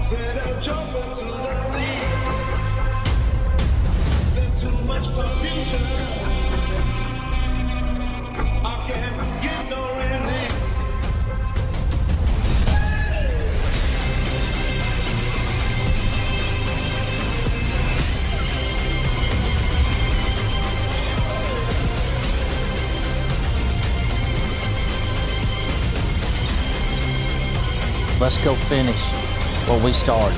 Said I'm jumping to the beat. There's too much confusion. I can't get no relief. Let's go finish what we started.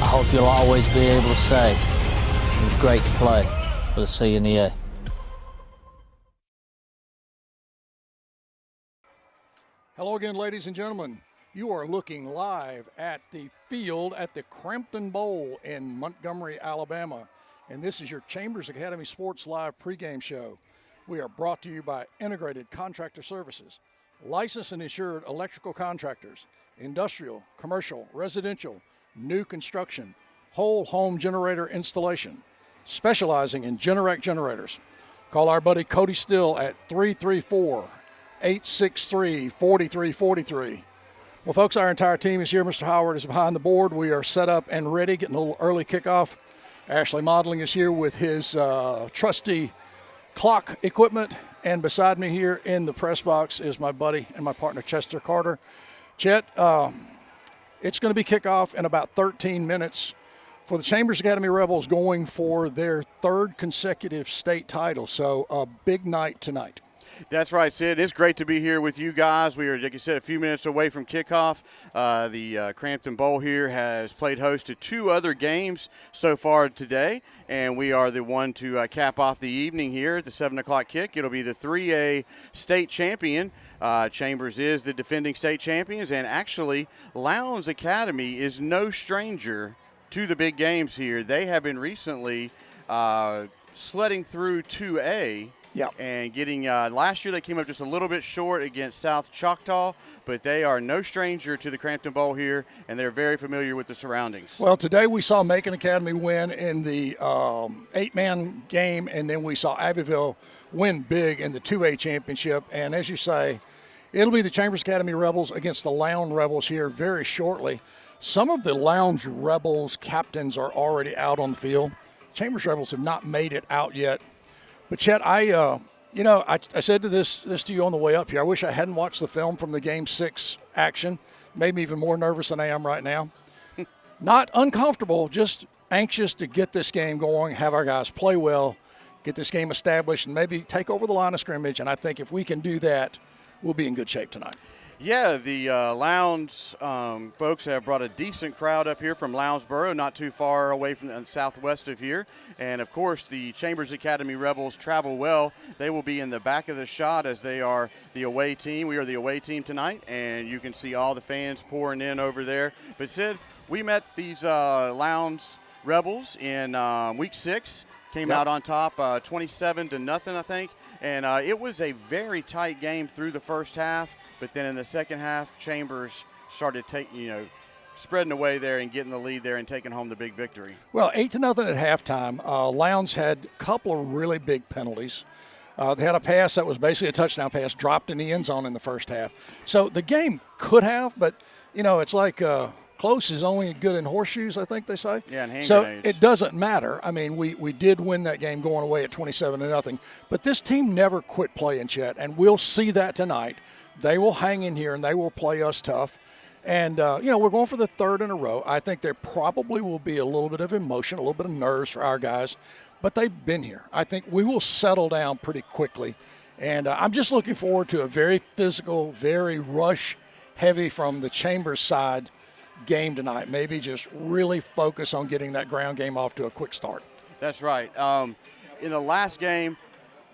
I hope you'll always be able to say it was great to play for the C and the A. Hello again, ladies and gentlemen. You are looking live at the field at the Crampton Bowl in Montgomery, Alabama. And this is your Chambers Academy Sports Live pregame show. We are brought to you by Integrated Contractor Services, licensed and insured electrical contractors, industrial, commercial, residential, new construction, whole home generator installation, specializing in Generac generators. Call our buddy Cody Still at 334-863-4343. Well, folks, our entire team is here. Mr. Howard is behind the board. We are set up and ready, getting a little early kickoff. Ashley Modeling is here with his trusty clock equipment. And beside me here in the press box is my buddy and my partner, Chester Carter. Chet, it's going to be kickoff in about 13 minutes for the Chambers Academy Rebels going for their third consecutive state title. So a big night tonight. That's right, Sid. It's great to be here with you guys. We are, like you said, a few minutes away from kickoff. The Crampton Bowl here has played host to two other games so far today, and we are the one to cap off the evening here at the 7 o'clock kick. It'll be the 3A state champion. Chambers is the defending state champions, and actually Lowndes Academy is no stranger to the big games here. They have been recently sledding through 2A. Yeah. And getting last year they came up just a little bit short against South Choctaw, but they are no stranger to the Crampton Bowl here, and they're very familiar with the surroundings. Well, today we saw Macon Academy win in the 8-man game, and then we saw Abbeville win big in the 2A championship. And as you say, it'll be the Chambers Academy Rebels against the Lowndes Rebels here very shortly. Some of the Lowndes Rebels captains are already out on the field. Chambers Rebels have not made it out yet. But Chet, I said this to you on the way up here. I wish I hadn't watched the film from the Game 6 action. Made me even more nervous than I am right now. Not uncomfortable, just anxious to get this game going, have our guys play well, get this game established, and maybe take over the line of scrimmage. And I think if we can do that, we'll be in good shape tonight. Yeah, the Lowndes folks have brought a decent crowd up here from Lounsboro, not too far away from the southwest of here. And, of course, the Chambers Academy Rebels travel well. They will be in the back of the shot as they are the away team. We are the away team tonight, and you can see all the fans pouring in over there. But, Sid, we met these Lowndes Rebels in week 6. Came out on top 27-0, I think. And it was a very tight game through the first half. But then in the second half, Chambers started spreading away there and getting the lead there and taking home the big victory. Well, 8-0 at halftime. Lowndes had a couple of really big penalties. They had a pass that was basically a touchdown pass, dropped in the end zone in the first half. So the game could have, but, it's like close is only good in horseshoes, I think they say. Yeah, and hand so grenades. It doesn't matter. I mean, we did win that game going away at 27-0. But this team never quit playing, Chet, and we'll see that tonight. They will hang in here, and they will play us tough. And, we're going for the third in a row. I think there probably will be a little bit of emotion, a little bit of nerves for our guys. But they've been here. I think we will settle down pretty quickly. And I'm just looking forward to a very physical, very rush-heavy from the Chambers side game tonight. Maybe just really focus on getting that ground game off to a quick start. That's right. In the last game,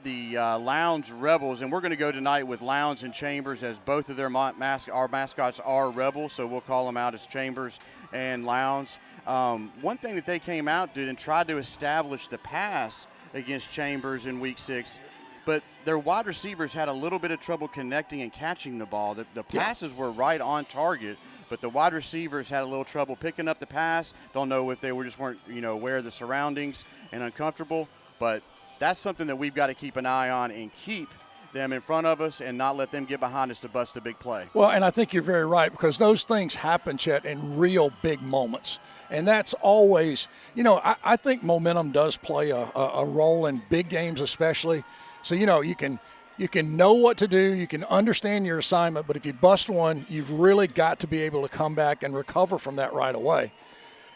the Lowndes Rebels, and we're going to go tonight with Lowndes and Chambers as both of their our mascots are Rebels, so we'll call them out as Chambers and Lowndes. One thing that they came out did and tried to establish the pass against Chambers in week 6, but their wide receivers had a little bit of trouble connecting and catching the ball. The passes were right on target, but the wide receivers had a little trouble picking up the pass. Don't know if they weren't aware of the surroundings and uncomfortable, but that's something that we've got to keep an eye on and keep them in front of us and not let them get behind us to bust a big play. Well, and I think you're very right, because those things happen, Chet, in real big moments. And that's always, I think momentum does play a role in big games especially. So, you can know what to do, you can understand your assignment, but if you bust one, you've really got to be able to come back and recover from that right away.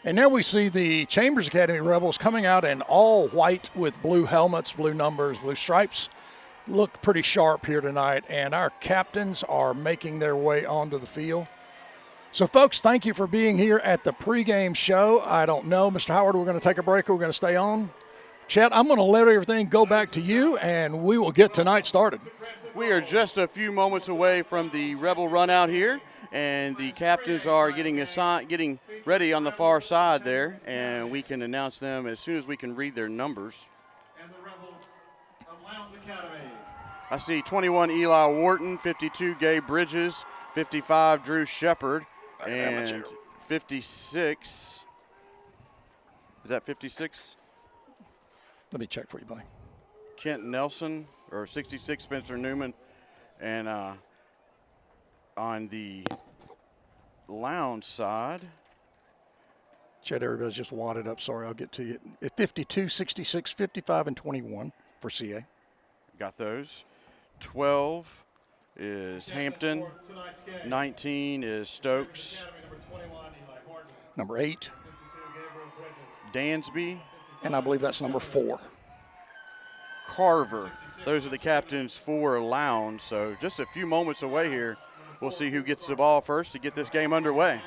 And now we see the Chambers Academy Rebels coming out in all white with blue helmets, blue numbers, blue stripes. Look pretty sharp here tonight, and our captains are making their way onto the field. So, folks, thank you for being here at the pregame show. I don't know, Mr. Howard, we're going to take a break or we're going to stay on? Chet, I'm going to let everything go back to you, and we will get tonight started. We are just a few moments away from the Rebel run out here, and the captains are getting ready on the far side there, and we can announce them as soon as we can read their numbers. And the Rebels of Lowndes Academy. I see 21 Eli Wharton, 52 Gabe Bridges, 55 Drew Shepard, and 56. Is that 56? Let me check for you, buddy. Kent Nelson, or 66 Spencer Newman, and on the Lowndes side. Chet, everybody's just wadded up. Sorry, I'll get to you. 52, 66, 55, and 21 for CA. Got those. 12 is Hampton. 19 is Stokes. Number 8. Dansby. And I believe that's number 4. Carver. Those are the captains for Lowndes. So just a few moments away here. We'll see who gets the ball first to get this game underway.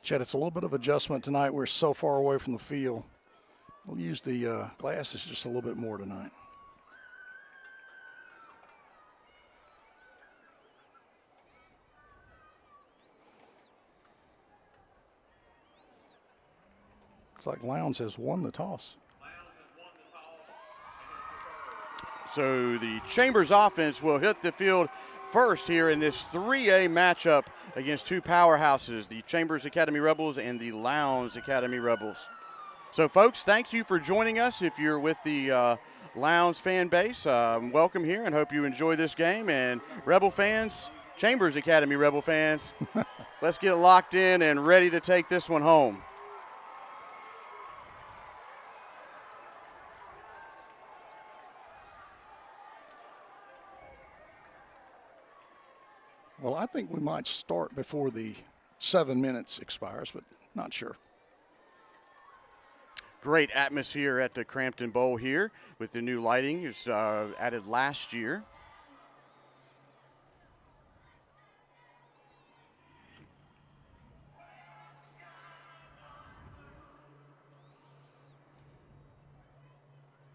Chet, it's a little bit of adjustment tonight. We're so far away from the field. We'll use the glasses just a little bit more tonight. Looks like Lowndes has won the toss. So the Chambers offense will hit the field first here in this 3A matchup against two powerhouses, the Chambers Academy Rebels and the Lowndes Academy Rebels. So, folks, thank you for joining us. If you're with the Lowndes fan base, welcome here and hope you enjoy this game. And Rebel fans, Chambers Academy Rebel fans, let's get locked in and ready to take this one home. Well, I think we might start before the 7 minutes expires, but not sure. Great atmosphere at the Crampton Bowl here with the new lighting. It was added last year.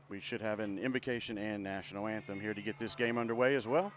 We should have an invocation and national anthem here to get this game underway as well.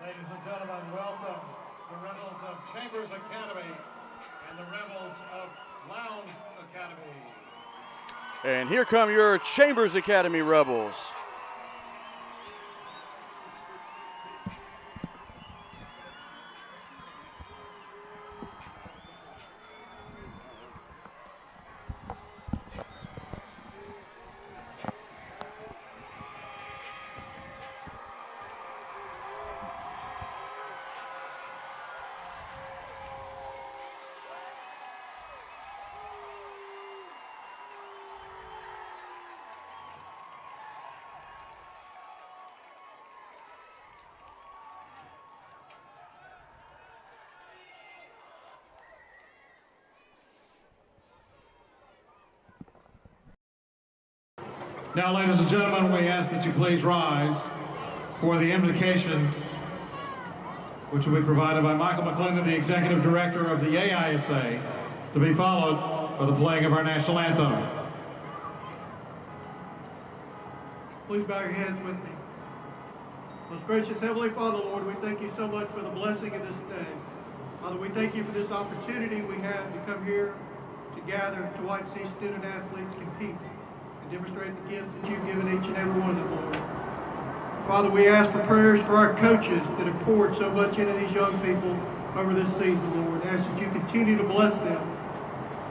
Ladies and gentlemen, welcome the Rebels of Chambers Academy and the Rebels of Lowndes Academy. And here come your Chambers Academy Rebels. Now, ladies and gentlemen, we ask that you please rise for the invocation, which will be provided by Michael McClendon, the Executive Director of the AISA, to be followed by the playing of our national anthem. Please bow your heads with me. Most gracious Heavenly Father, Lord, we thank you so much for the blessing of this day. Father, we thank you for this opportunity we have to come here to gather to watch these student athletes compete and demonstrate the gifts that you've given each and every one of them, Lord. Father, we ask for prayers for our coaches that have poured so much into these young people over this season, Lord. I ask that you continue to bless them.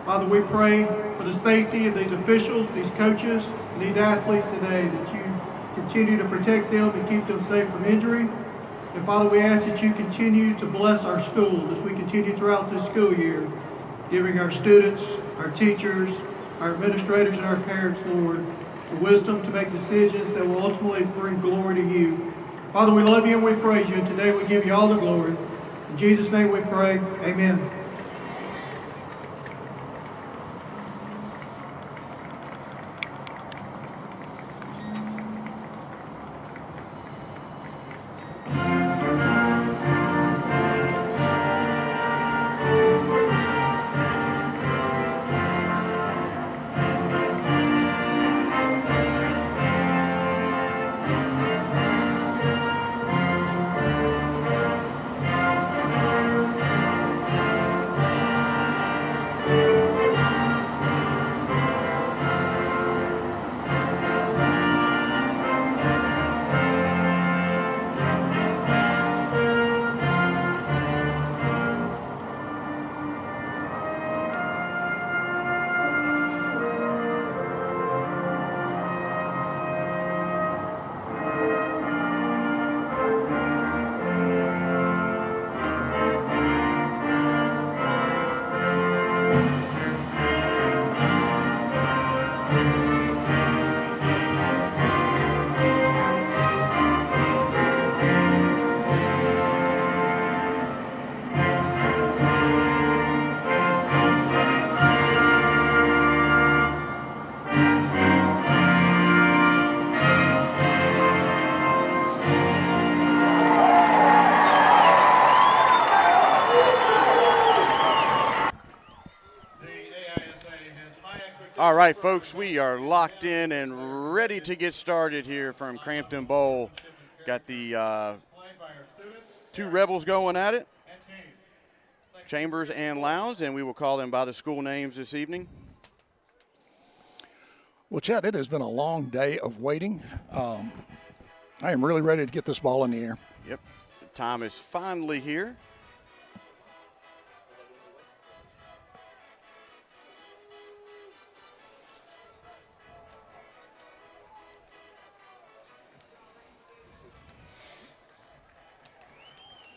Father, we pray for the safety of these officials, these coaches, and these athletes today, that you continue to protect them and keep them safe from injury. And Father, we ask that you continue to bless our schools as we continue throughout this school year, giving our students, our teachers, our administrators, and our parents, Lord, the wisdom to make decisions that will ultimately bring glory to you. Father, we love you and we praise you, and today we give you all the glory. In Jesus' name we pray, amen. All right, folks, we are locked in and ready to get started here from Crampton Bowl. Got the two Rebels going at it, Chambers and Lowndes, and we will call them by the school names this evening. Well, Chad, it has been a long day of waiting. I am really ready to get this ball in the air. Yep, the time is finally here.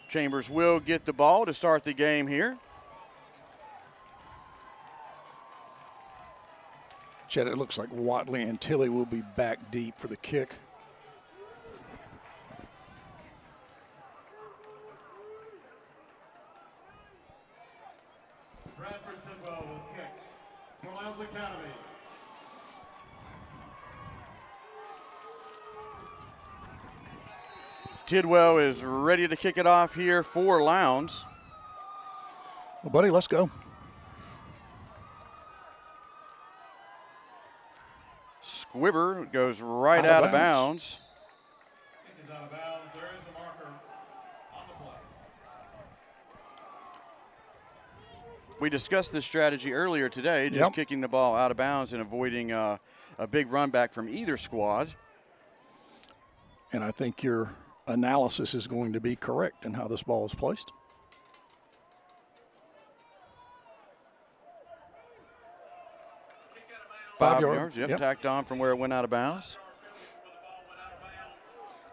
Chambers will get the ball to start the game here. Chad, it looks like Watley and Tilley will be back deep for the kick. Bradford Tidwell will kick for Lowndes Academy. Tidwell is ready to kick it off here for Lowndes. Well, buddy, let's go. Squibber goes right out of bounds. Kick is out of bounds. There is a marker on the play. We discussed this strategy earlier today, just kicking the ball out of bounds and avoiding a big run back from either squad. And I think your analysis is going to be correct in how this ball is placed. Five yards. Yep, tacked on from where it went out of bounds.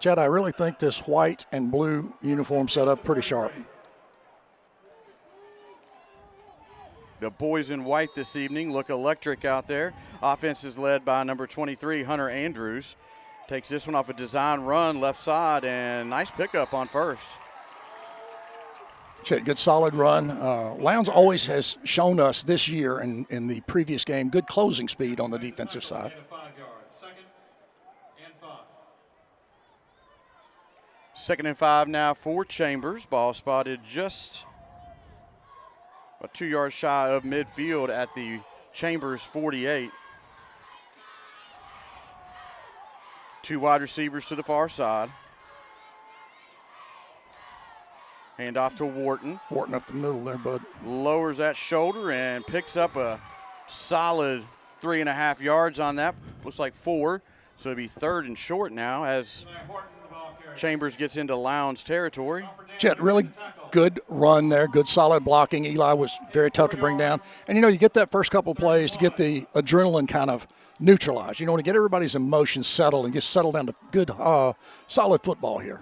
Chad, I really think this white and blue uniform set up pretty sharp. The boys in white this evening look electric out there. Offense is led by number 23, Hunter Andrews. Takes this one off a design run left side, and nice pickup on first. Good solid run. Lowndes always has shown us this year and in the previous game good closing speed on the defensive side. 2nd and 5 now for Chambers. Ball spotted just about 2 yards shy of midfield at the Chambers 48. 2 wide receivers to the far side. Hand off to Wharton. Wharton up the middle there, bud. Lowers that shoulder and picks up a solid 3.5 yards on that. Looks like 4. So it'll be 3rd and short now as Chambers gets into Lowndes territory. Chet, really good run there, good solid blocking. Eli was very tough to bring down. And, you get that first couple plays to get the adrenaline kind of neutralized. To get everybody's emotions settled and get settled down to good, solid football here.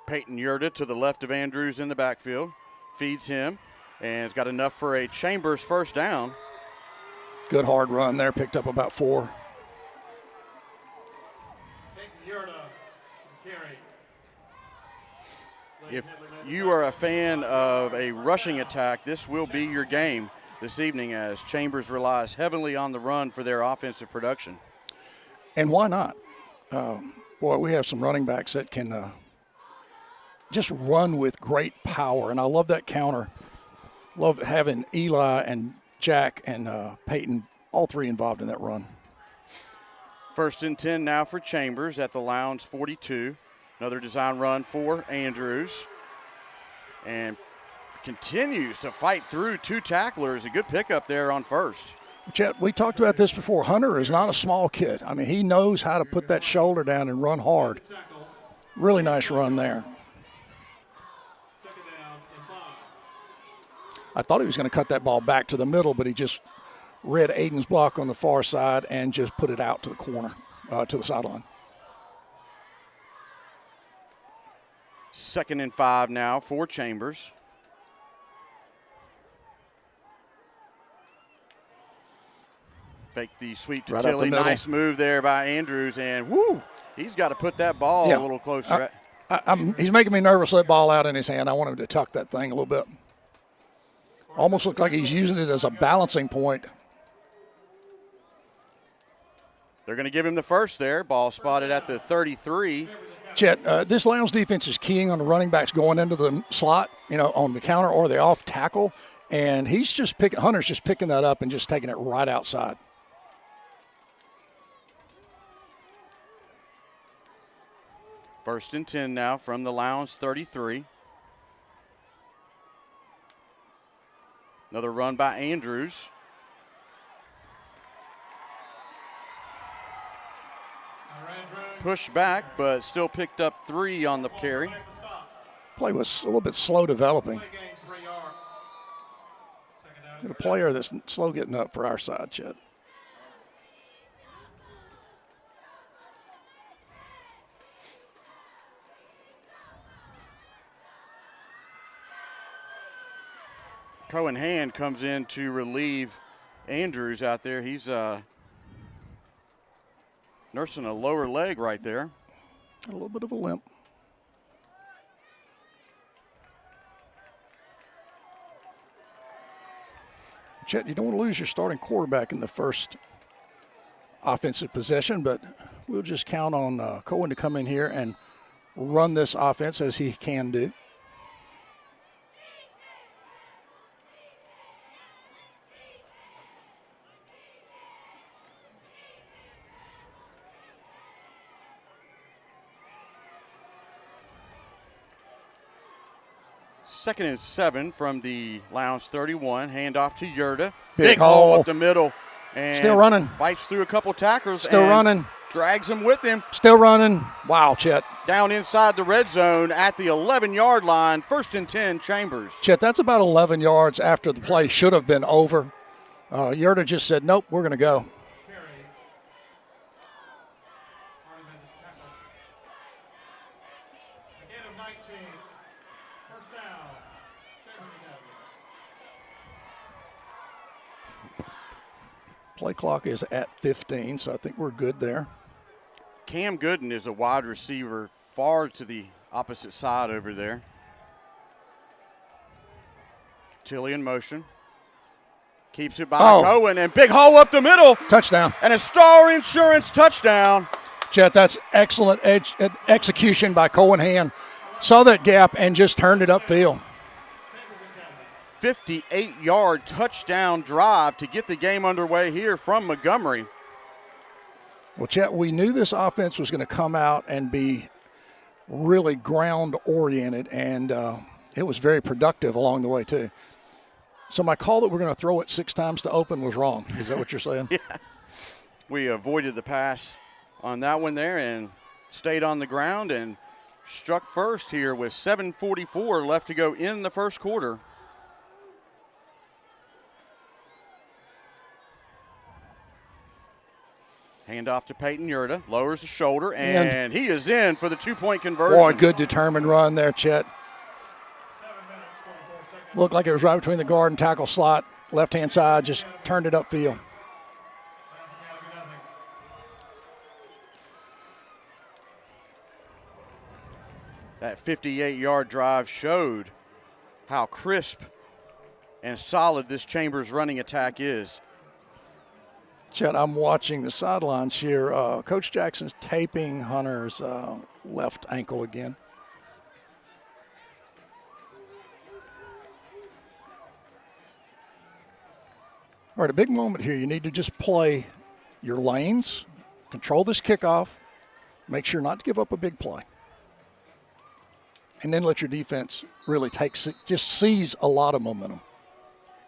Peyton Yurda to the left of Andrews in the backfield. Feeds him and has got enough for a Chambers first down. Good hard run there, picked up about 4. If you are a fan of a rushing attack, this will be your game this evening as Chambers relies heavily on the run for their offensive production. And why not? Boy, we have some running backs that can just run with great power, and I love that counter. Love having Eli and Jack and Peyton, all 3 involved in that run. 1st and 10 now for Chambers at the Lowndes 42. Another design run for Andrews. And continues to fight through 2 tacklers. A good pickup there on 1st. Chet, we talked about this before. Hunter is not a small kid. I mean, he knows how to put that shoulder down and run hard. Really nice run there. I thought he was going to cut that ball back to the middle, but he just read Aiden's block on the far side and just put it out to the corner, to the sideline. 2nd and 5 now for Chambers. Fake the sweep to Right up the Tilly. middle. Nice move there by Andrews, and woo, he's got to put that ball a little closer. He's making me nervous with that ball out in his hand. I want him to tuck that thing a little bit. Almost looks like he's using it as a balancing point. They're going to give him the first there. Ball spotted at the 33. Chet, this Lowndes defense is keying on the running backs going into the slot, on the counter or the off tackle, and Hunter's just picking that up and just taking it right outside. First and 10 now from the Lowndes 33. Another run by Andrews. Pushed back, but still picked up 3 on the carry. Play was a little bit slow developing. Got a player that's slow getting up for our side, Chet. Cohen Hand comes in to relieve Andrews out there. He's nursing a lower leg right there. Got a little bit of a limp. Chet, you don't want to lose your starting quarterback in the first offensive possession, but we'll just count on Cohen to come in here and run this offense as he can do. Second and 7 from the Lowndes 31. Handoff to Yurda. Big hole hole up the middle. And still running. Bites through a couple tackles. Still and running. Drags him with him. Still running. Wow, Chet. Down inside the red zone at the 11-yard line. 1st and 10, Chambers. Chet, that's about 11 yards after the play should have been over. Yurda just said, nope, we're going to go. Play clock is at 15, so I think we're good there. Cam Gooden is a wide receiver far to the opposite side over there. Tilly in motion. Keeps it by Cohen, and big hole up the middle. Touchdown. And a Star Insurance touchdown. Chet, that's excellent execution by Cohenhan. Saw that gap and just turned it upfield. 58-yard touchdown drive to get the game underway here from Montgomery. Well, Chet, we knew this offense was going to come out and be really ground-oriented, and it was very productive along the way, too. So my call that we're going to throw it 6 times to open was wrong. Is that what you're saying? Yeah. We avoided the pass on that one there and stayed on the ground and struck first here with 7:44 left to go in the first quarter. Hand off to Peyton Yurda, lowers the shoulder, and he is in for the 2-point conversion. Boy, good determined run there, Chet. Looked like it was right between the guard and tackle slot, left-hand side, just turned it upfield. That 58-yard drive showed how crisp and solid this Chambers running attack is. Chet, I'm watching the sidelines here. Coach Jackson's taping Hunter's left ankle again. All right, a big moment here. You need to just play your lanes, control this kickoff, make sure not to give up a big play. And then let your defense really just seize a lot of momentum.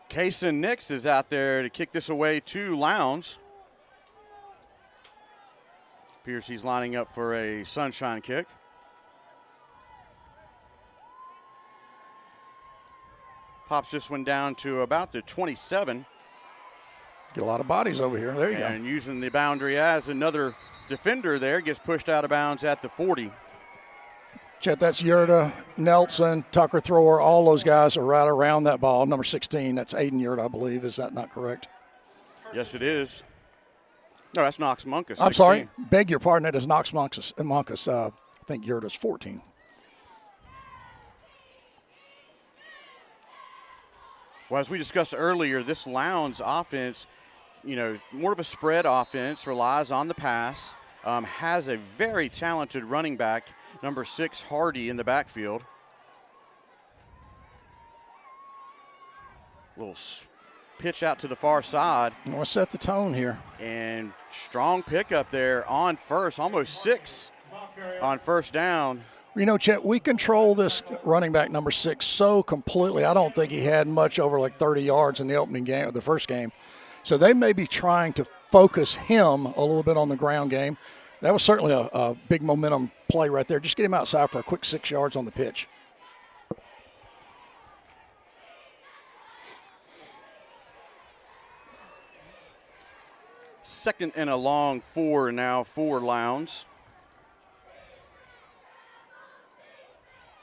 Kason Nix is out there to kick this away to Lowndes. Appears he's lining up for a sunshine kick. Pops this one down to about the 27. Get a lot of bodies over here. There you go. And using the boundary as another defender there, gets pushed out of bounds at the 40. Chet, that's Yurda, Nelson, Tucker Thrower. All those guys are right around that ball. Number 16, that's Aiden Yurda, I believe. Is that not correct? Yes, it is. No, that's Knox Munkus. I'm sorry. Beg your pardon. That is Knox Munkus. I think Yurda's 14. Well, as we discussed earlier, this Lowndes offense, more of a spread offense, relies on the pass, has a very talented running back, number 6, Hardy, in the backfield. Little pitch out to the far side. I want to set the tone here. And strong pickup there on first, almost 6 on first down. Chet, we control this running back number 6 so completely. I don't think he had much over like 30 yards in the opening game, or the first game. So they may be trying to focus him a little bit on the ground game. That was certainly a big momentum play right there. Just get him outside for a quick 6 yards on the pitch. Second and a long 4 now for Lowndes.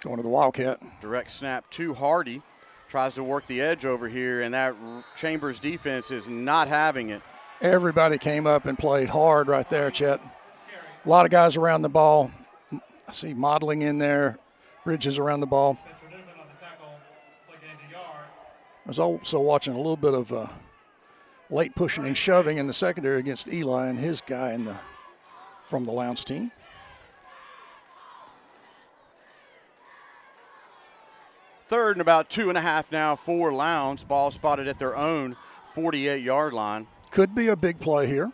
Going to the Wildcat. Direct snap to Hardy. Tries to work the edge over here, and that Chambers defense is not having it. Everybody came up and played hard right there, Chet. A lot of guys around the ball. I see Modeling in there. Bridges around the ball. I was also watching a little bit of late pushing and shoving in the secondary against Eli and his guy from the Lowndes team. Third and about 2.5 now for Lowndes. Ball spotted at their own 48-yard line. Could be a big play here.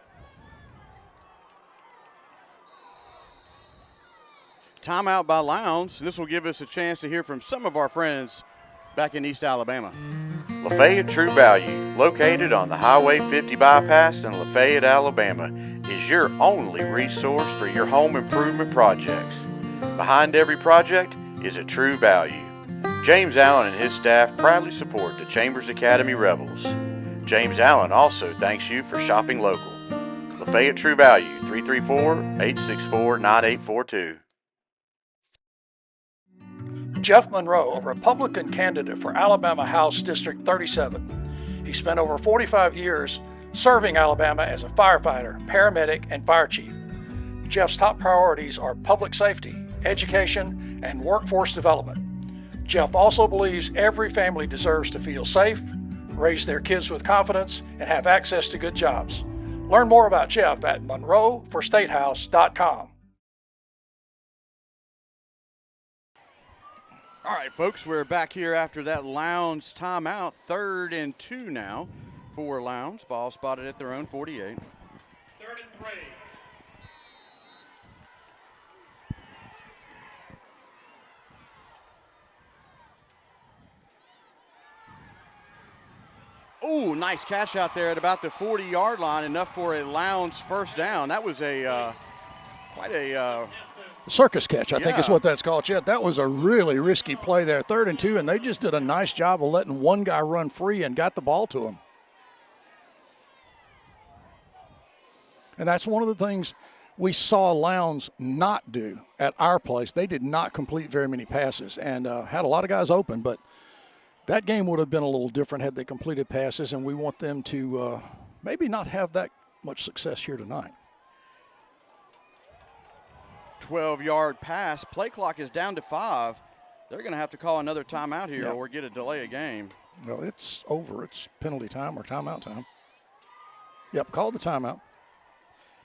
Timeout by Lowndes. This will give us a chance to hear from some of our friends back in East Alabama. Lafayette True Value, located on the Highway 50 bypass in Lafayette, Alabama, is your only resource for your home improvement projects. Behind every project is a true value. James Allen and his staff proudly support the Chambers Academy Rebels. James Allen also thanks you for shopping local. Lafayette True Value, 334-864-9842. Jeff Monroe, a Republican candidate for Alabama House District 37. He spent over 45 years serving Alabama as a firefighter, paramedic, and fire chief. Jeff's top priorities are public safety, education, and workforce development. Jeff also believes every family deserves to feel safe, raise their kids with confidence, and have access to good jobs. Learn more about Jeff at monroeforstatehouse.com. All right, folks, we're back here after that Lowndes timeout. 3rd and 2 now for Lowndes. Ball spotted at their own 48. 3rd and 3. Ooh, nice catch out there at about the 40-yard line, enough for a Lowndes first down. That was a quite a circus catch, I think is Yeah. what that's called, Chet. That was a really risky play there, 3rd and 2, and they just did a nice job of letting one guy run free and got the ball to him. And that's one of the things we saw Lowndes not do at our place. They did not complete very many passes and had a lot of guys open, but that game would have been a little different had they completed passes, and we want them to maybe not have that much success here tonight. 12-yard pass. Play clock is down to 5. They're going to have to call another timeout here or get a delay of game. Well, it's over. It's penalty time or timeout time. Yep, call the timeout.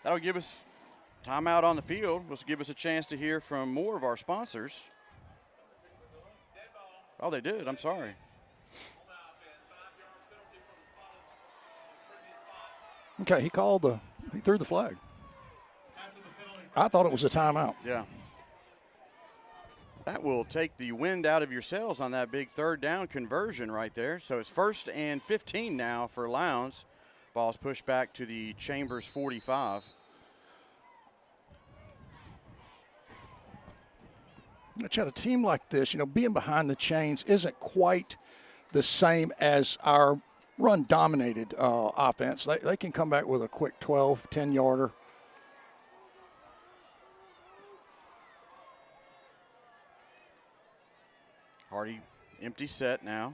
That'll give us timeout on the field. Will give us a chance to hear from more of our sponsors. Oh, they did. I'm sorry. Okay, he threw the flag. I thought it was a timeout. Yeah. That will take the wind out of your sails on that big 3rd down conversion right there. So it's 1st and 15 now for Lowndes. Ball's pushed back to the Chambers 45. Chad, a team like this, being behind the chains isn't quite the same as our run-dominated offense. They can come back with a quick 12, 10-yarder. Hardy, empty set now.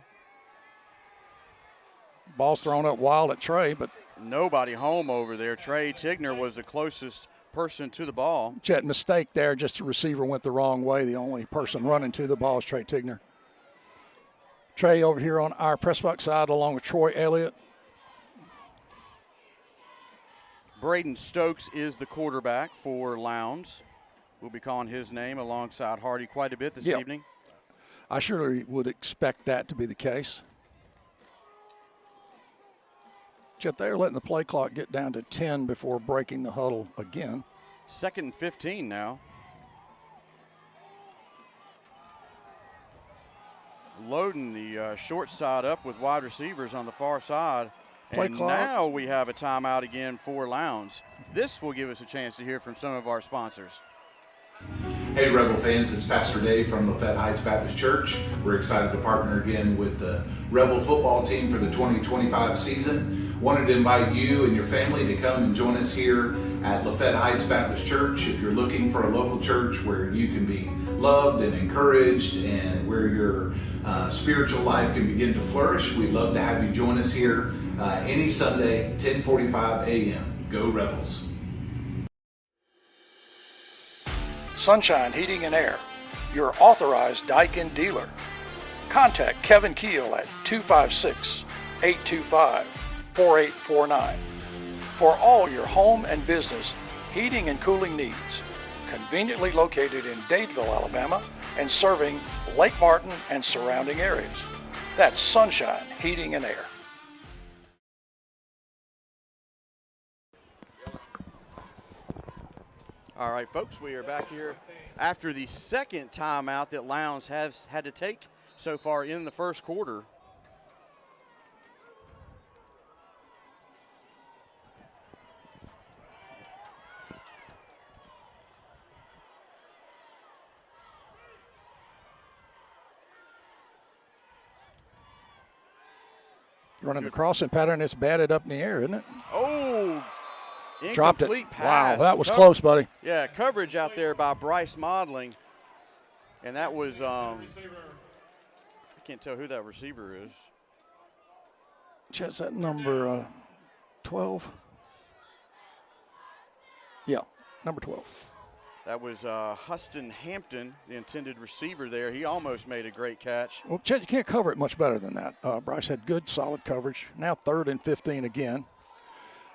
Ball's thrown up wild at Trey, but nobody home over there. Trey Tigner was the closest person to the ball. Chet, mistake there. Just the receiver went the wrong way. The only person running to the ball is Trey Tigner. Trey over here on our press box side along with Troy Elliott. Braden Stokes is the quarterback for Lowndes. We'll be calling his name alongside Hardy quite a bit this evening. I surely would expect that to be the case. Chet, they're letting the play clock get down to 10 before breaking the huddle again. 2nd and 15 now. Loading the short side up with wide receivers on the far side. And now we have a timeout again for Lowndes. This will give us a chance to hear from some of our sponsors. Hey Rebel fans, it's Pastor Dave from Lafayette Heights Baptist Church. We're excited to partner again with the Rebel football team for the 2025 season. Wanted to invite you and your family to come and join us here at Lafayette Heights Baptist Church. If you're looking for a local church where you can be loved and encouraged and where your spiritual life can begin to flourish, we'd love to have you join us here any Sunday, 10:45 a.m. Go Rebels. Sunshine Heating and Air, your authorized Daikin dealer. Contact Kevin Keel at 256-825-4849 for all your home and business heating and cooling needs. Conveniently located in Dadeville, Alabama, and serving Lake Martin and surrounding areas. That's Sunshine Heating and Air. All right, folks, we are back here after the second timeout that Lowndes has had to take so far in the first quarter. Running the crossing pattern, it's batted up in the air, isn't it? Oh, dropped it. Pass. Wow, that was close, buddy. Yeah, coverage out there by Bryce Modling. And that was, I can't tell who that receiver is. Chet's that number 12? Yeah, number 12. That was Huston Hampton, the intended receiver there. He almost made a great catch. Well, Chet, you can't cover it much better than that. Bryce had good, solid coverage. Now 3rd and 15 again.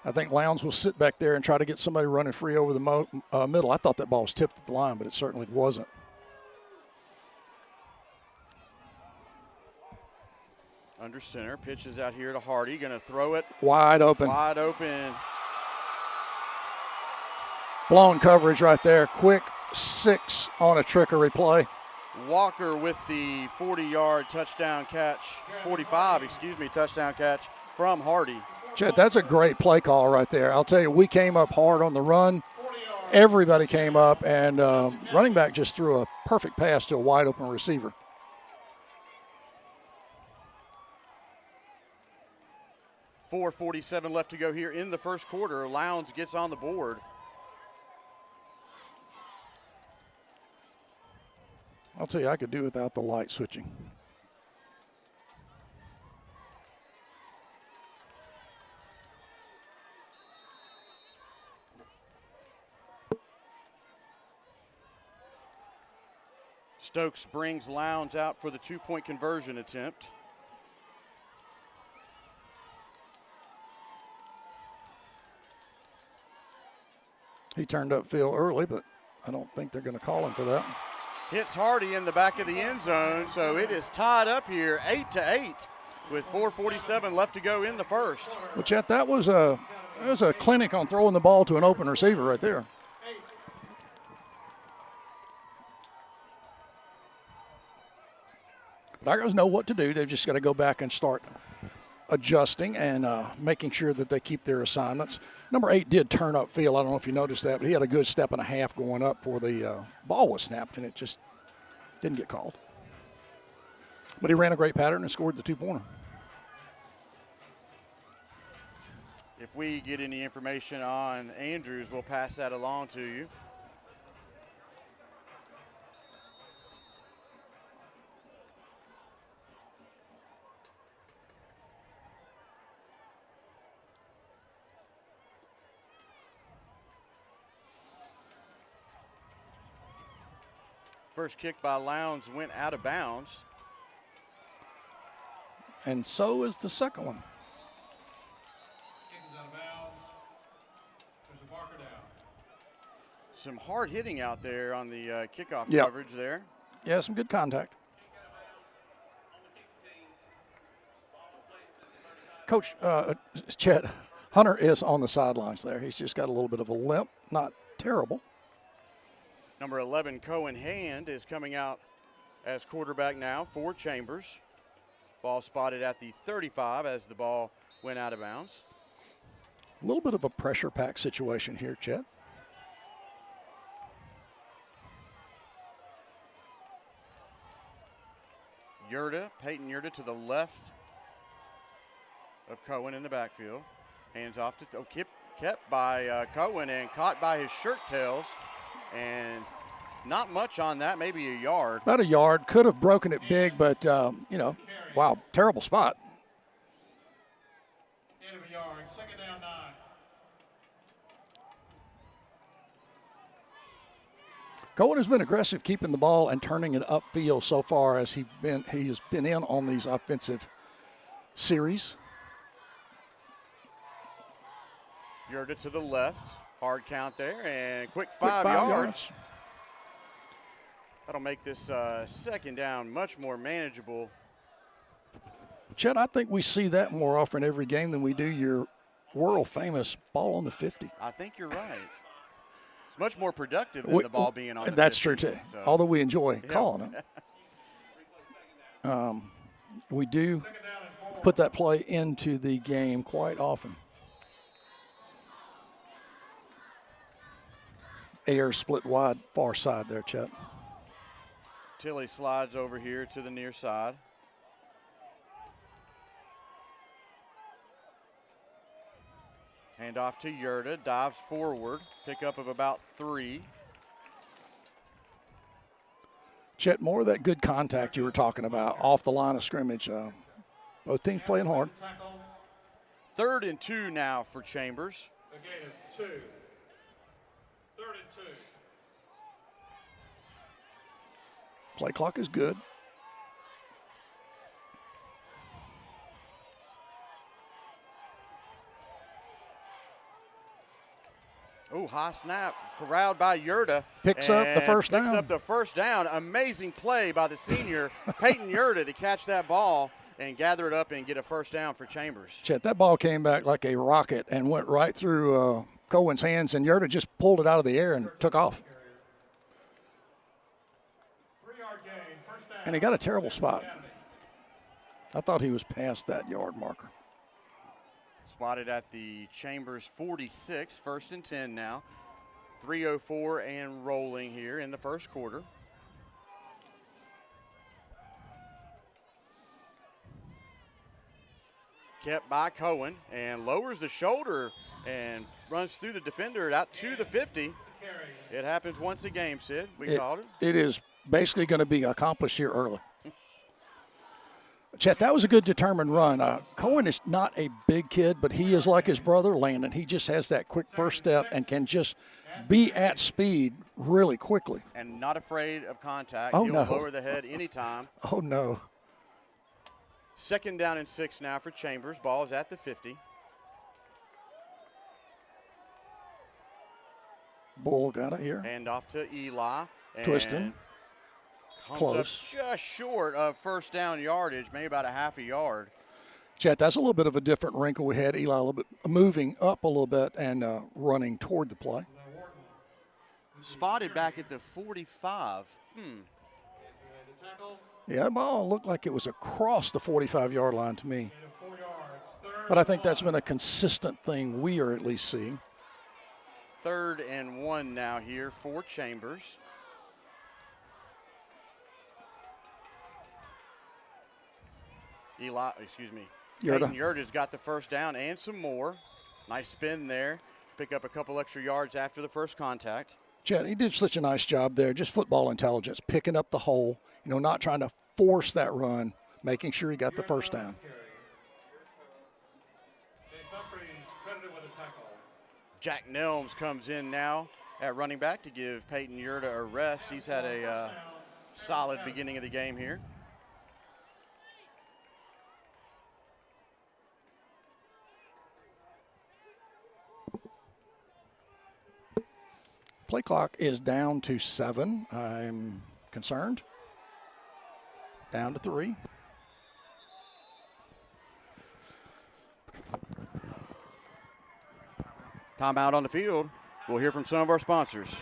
I think Lowndes will sit back there and try to get somebody running free over the middle. I thought that ball was tipped at the line, but it certainly wasn't. Under center, pitches out here to Hardy, going to throw it. Wide open. Wide open. Blown coverage right there. Quick 6 on a trickery play. Walker with the 40-yard touchdown catch, 45, excuse me, touchdown catch from Hardy. Chet, that's a great play call right there. I'll tell you, we came up hard on the run. Everybody came up, and running back just threw a perfect pass to a wide open receiver. .447 left to go here in the first quarter. Lowndes gets on the board. I'll tell you, I could do without the light switching. Stokes brings Lowndes out for the 2-point conversion attempt. He turned upfield early, but I don't think they're going to call him for that. Hits Hardy in the back of the end zone, so it is tied up here 8-8 with 4:47 left to go in the first. Well, Chet, that was a clinic on throwing the ball to an open receiver right there. But Argos know what to do. They've just got to go back and start adjusting and making sure that they keep their assignments. Number 8 did turn upfield. I don't know if you noticed that, but he had a good step and a half going up before the ball was snapped, and it just didn't get called. But he ran a great pattern and scored the 2-pointer. If we get any information on Andrews, we'll pass that along to you. First kick by Lowndes went out of bounds. And so is the second one. Kick is out of bounds. There's a marker down. Some hard hitting out there on the kickoff Yep. coverage there. Yeah, some good contact. Coach Chet, Hunter is on the sidelines there. He's just got a little bit of a limp, not terrible. Number 11, Cohen Hand, is coming out as quarterback now for Chambers. Ball spotted at the 35 as the ball went out of bounds. A little bit of a pressure pack situation here, Chet. Peyton Yurda to the left of Cohen in the backfield. Hands off to, kept by Cohen and caught by his shirt tails. And not much on that, maybe a yard. About a yard. Could have broken it big, but, wow, terrible spot. End of a yard. Second down, 9. Cohen has been aggressive keeping the ball and turning it upfield so far as he has been in on these offensive series. Yurda to the left. Hard count there, and quick five yards. That'll make this second down much more manageable. Chet, I think we see that more often every game than we do your world-famous ball on the 50. I think you're right. It's much more productive than the ball being on the 50. That's true, too, so. although we enjoy calling it. We do put that play into the game quite often. Air split wide, far side there, Chet. Tilly slides over here to the near side. Hand off to Yurda, dives forward, pickup of about 3. Chet, more of that good contact you were talking about off the line of scrimmage. Both teams playing hard. 3rd and 2 now for Chambers. The gain of 2. 3rd and 2. Play clock is good. Oh, high snap, corralled by Yurda. Picks up the first down. Picks up the first down. Amazing play by the senior, Peyton Yurda, to catch that ball and gather it up and get a first down for Chambers. Chet, that ball came back like a rocket and went right through Cohen's hands, and Yurda just pulled it out of the air and took off. And he got a terrible spot. I thought he was past that yard marker. Spotted at the Chambers 46, 1st and 10 now. 3:04 and rolling here in the first quarter. Kept by Cohen and lowers the shoulder and runs through the defender out to the 50. It happens once a game, Sid. We called it. It is basically going to be accomplished here early. Chet, that was a good determined run. Cohen is not a big kid, but he is like his brother, Landon. He just has that quick first step and can just be at speed really quickly. And not afraid of contact. Oh, He'll no. lower the head anytime. Oh, no. 2nd down and 6 now for Chambers. Ball is at the 50. Bull got it here. Hand off to Eli. And Twisting. Comes Close. up just short of first down yardage, maybe about a half a yard. Chet, that's a little bit of a different wrinkle. We had Eli a little bit moving up a little bit and running toward the play. Spotted back at the 45. Yeah, that ball looked like it was across the 45-yard line to me. But I think that's been a consistent thing we are at least seeing. 3rd and 1 now here for Chambers. Peyton Yurda's got the first down and some more. Nice spin there. Pick up a couple extra yards after the first contact. Chet, he did such a nice job there, just football intelligence, picking up the hole, not trying to force that run, making sure he got the first down. Jack Nelms comes in now at running back to give Peyton Yurda a rest. He's had a solid beginning of the game here. Play clock is down to 7. I'm concerned. Down to 3. Timeout on the field. We'll hear from some of our sponsors.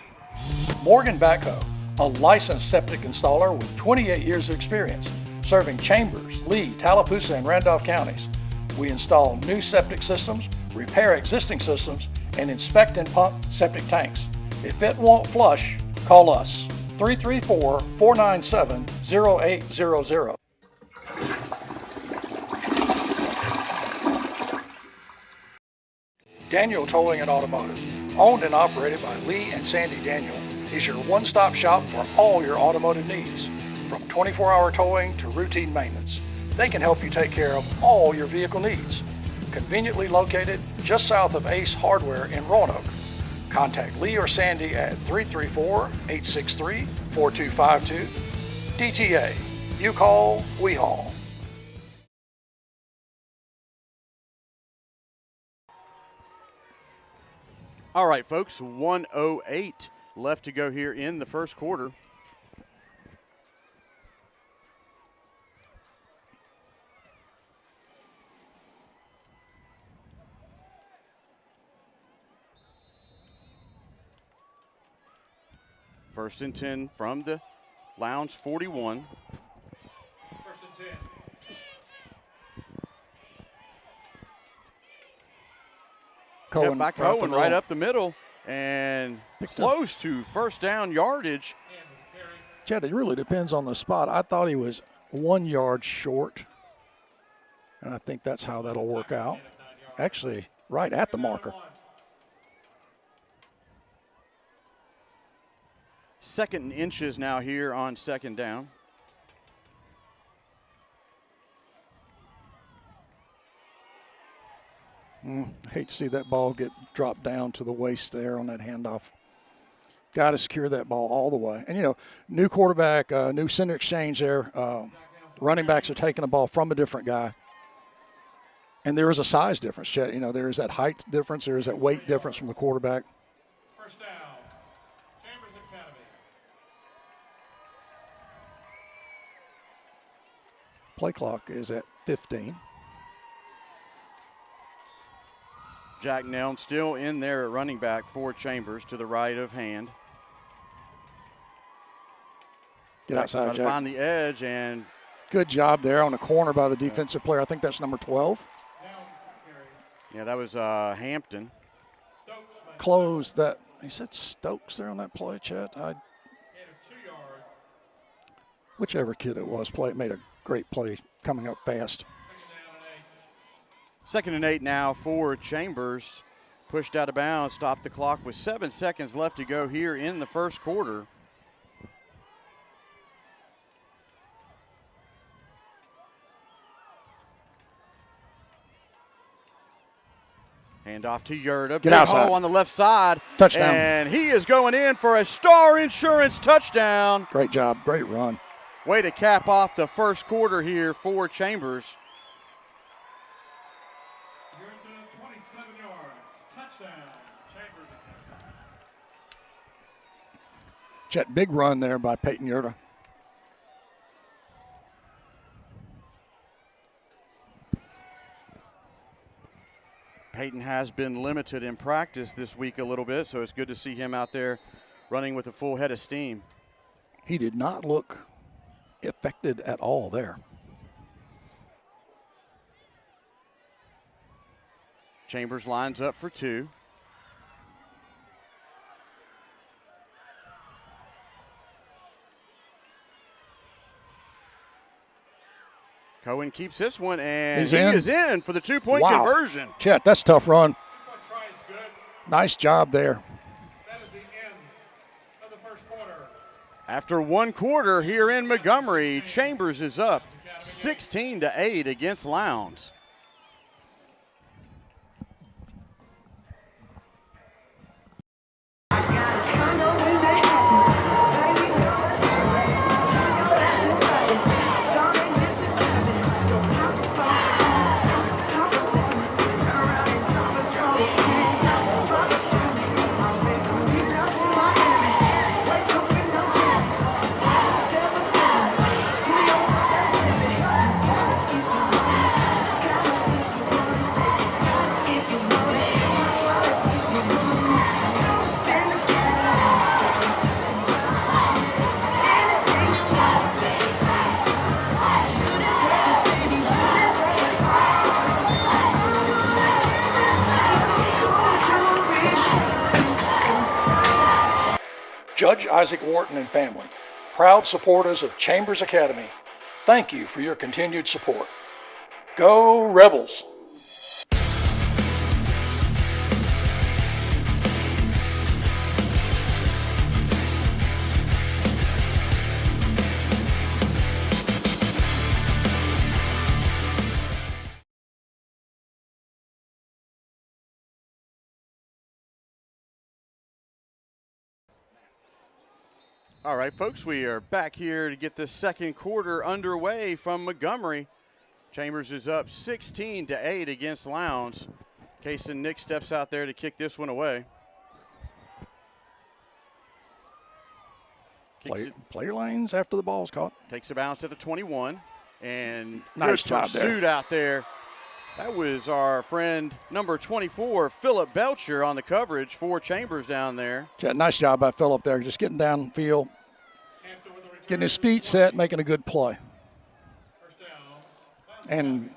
Morgan Backhoe, a licensed septic installer with 28 years of experience, serving Chambers, Lee, Tallapoosa, and Randolph counties. We install new septic systems, repair existing systems, and inspect and pump septic tanks. If it won't flush, call us, 334-497-0800. Daniel Towing and Automotive, owned and operated by Lee and Sandy Daniel, is your one-stop shop for all your automotive needs. From 24-hour towing to routine maintenance, they can help you take care of all your vehicle needs. Conveniently located just south of Ace Hardware in Roanoke. Contact Lee or Sandy at 334-863-4252. DTA, you call, we haul. All right, folks, 1:08 left to go here in the first quarter. First and 10 from the Lowndes 41. First and 10. Cohen, Back Cohen right up the middle and close to first down yardage. Chad, it really depends on the spot. I thought he was 1 yard short, and I think that's how that'll work out. Actually, right at the marker. 2nd and inches now here on 2nd down. I hate to see that ball get dropped down to the waist there on that handoff. Got to secure that ball all the way. And, new quarterback, new center exchange there. Running backs are taking the ball from a different guy. And there is a size difference, Chet. There is that height difference. There is that weight difference from the quarterback. First down, Chambers Academy. Play clock is at 15. Jack Nelm still in there at running back for Chambers to the right of hand. Get outside, Try to Jack. find the edge, and Good job there on the corner by the defensive player. I think that's number 12. yeah, that was Hampton. Close that. He said Stokes there on that play, Chet. Whichever kid it was, made a great play coming up fast. 2nd and 8 now for Chambers. Pushed out of bounds, stopped the clock with 7 seconds left to go here in the first quarter. Hand off to Yurda. Big outside. hole on the left side. Touchdown. And he is going in for a Star Insurance touchdown. Great job. Great run. Way to cap off the first quarter here for Chambers. Yurda, 27 yards. Touchdown, Chambers Academy. Chet, big run there by Peyton Yurda. Peyton has been limited in practice this week a little bit, so it's good to see him out there running with a full head of steam. He did not look affected at all there. Chambers lines up for 2. Cohen keeps this one, and He's he in. is in for the 2-point Wow. conversion. Chet, that's a tough run. Try is good. Nice job there. That is the end of the first quarter. After 1 quarter here in Montgomery, Chambers is up 16-8 against Lowndes. Judge Isaac Wharton and family, proud supporters of Chambers Academy, thank you for your continued support. Go Rebels! All right, folks, we are back here to get the second quarter underway from Montgomery. Chambers is up 16-8 against Lowndes. Kason Nick steps out there to kick this one away. Play your lanes after the ball's caught. Takes a bounce at the 21. And Nice good job there. pursuit out there. That was our friend number 24, Philip Belcher, on the coverage for Chambers down there. Nice job by Phillip there, just getting downfield, getting his feet set, making a good play. And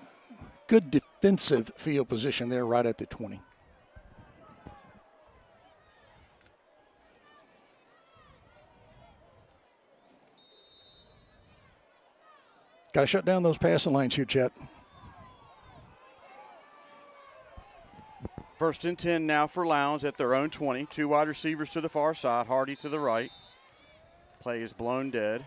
good defensive field position there right at the 20. Got to shut down those passing lanes here, Chet. 1st and 10 now for Lowndes at their own 20. 2 wide receivers to the far side, Hardy to the right. Play is blown dead.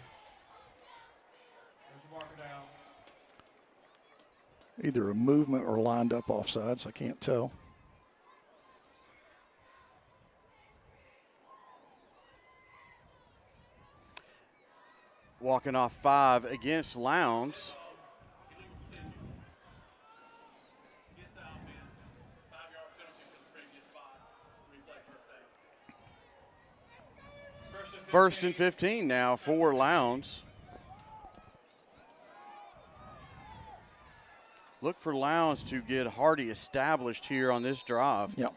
Either a movement or lined up offsides, I can't tell. Walking off 5 against Lowndes. First and 15 now for Lowndes. Look for Lowndes to get Hardy established here on this drive. Yep.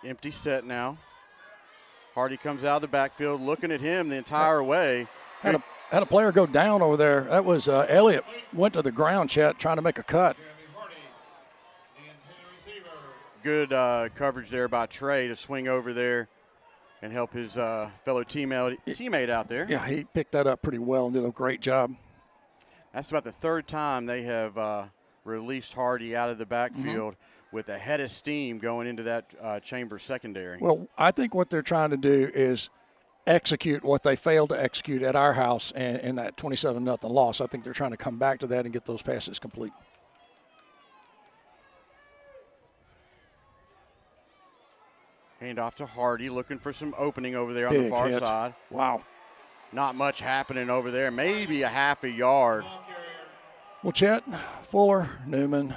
Empty set now. Hardy comes out of the backfield, looking at him the entire way. Had a player go down over there. That was Elliott. Went to the ground, Chet, trying to make a cut. Good coverage there by Trey to swing over there and help his fellow teammate out there. Yeah, he picked that up pretty well and did a great job. That's about the third time they have released Hardy out of the backfield with a head of steam going into that Chambers secondary. Well, I think what they're trying to do is execute what they failed to execute at our house in that 27-0 loss. I think they're trying to come back to that and get those passes complete. Hand off to Hardy, looking for some opening over there on Big the far hit. side. Wow. Not much happening over there, maybe a half a yard. Well, Chet, Fuller, Newman,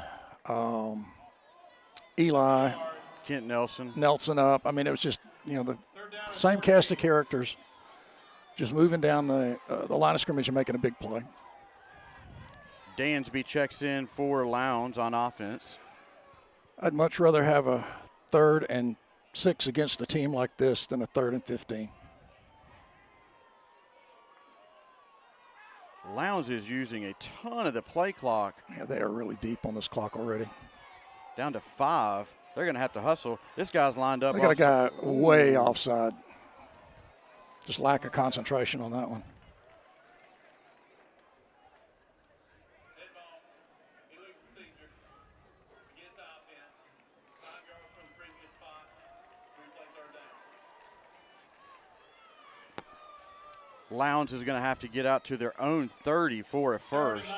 Eli, Kent Nelson. Nelson up. I mean, it was just, the same cast of characters just moving down the line of scrimmage and making a big play. Dansby checks in for Lowndes on offense. I'd much rather have a 3rd and 6 against a team like this than a 3rd and 15. Lowndes is using a ton of the play clock. Yeah, they are really deep on this clock already. Down to 5. They're going to have to hustle. This guy's lined up. They got a guy way offside. Just lack of concentration on that one. Lowndes is going to have to get out to their own 30 for a first.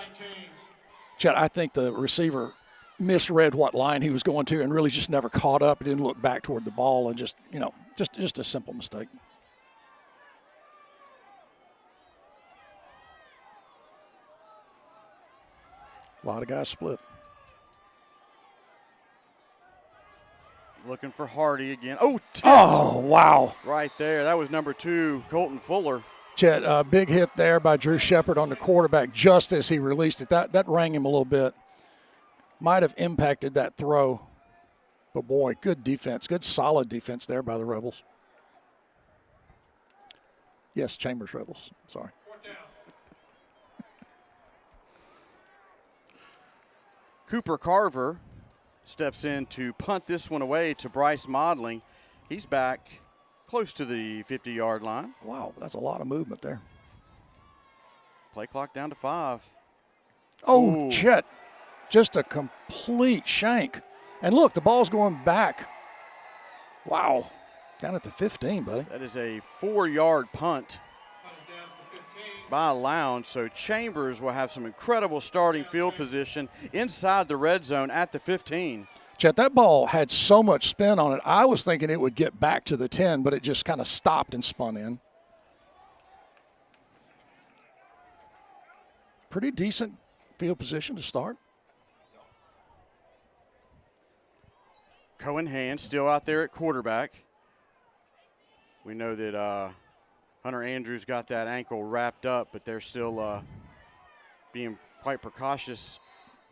Chet, I think the receiver misread what line he was going to and really just never caught up. He didn't look back toward the ball and just a simple mistake. A lot of guys split. Looking for Hardy again. Oh, tipped. Oh, wow. Right there. That was number 2, Colton Fuller. Chet, big hit there by Drew Shepard on the quarterback just as he released it. That rang him a little bit. Might have impacted that throw. But, boy, good defense. Good, solid defense there by the Rebels. Yes, Chambers Rebels. Sorry. Cooper Carver steps in to punt this one away to Bryce Modling. He's back close to the 50-yard line. Wow, that's a lot of movement there. Play clock down to 5. Oh, Ooh. Chet, just a complete shank. And look, the ball's going back. Wow, down at the 15, buddy. That is a 4-yard punt by Lowndes. So Chambers will have some incredible starting field position inside the red zone at the 15. Chet, that ball had so much spin on it. I was thinking it would get back to the 10, but it just kind of stopped and spun in. Pretty decent field position to start. Cohen Hand still out there at quarterback. We know that Hunter Andrews got that ankle wrapped up, but they're still being quite precautious,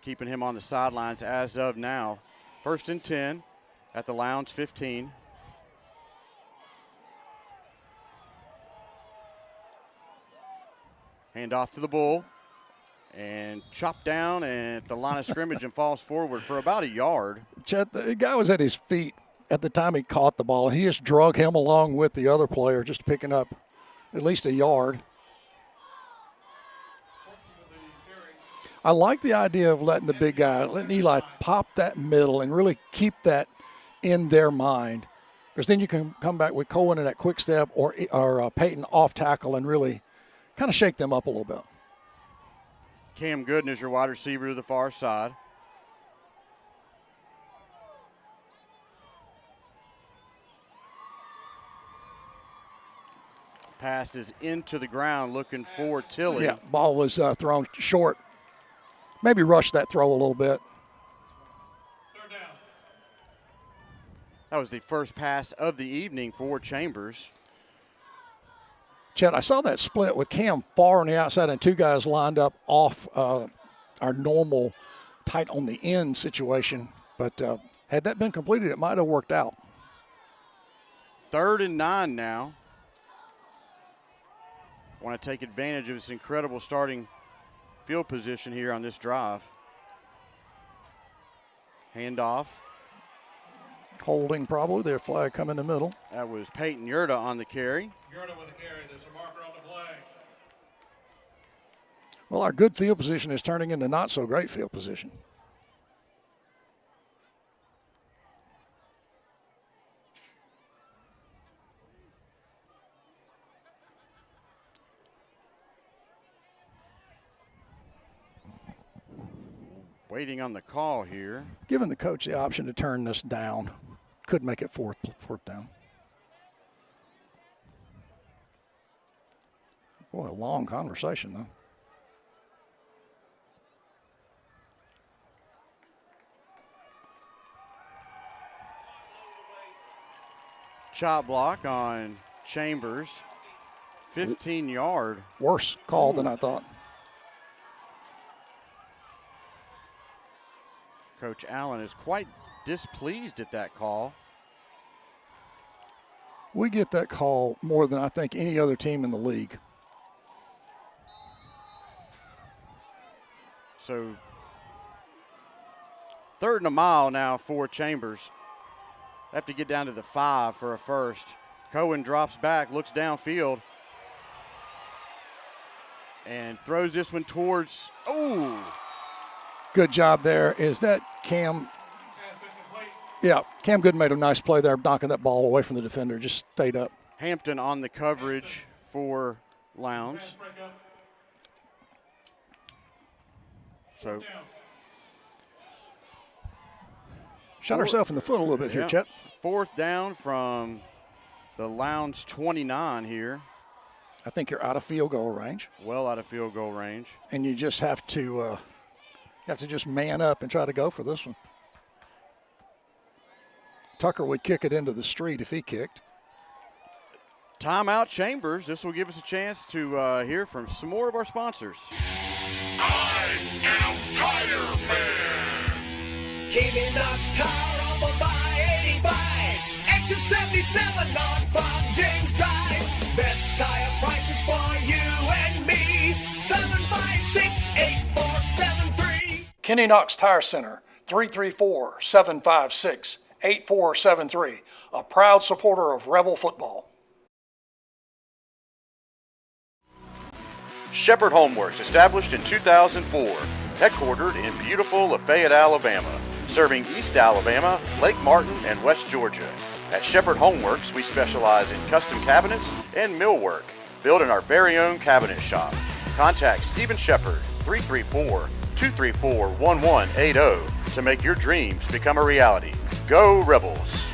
keeping him on the sidelines as of now. 1st and 10 at the Lowndes 15. Hand off to the Bull and chopped down at the line of scrimmage and falls forward for about a yard. Chet, the guy was at his feet at the time he caught the ball. He just drug him along with the other player, just picking up at least a yard. I like the idea of letting the big guy, letting Eli pop that middle and really keep that in their mind, because then you can come back with Cohen in that quick step or Peyton off tackle and really kind of shake them up a little bit. Cam Gooden is your wide receiver to the far side. Passes into the ground looking for Tilley. Yeah, ball was thrown short. Maybe rush that throw a little bit. That was the first pass of the evening for Chambers. Chet, I saw that split with Cam far on the outside and two guys lined up off our normal tight on the end situation. But had that been completed, it might have worked out. 3rd and 9 now. Want to take advantage of this incredible starting field position here on this drive. Handoff. Holding probably. Their flag come in the middle. That was Peyton Yurda on the carry. Yurda with the carry. There's a marker on the play. Well, our good field position is turning into not so great field position. Waiting on the call here. Giving the coach the option to turn this down. Could make it fourth down. Boy, a long conversation, though. Chop block on Chambers. 15-yard. Worse call than I thought. Coach Allen is quite displeased at that call. We get that call more than I think any other team in the league. So 3rd and a mile now for Chambers. They have to get down to the 5 for a first. Cohen drops back, looks downfield, and throws this one towards, Good job there. Is that Cam? Yeah, Cam Good made a nice play there, knocking that ball away from the defender. Just stayed up. Hampton on the coverage for Lowndes. So shot herself in the foot a little bit here, Chet. 4th down from the Lowndes 29 here. I think you're out of field goal range. Well out of field goal range. And you just have to just man up and try to go for this one. Tucker would kick it into the street if he kicked. Timeout Chambers. This will give us a chance to hear from some more of our sponsors. I am Tire Man. Keeping Knox Tire up on by 85. Exit 77 on Farm James Drive. Best tire prices for you and me. 756-8473. Kenny Knox Tire Center, 334-756-8473. A proud supporter of Rebel football. Shepherd Homeworks, established in 2004, headquartered in beautiful Lafayette, Alabama, serving East Alabama, Lake Martin, and West Georgia. At Shepherd Homeworks, we specialize in custom cabinets and millwork, built in our very own cabinet shop. Contact Stephen Shepherd, 334-234-1180 to make your dreams become a reality. Go Rebels!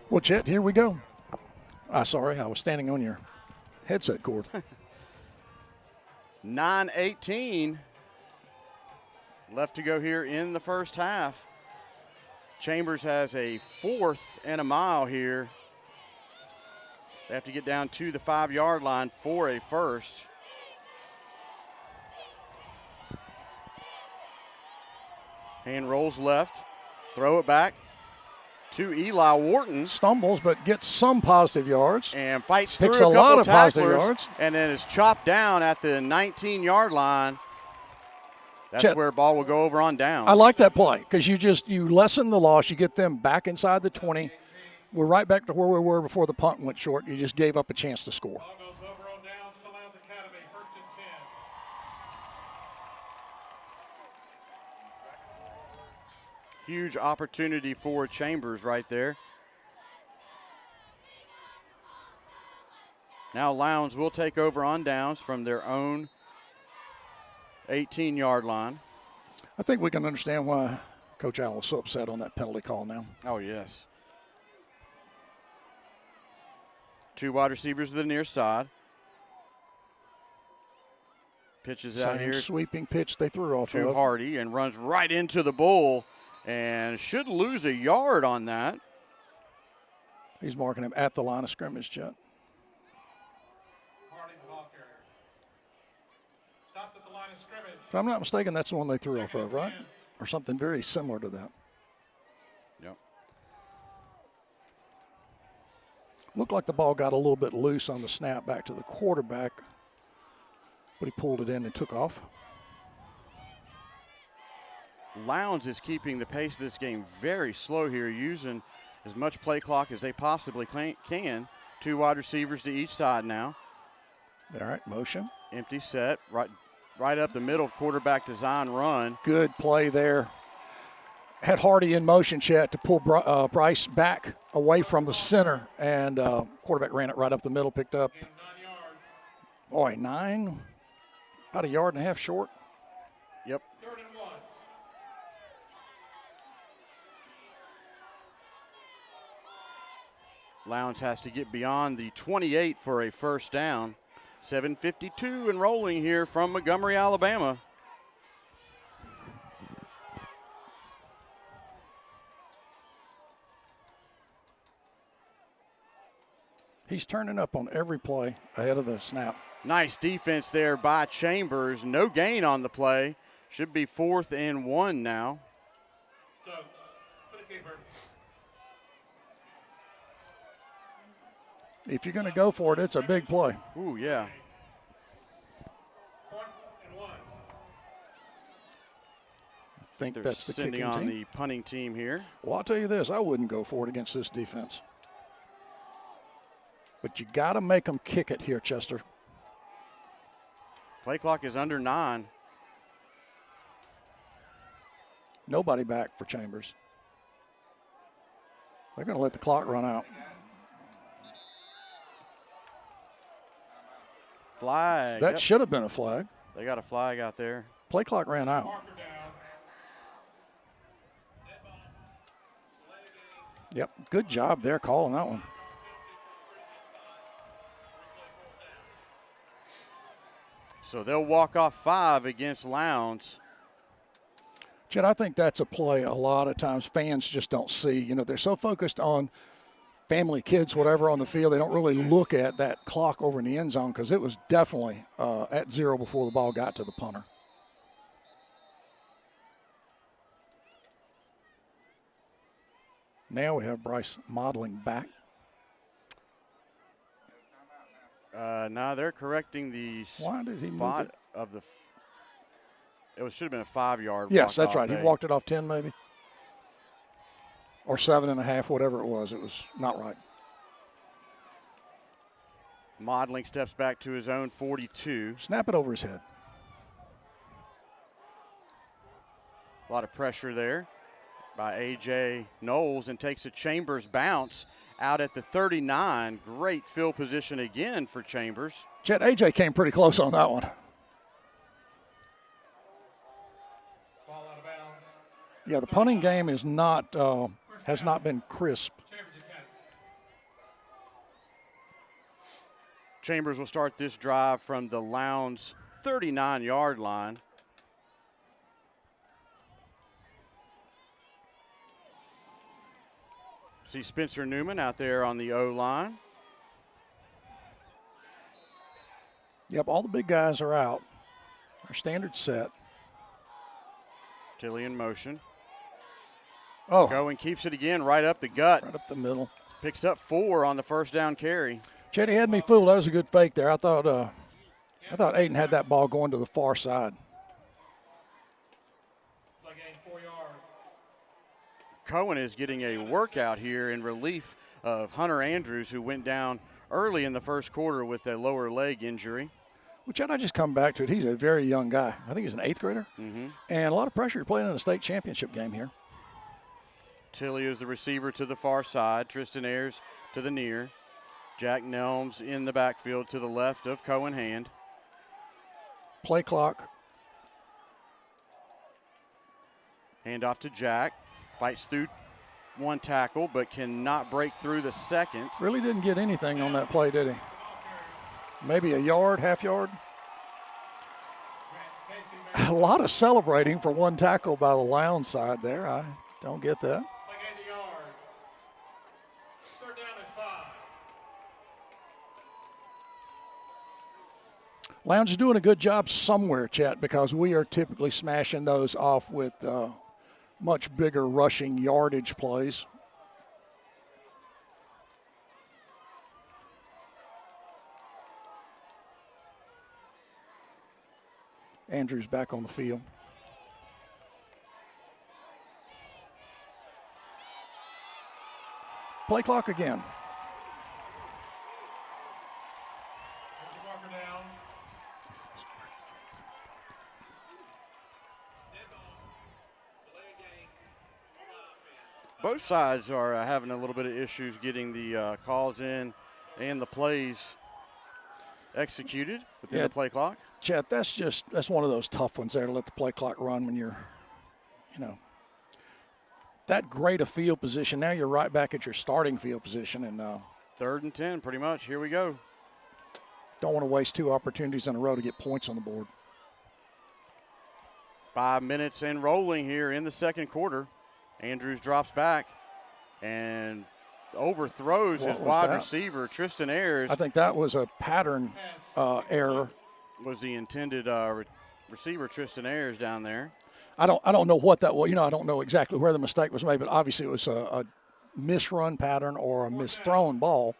Well, Chet, here we go. Sorry, I was standing on your headset cord. 9:18 left to go here in the first half. Chambers has a 4th and a mile here. They have to get down to the 5-yard line for a first. Hand rolls left, throw it back to Eli Wharton. Stumbles, but gets some positive yards. And fights Picks through a a couple lot of positive tacklers, yards. and then is chopped down at the 19-yard line. That's Chet, where ball will go over on downs. I like that play because you lessen the loss. You get them back inside the 20. We're right back to where we were before the punt went short. You just gave up a chance to score. Ball goes over on downs to Lowndes Academy. 1st and 10. Huge opportunity for Chambers right there. Now Lowndes will take over on downs from their own 18-yard line. I think we can understand why Coach Allen was so upset on that penalty call now. Oh, yes. 2 wide receivers to the near side. Pitches out Same here sweeping pitch they threw off to of. Hardy and runs right into the bull and should lose a yard on that. He's marking him at the line of scrimmage, Chet. Hardy, the ball carrier. Stopped at the line of scrimmage. If I'm not mistaken, that's the one they threw off of, right? Or something very similar to that. Yep. Looked like the ball got a little bit loose on the snap back to the quarterback, but he pulled it in and took off. Lowndes is keeping the pace of this game very slow here, using as much play clock as they possibly can. 2 wide receivers to each side now. All right, motion. Empty set, right up the middle, quarterback design run. Good play there. Had Hardy in motion, Chet, to pull Bryce back away from the center, and quarterback ran it right up the middle, picked up. Boy, 9, about a yard and a half short. Yep. 3rd and 1. Lowndes has to get beyond the 28 for a first down. 7:52 and rolling here from Montgomery, Alabama. He's turning up on every play ahead of the snap. Nice defense there by Chambers. No gain on the play. Should be 4th and 1 now. Stokes for the keeper. If you're going to go for it, it's a big play. Ooh, yeah. 4th and 1. I think They're that's the sending kicking on team. the punting team here. Well, I'll tell you this, I wouldn't go for it against this defense. But you got to make them kick it here, Chester. Play clock is under 9. Nobody back for Chambers. They're going to let the clock run out. Flag. That Yep. should have been a flag. They got a flag out there. Play clock ran out. Marker down. Yep, good job there calling that one. So they'll walk off 5 against Lowndes. Chet, I think that's a play a lot of times fans just don't see. You know, they're so focused on family, kids, whatever on the field, they don't really look at that clock over in the end zone because it was definitely at 0 before the ball got to the punter. Now we have Bryce modeling back. Now they're correcting the Why did he move spot it? of the. It should have been a 5-yard. Yes, that's right. He They- walked it off 10 maybe. Or 7.5, whatever it was. It was not right. Modeling steps back to his own 42. Snap it over his head. A lot of pressure there by A.J. Knowles, and takes a Chambers bounce out at the 39. Great field position again for Chambers. Chet, A.J. came pretty close on that one. Ball out of bounds. Yeah, the punting game is not has not been crisp. Chambers Academy. Chambers will start this drive from the Lowndes 39-yard line. See Spencer Newman out there on the O-line. Yep, all the big guys are out. Our standard set. Tilly in motion. Oh, Go and keeps it again right up the gut. right up the middle. Picks up 4 on the first down carry. Chet, he had me fooled. That was a good fake there. I thought Aiden had that ball going to the far side. Play gain 4 yards. Cohen is getting a workout here in relief of Hunter Andrews, who went down early in the first quarter with a lower leg injury. Well, Chet, I just come back to it. He's a very young guy. I think he's an 8th grader. Mm-hmm. And a lot of pressure. You're playing in a state championship game here. Tilly is the receiver to the far side. Tristan Ayers to the near. Jack Nelms in the backfield to the left of Cohen Hand. Play clock. Hand off to Jack. Fights through one tackle, but cannot break through the second. Really didn't get anything on that play, did he? Maybe a yard, half yard. A lot of celebrating for one tackle by the Lowndes side there. I don't get that. They gained a yard. Third down at 5. Lowndes is doing a good job somewhere, Chet, because we are typically smashing those off with much bigger rushing yardage plays. Andrews back on the field. Play clock again. Walker down. Both sides are having a little bit of issues getting the calls in and the plays executed within the play clock. Chet, that's one of those tough ones there to let the play clock run when you're, that great a field position. Now you're right back at your starting field position. And 3rd and 10, pretty much. Here we go. Don't want to waste 2 opportunities in a row to get points on the board. 5 minutes and rolling here in the second quarter. Andrews drops back and overthrows his wide receiver, Tristan Ayers. I think that was a pattern error. Was the intended receiver, Tristan Ayers, down there. I don't know what that was. I don't know exactly where the mistake was made, but obviously it was a misrun pattern or a misthrown ball.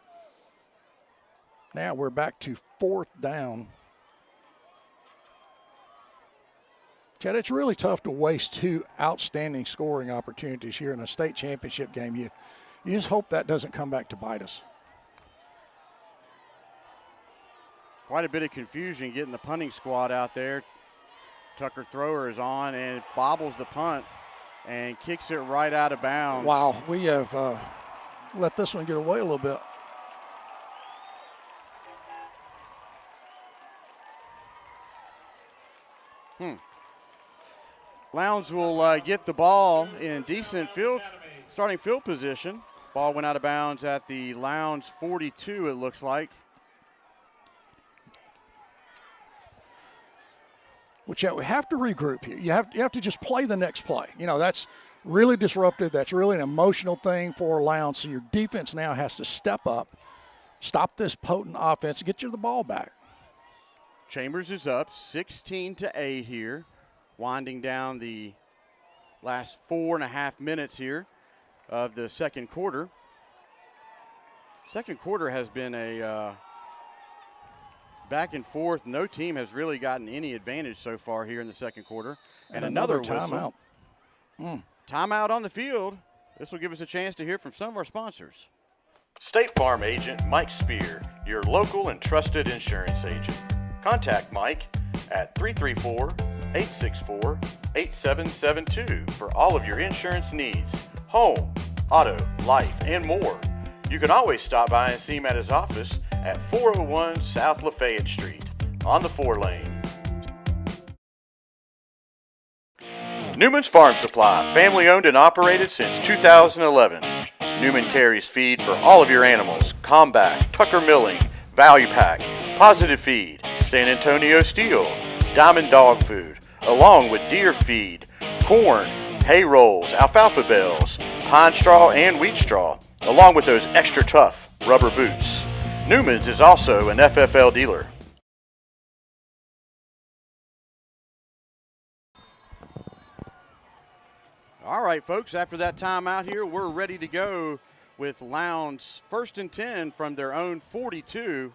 Now we're back to 4th down. Chad, it's really tough to waste 2 outstanding scoring opportunities here in a state championship game. You just hope that doesn't come back to bite us. Quite a bit of confusion getting the punting squad out there. Tucker Thrower is on and bobbles the punt and kicks it right out of bounds. Wow, we have let this one get away a little bit. Lowndes will get the ball in decent starting field position. Ball went out of bounds at the Lowndes 42, it looks like. Which we have to regroup here. You have to just play the next play. That's really disruptive. That's really an emotional thing for Lowndes. So your defense now has to step up, stop this potent offense, get you the ball back. Chambers is up 16-8 here, winding down the last 4.5 minutes here of the second quarter. Second quarter has been a back and forth. No team has really gotten any advantage so far here in the second quarter. And another timeout. Timeout on the field. This will give us a chance to hear from some of our sponsors. State Farm agent Mike Spear, your local and trusted insurance agent. Contact Mike at 334-864-8772 for all of your insurance needs, home, auto, life, and more. You can always stop by and see him at his office at 401 South Lafayette Street on the 4-lane. Newman's Farm Supply, family owned and operated since 2011. Newman carries feed for all of your animals: Combat, Tucker Milling, Value Pack, Positive Feed, San Antonio Steel, Diamond Dog Food, along with deer feed, corn, hay rolls, alfalfa bales, pine straw, and wheat straw, along with those extra tough rubber boots. Newman's is also an FFL dealer. All right, folks, after that timeout here, we're ready to go with Lowndes 1st and 10 from their own 42.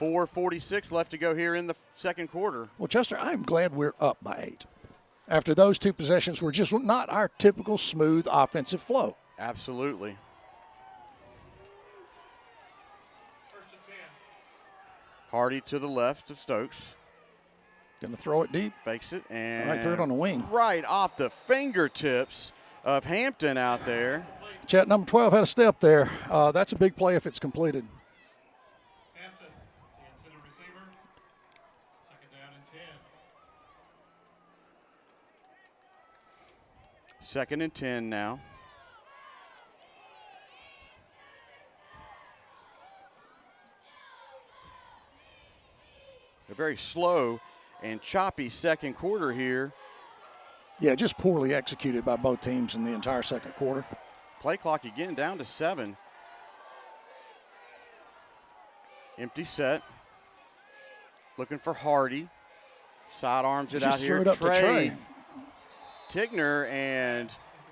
4:46 left to go here in the second quarter. Well, Chester, I'm glad we're up by 8. After those 2 possessions were just not our typical smooth offensive flow. Absolutely. 1st and 10. Hardy to the left of Stokes. Going to throw it deep. Fakes it and Right, throw it on the wing. Right off the fingertips of Hampton out there. Chet, number 12 had a step there. That's a big play if it's completed. Hampton, the intended receiver. 2nd down and 10. 2nd and 10 now. A very slow and choppy second quarter here. Yeah, just poorly executed by both teams in the entire second quarter. Play clock again down to 7. Empty set. Looking for Hardy. Sidearms it out Just here. threw it up to Trey. Tigner and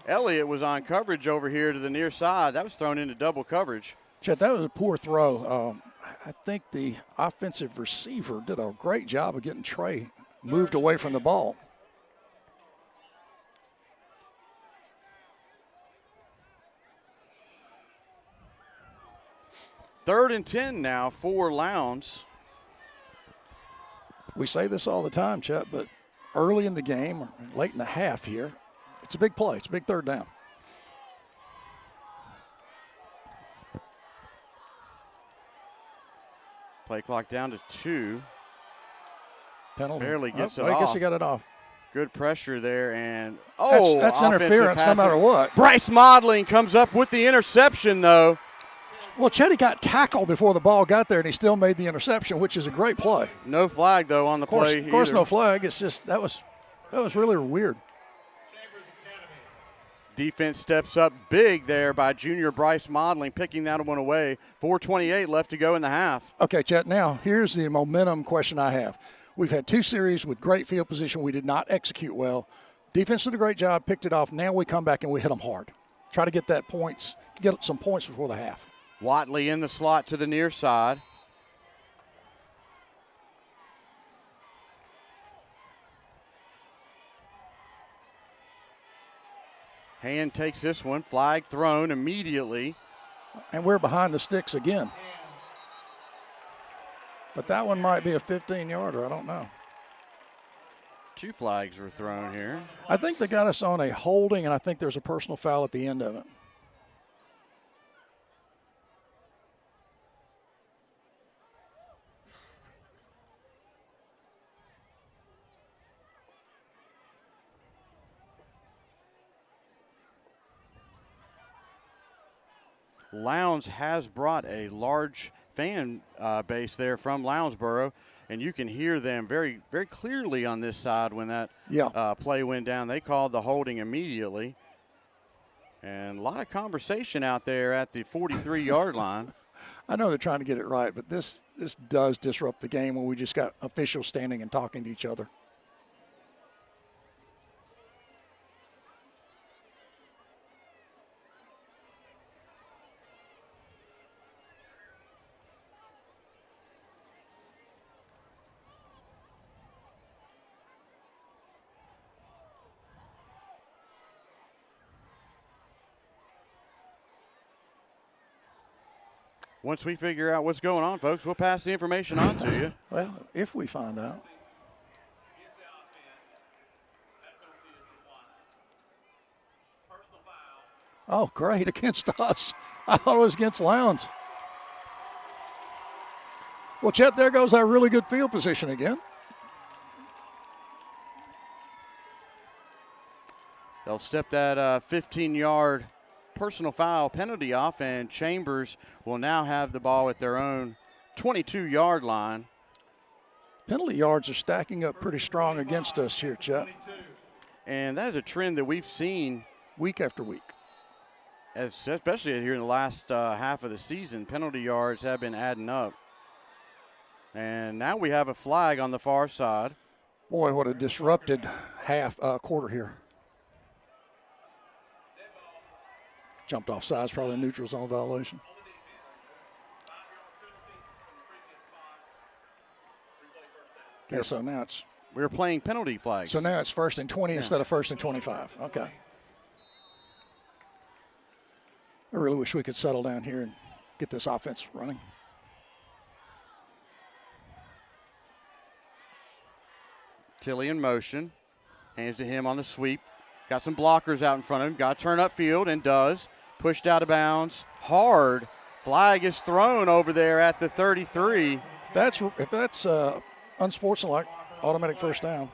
Elliott was on coverage over here to the near side. That was thrown into double coverage. Chet, that was a poor throw. I think the offensive receiver did a great job of getting Trey moved away from the ball. Third and 10 now for Lowndes. We say this all the time, Chet, but early in the game, or late in the half here, it's a big play. It's a big third down. Play clock down to 2. Penalty. Barely gets it I off. guess he got it off. Good pressure there, and That's interference no matter what. Bryce Modeling comes up with the interception, though. Well, Chetty got tackled before the ball got there, and he still made the interception, which is a great play. No flag, though, on the play. Of course, no flag. It's just that was really weird. Defense steps up big there by junior Bryce Modeling, picking that one away. 4:28 left to go in the half. Okay, Chet, now here's the momentum question I have. We've had 2 series with great field position. We did not execute well. Defense did a great job, picked it off. Now we come back and we hit them hard. Try to get get some points before the half. Watley in the slot to the near side. Hand takes this one, flag thrown immediately. And we're behind the sticks again. But that one might be a 15-yarder. I don't know. 2 flags were thrown here. I think they got us on a holding, and I think there's a personal foul at the end of it. Lowndes has brought a large fan base there from Lounsboro, and you can hear them very, very clearly on this side when that play went down. They called the holding immediately, and a lot of conversation out there at the 43-yard line. I know they're trying to get it right, but this does disrupt the game when we just got officials standing and talking to each other. Once we figure out what's going on, folks, we'll pass the information on to you. Well, if we find out. Oh, great, against us. I thought it was against Lowndes. Well, Chet, there goes our really good field position again. They'll step that 15-yard personal foul penalty off, and Chambers will now have the ball at their own 22-yard line. Penalty yards are stacking up pretty strong against us here, Chet. And that is a trend that we've seen week after week. Especially here in the last half of the season. Penalty yards have been adding up. And now we have a flag on the far side. Boy, what a disrupted quarter here. Jumped off sides, probably a neutral zone violation. Okay, so now it's... We're playing penalty flags. So now it's 1st and 20 instead of 1st and 25. Okay. I really wish we could settle down here and get this offense running. Tilly in motion. Hands to him on the sweep. Got some blockers out in front of him. Got to turn upfield and does. Pushed out of bounds. Hard. Flag is thrown over there at the 33. If that's unsportsmanlike, automatic first down.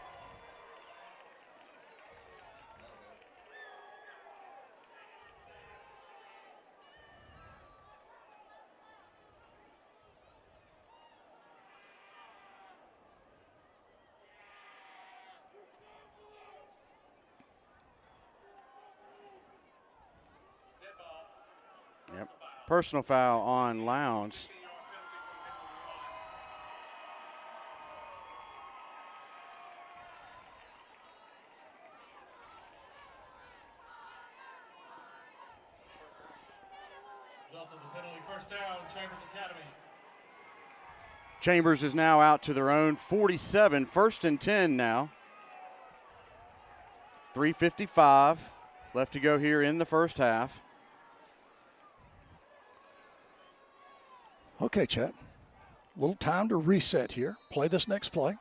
Personal foul on Lowndes. First down, Chambers Academy. Chambers is now out to their own 47, 1st and 10 now. 3:55 left to go here in the first half. Okay, Chet. A little time to reset here. Play this next play.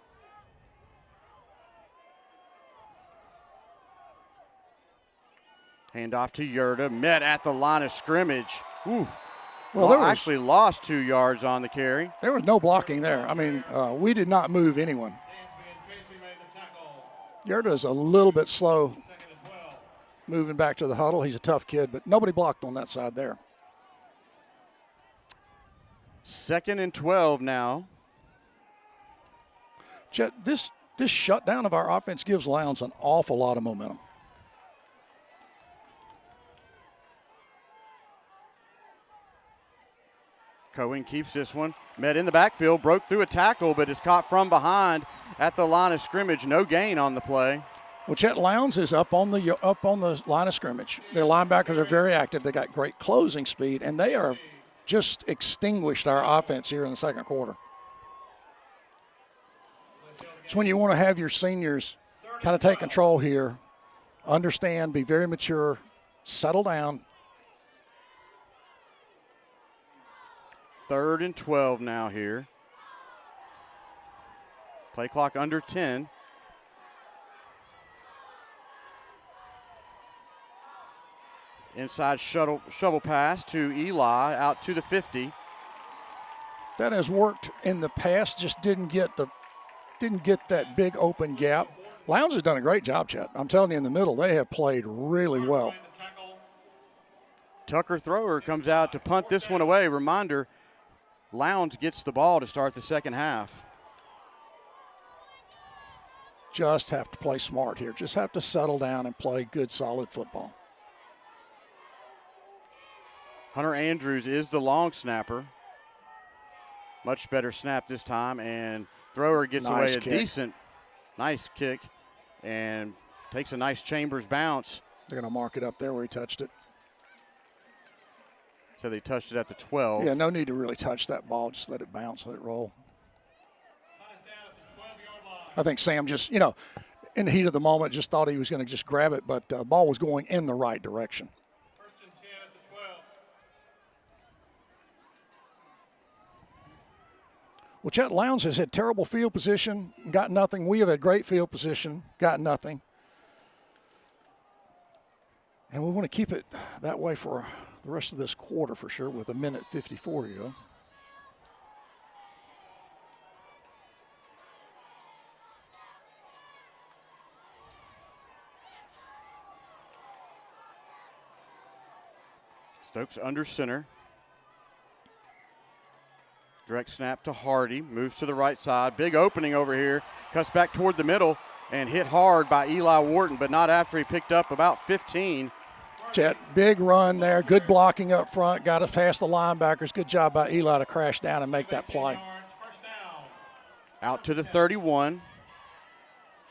Handoff to Yerta, met at the line of scrimmage. Ooh. Well, there was, actually lost 2 yards on the carry. There was no blocking there. I mean, we did not move anyone. Yerta is a little bit slow moving back to the huddle. He's a tough kid, but nobody blocked on that side there. 2nd and 12 now. Chet, this shutdown of our offense gives Lowndes an awful lot of momentum. Cohen keeps this one. Met in the backfield, broke through a tackle, but is caught from behind at the line of scrimmage. No gain on the play. Well, Chet, Lowndes is up on the line of scrimmage. Their linebackers are very active. They got great closing speed, and they are just extinguished our offense here in the second quarter. It's when you want to have your seniors kind of take control here, understand, be very mature, settle down. 3rd and 12 now here. Play clock under 10. Inside shovel pass to Eli out to the 50. That has worked in the past, just didn't get that big open gap. Lowndes has done a great job, Chet. I'm telling you, in the middle, they have played really well. Tucker Thrower comes out to punt this one away. Reminder, Lowndes gets the ball to start the second half. Just have to play smart here. Just have to settle down and play good, solid football. Hunter Andrews is the long snapper. Much better snap this time, and Thrower gets away a decent, nice kick, and takes a nice Chambers bounce. They're going to mark it up there where he touched it. So they touched it at the 12. Yeah, no need to really touch that ball. Just let it bounce, let it roll. I think Sam just, in the heat of the moment, just thought he was going to just grab it, but the ball was going in the right direction. 1st and 10 at the 12. Well, Chet, Lowndes has had terrible field position, got nothing. We have had great field position, got nothing. And we want to keep it that way for the rest of this quarter for sure, with 1:54 to go. Stokes under center. Direct snap to Hardy, moves to the right side. Big opening over here, cuts back toward the middle and hit hard by Eli Wharton, but not after he picked up about 15. Chet, big run there, good blocking up front, got us past the linebackers. Good job by Eli to crash down and make that play. Out to the 31.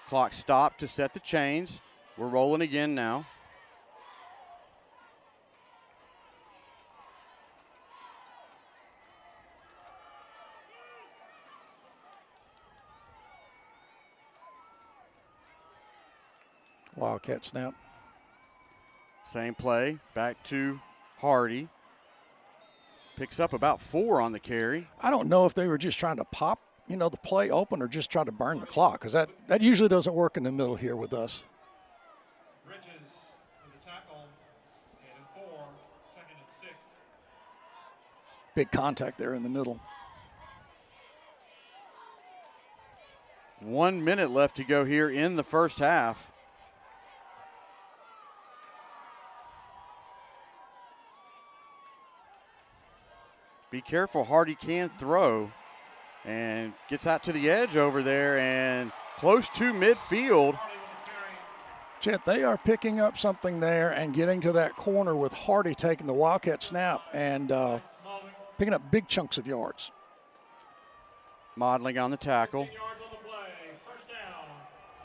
Clock stopped to set the chains. We're rolling again now. Wildcat snap. Same play, back to Hardy. Picks up about 4 on the carry. I don't know if they were just trying to pop, the play open or just try to burn the clock, because that usually doesn't work in the middle here with us. Bridges with the tackle, and 4, 2nd and 6. Big contact there in the middle. 1 minute left to go here in the first half. Be careful, Hardy can throw and gets out to the edge over there and close to midfield. Chet, they are picking up something there and getting to that corner with Hardy taking the Wildcat snap and picking up big chunks of yards. Modeling on the tackle. 15 yards on the play. First down.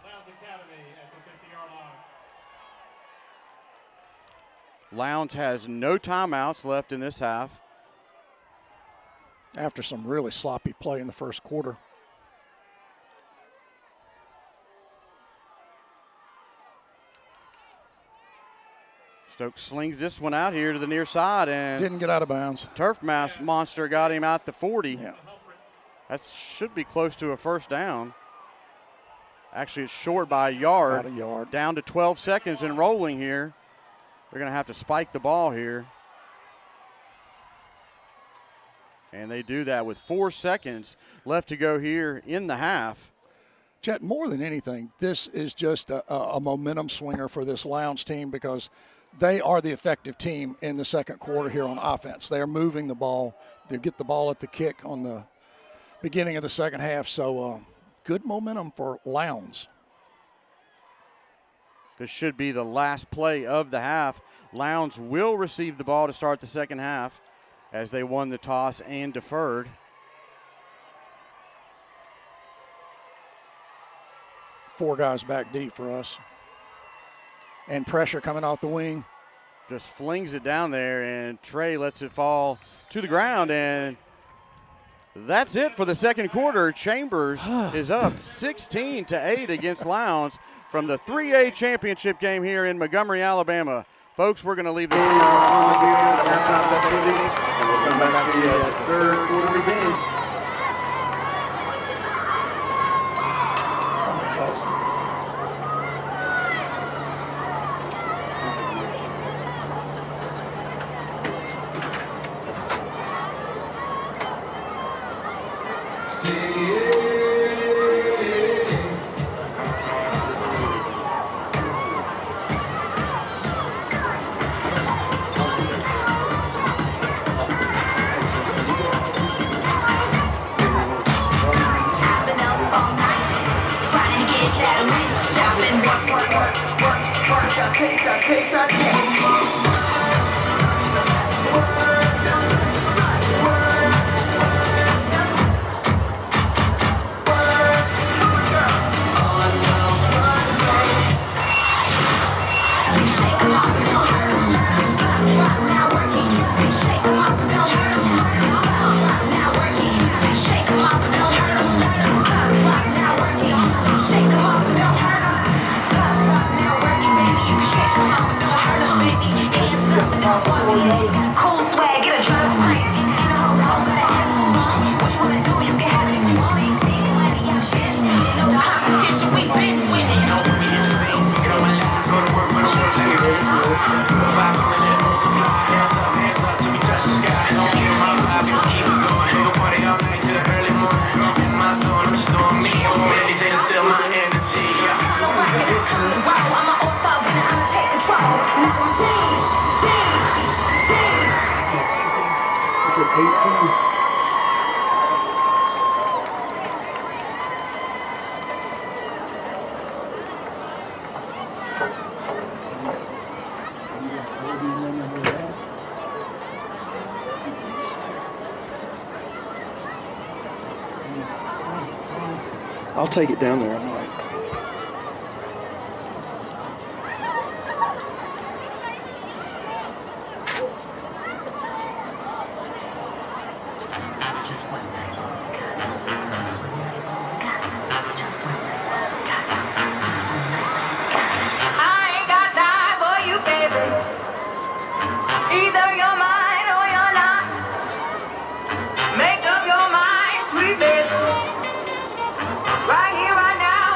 Lowndes Academy at the 50-yard line. Lowndes has no timeouts left in this half. After some really sloppy play in the first quarter. Stokes slings this one out here to the near side and didn't get out of bounds. Turf Monster got him out the 40. Yeah. That should be close to a first down. Actually, it's short by a yard. About a yard. Down to 12 seconds and rolling here. They're going to have to spike the ball here. And they do that with 4 seconds left to go here in the half. Chet, more than anything, this is just a momentum swinger for this Lowndes team because they are the effective team in the second quarter here on offense. They are moving the ball. They get the ball at the kick on the beginning of the second half. So good momentum for Lowndes. This should be the last play of the half. Lowndes will receive the ball to start the second half as they won the toss and deferred. Four guys back deep for us. And pressure coming off the wing. Just flings it down there, and Trey lets it fall to the ground, and that's it for the second quarter. Chambers is up 16-8 against Lowndes from the 3A championship game here in Montgomery, Alabama. Folks, we're going to leave the camera on here at the halftime festivities, and we'll come back to you as the third quarter begins. I'll take it down there. Right here, right now.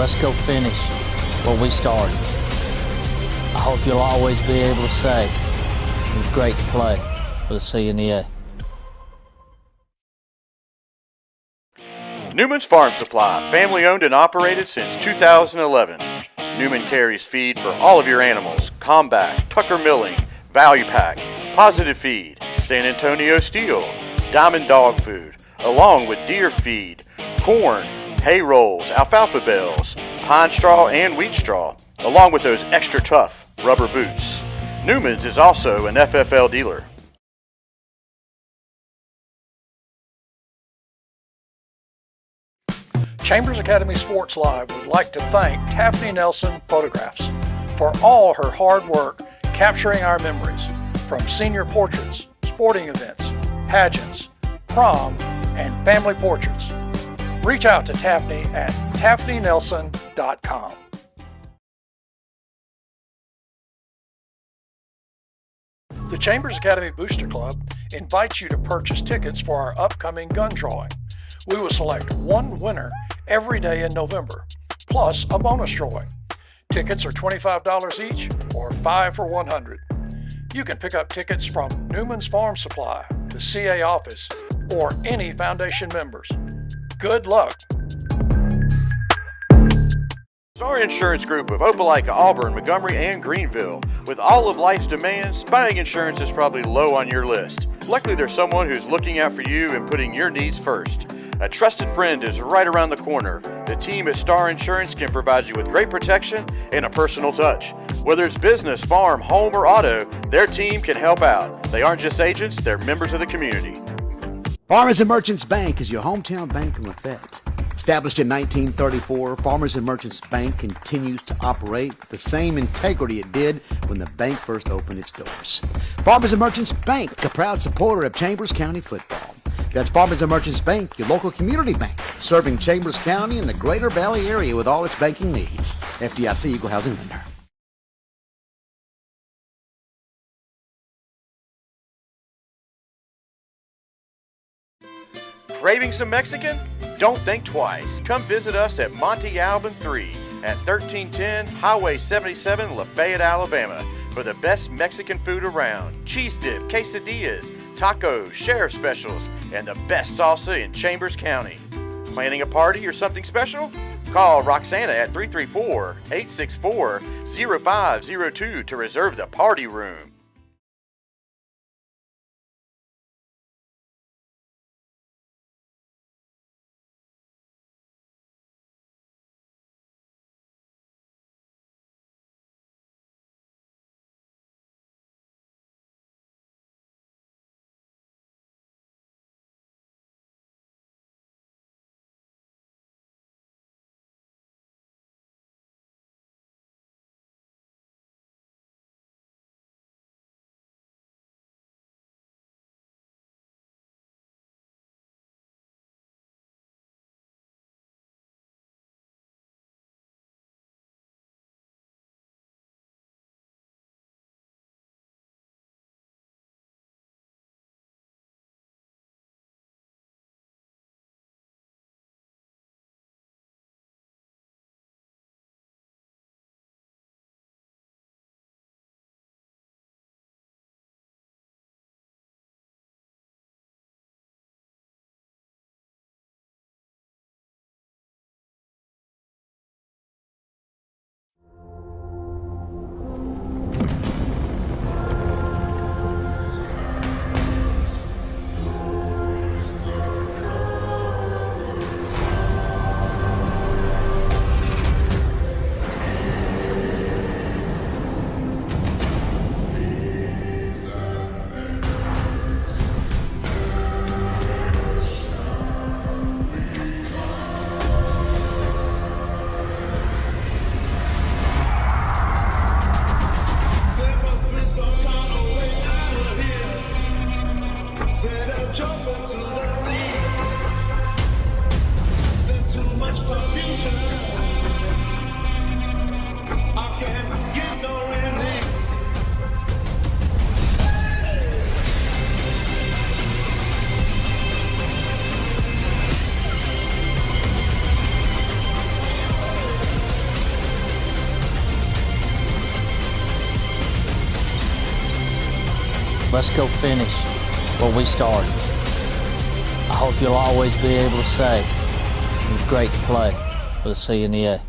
Let's go finish what we started. I hope you'll always be able to say it was great to play for the C and the A. Newman's Farm Supply, family owned and operated since 2011. Newman carries feed for all of your animals: Combat, Tucker Milling, Value Pack, Positive Feed, San Antonio Steel, Diamond Dog Food, along with deer feed, corn, hay rolls, alfalfa bales, pine straw and wheat straw, along with those extra tough rubber boots. Newman's is also an FFL dealer. Chambers Academy Sports Live would like to thank Taffany Nelson Photographs for all her hard work capturing our memories from senior portraits, sporting events, pageants, prom, and family portraits. Reach out to Taffany at TaffanyNelson.com. The Chambers Academy Booster Club invites you to purchase tickets for our upcoming gun drawing. We will select one winner every day in November, plus a bonus drawing. Tickets are $25 each or 5 for $100. You can pick up tickets from Newman's Farm Supply, the CA office, or any foundation members. Good luck. Star Insurance Group of Opelika, Auburn, Montgomery, and Greenville. With all of life's demands, buying insurance is probably low on your list. Luckily, there's someone who's looking out for you and putting your needs first. A trusted friend is right around the corner. The team at Star Insurance can provide you with great protection and a personal touch. Whether it's business, farm, home, or auto, their team can help out. They aren't just agents, they're members of the community. Farmers and Merchants Bank is your hometown bank in Lafayette. Established in 1934, Farmers and Merchants Bank continues to operate with the same integrity it did when the bank first opened its doors. Farmers and Merchants Bank, a proud supporter of Chambers County football. That's Farmers and Merchants Bank, your local community bank, serving Chambers County and the Greater Valley area with all its banking needs. FDIC Equal Housing Lender. Craving some Mexican? Don't think twice. Come visit us at Monte Alban 3 at 1310 Highway 77, Lafayette, Alabama, for the best Mexican food around. Cheese dip, quesadillas, tacos, sheriff specials, and the best salsa in Chambers County. Planning a party or something special? Call Roxana at 334-864-0502 to reserve the party room. Let's go finish what we started. I hope you'll always be able to say it was great to play with a C in the A.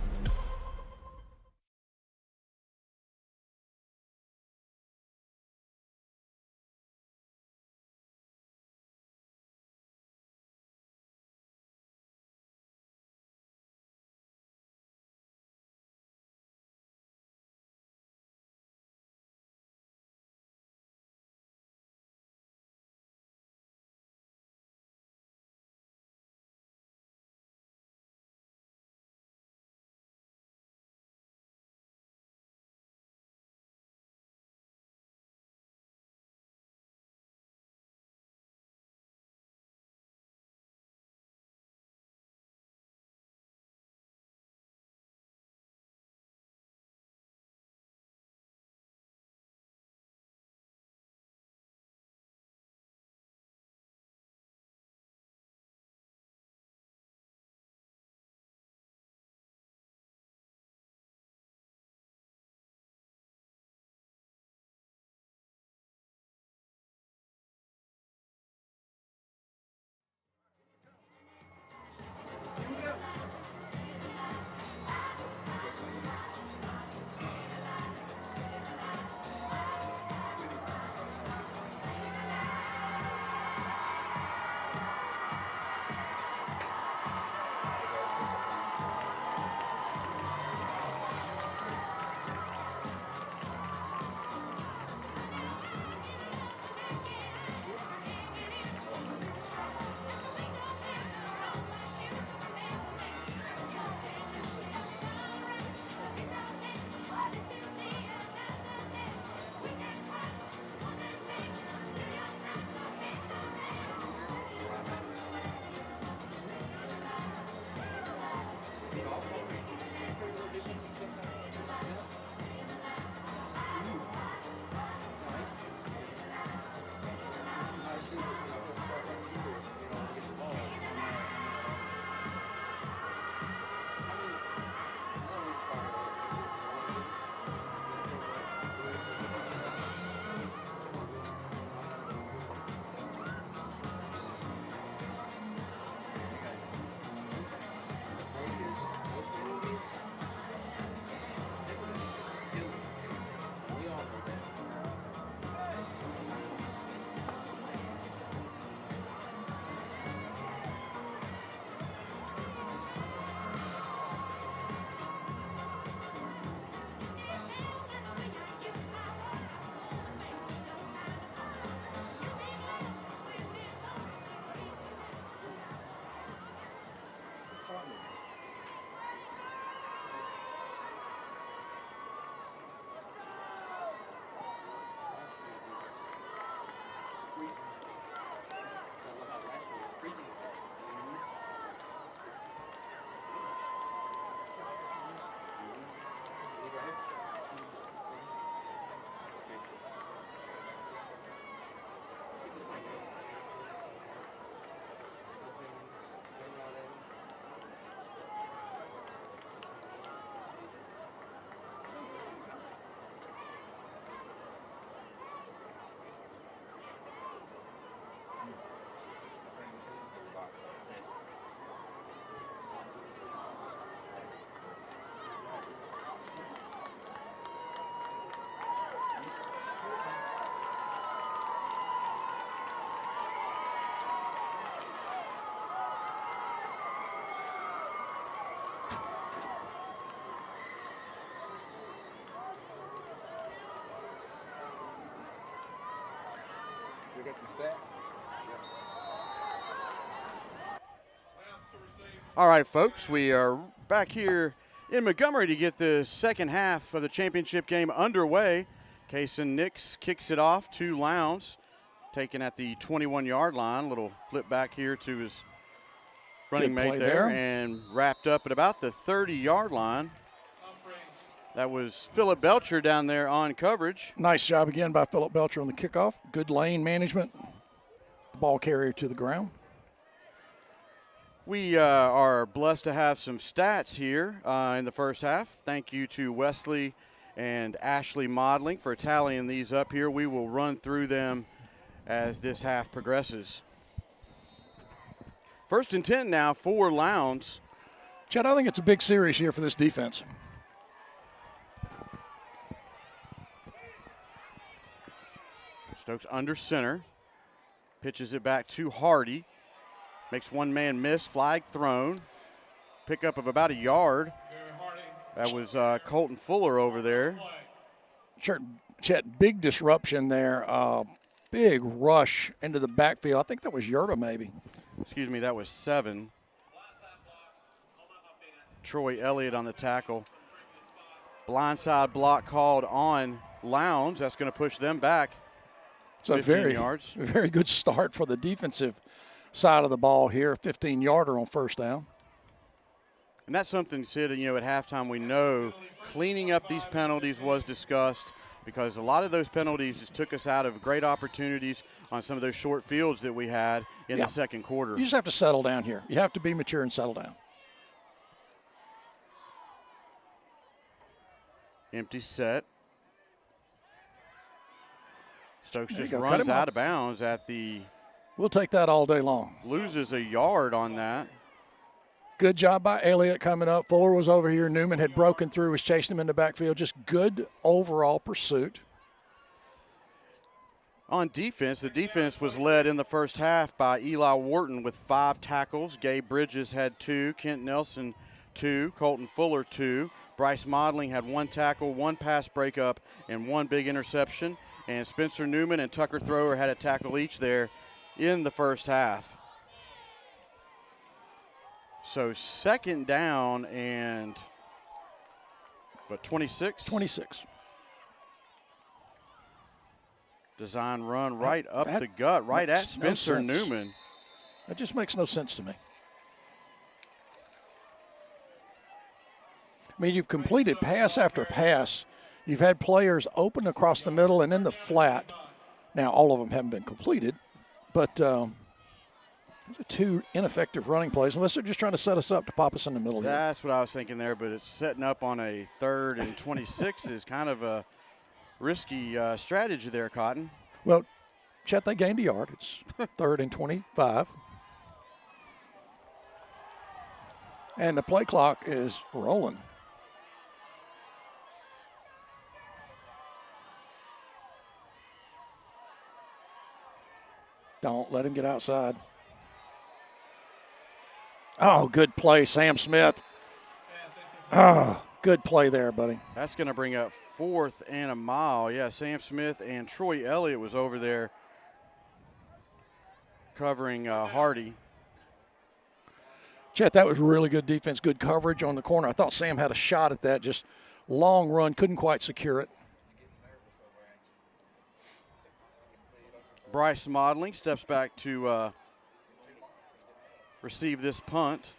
We got some stats. All right, folks, we are back here in Montgomery to get the second half of the championship game underway. Kason Nix kicks it off to Lowndes, taken at the 21-yard line. Little flip back here to his running mate there, and wrapped up at about the 30-yard line. That was Philip Belcher down there on coverage. Nice job again by Philip Belcher on the kickoff. Good lane management. The ball carrier to the ground. We are blessed to have some stats here in the first half. Thank you to Wesley and Ashley Modeling for tallying these up here. We will run through them as this half progresses. 1st and 10 now for Lowndes. Chad, I think it's a big series here for this defense. Stokes under center. Pitches it back to Hardy. Makes one man miss, flag thrown. Pickup of about a yard. That was Colton Fuller over there. Sure, Chet, big disruption there. Big rush into the backfield. I think that was Yerta maybe. Excuse me, that was 7. Troy Elliott on the tackle. Blindside block called on Lowndes. That's going to push them back. It's a very good start for the defensive side of the ball here. 15-yarder on 1st down. And that's something, Sid, at halftime we know cleaning up these penalties was discussed, because a lot of those penalties just took us out of great opportunities on some of those short fields that we had in the 2nd quarter. You just have to settle down here. You have to be mature and settle down. Empty set. Stokes just runs out of bounds at the. We'll take that all day long. Loses a yard on that. Good job by Elliott coming up. Fuller was over here. Newman had broken through, was chasing him in the backfield. Just good overall pursuit. On defense, the defense was led in the 1st half by Eli Wharton with 5 tackles. Gabe Bridges had 2. Kent Nelson 2. Colton Fuller 2. Bryce Modeling had 1 tackle, 1 pass breakup, and 1 big interception. And Spencer Newman and Tucker Thrower had a tackle each there in the 1st half. So 2nd down and, 26? 26. Design run right up the gut, right at Spencer Newman. That just makes no sense to me. I mean, you've completed pass after pass. You've had players open across the middle and in the flat. Now, all of them haven't been completed, but those are 2 ineffective running plays, unless they're just trying to set us up to pop us in the middle. That's what I was thinking there, but it's setting up on a 3rd and 26 is kind of a risky strategy there, Cotton. Well, Chet, they gained a yard. It's 3rd and 25. And the play clock is rolling. Don't let him get outside. Oh, good play, Sam Smith. Oh, good play there, buddy. That's going to bring up 4th and a mile. Yeah, Sam Smith and Troy Elliott was over there covering Hardy. Chet, that was really good defense, good coverage on the corner. I thought Sam had a shot at that, just long run, couldn't quite secure it. Bryce Modeling steps back to receive this punt.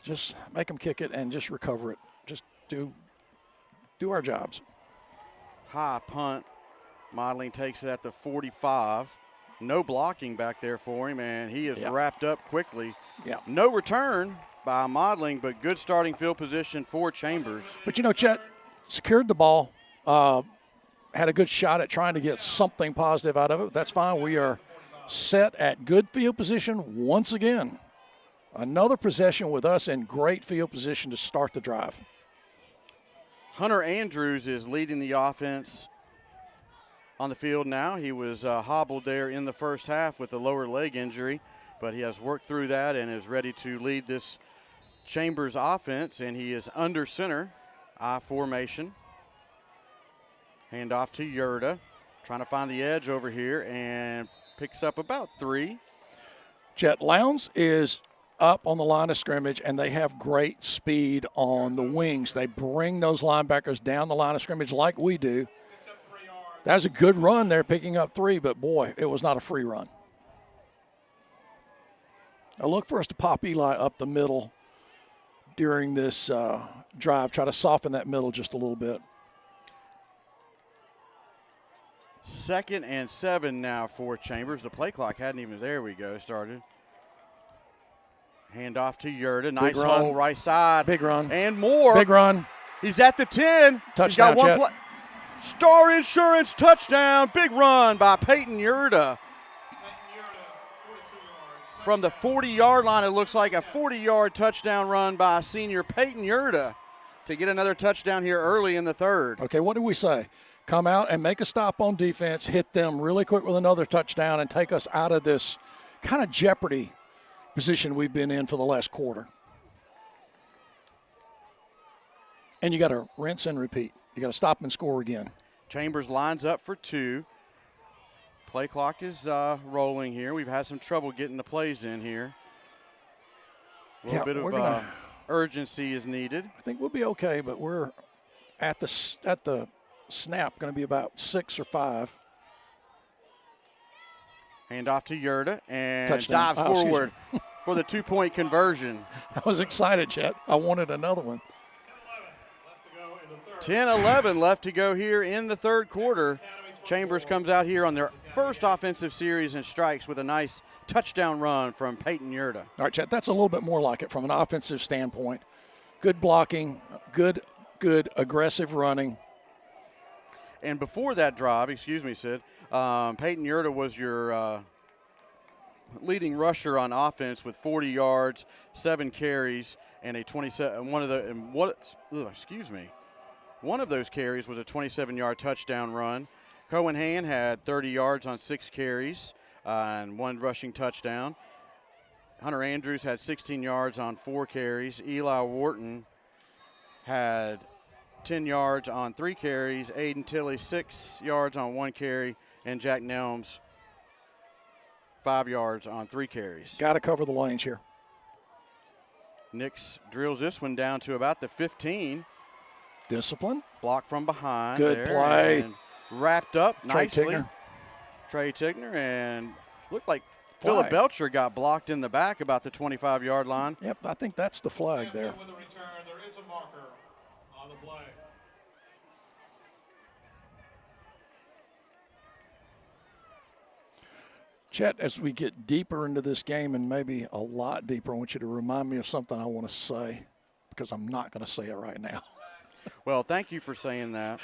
Just make them kick it and just recover it. Just do our jobs. High punt. Modeling takes it at the 45. No blocking back there for him, and he is wrapped up quickly. Yeah. No return by Modeling, but good starting field position for Chambers. But, Chet secured the ball, had a good shot at trying to get something positive out of it. That's fine. We are set at good field position once again. Another possession with us in great field position to start the drive. Hunter Andrews is leading the offense on the field now. He was hobbled there in the 1st half with a lower leg injury, but he has worked through that and is ready to lead this Chambers offense, and he is under center, I formation. Hand off to Yerta, trying to find the edge over here, and picks up about 3. Chet, Lowndes is up on the line of scrimmage, and they have great speed on the wings. They bring those linebackers down the line of scrimmage like we do. That was a good run there, picking up 3, but, boy, it was not a free run. I look for us to pop Eli up the middle during this drive, try to soften that middle just a little bit. 2nd and 7 now for Chambers. The play clock hadn't even, there we go, started. Hand off to Yerta. Nice hole right side. Big run. And more. Big run. He's at the 10. Touchdown, He's got one Chet. play. Star Insurance touchdown. Big run by Peyton Yurda. From the 40-yard line, it looks like a 40-yard touchdown run by senior Peyton Yurda to get another touchdown here early in the third. Okay, what did we say? Come out and make a stop on defense, hit them really quick with another touchdown, and take us out of this kind of jeopardy position we've been in for the last quarter. And you got to rinse and repeat. You got to stop and score again. Chambers lines up for 2. Play clock is rolling here. We've had some trouble getting the plays in here. A little bit of urgency is needed. I think we'll be okay, but we're at the snap going to be about 6 or 5. Hand off to Yurda and Touchdown. dives forward for the 2-point conversion. I was excited, Chet. I wanted another one. 10-11 left to go here in the third quarter. Chambers comes out here on their first offensive series and strikes with a nice touchdown run from Peyton Yurda. All right, Chet, that's a little bit more like it from an offensive standpoint. Good blocking, good aggressive running. And before that drive, excuse me, Sid, Peyton Yurda was your leading rusher on offense with 40 yards, 7 carries, and a 27. One of those carries was a 27-yard touchdown run. Cohen Hand had 30 yards on 6 carries and 1 rushing touchdown. Hunter Andrews had 16 yards on 4 carries. Eli Wharton had 10 yards on 3 carries. Aiden Tilley 6 yards on 1 carry. And Jack Nelms 5 yards on 3 carries. Got to cover the lanes here. Nix drills this one down to about the 15. Discipline. Block from behind. Good play. And wrapped up nicely. Trey Tickner. And looked like Philip Belcher got blocked in the back about the 25-yard line. Yep, I think that's the flag there. With the return, there is a marker on the play. Chet, as we get deeper into this game and maybe a lot deeper, I want you to remind me of something I want to say because I'm not going to say it right now. Well, thank you for saying that.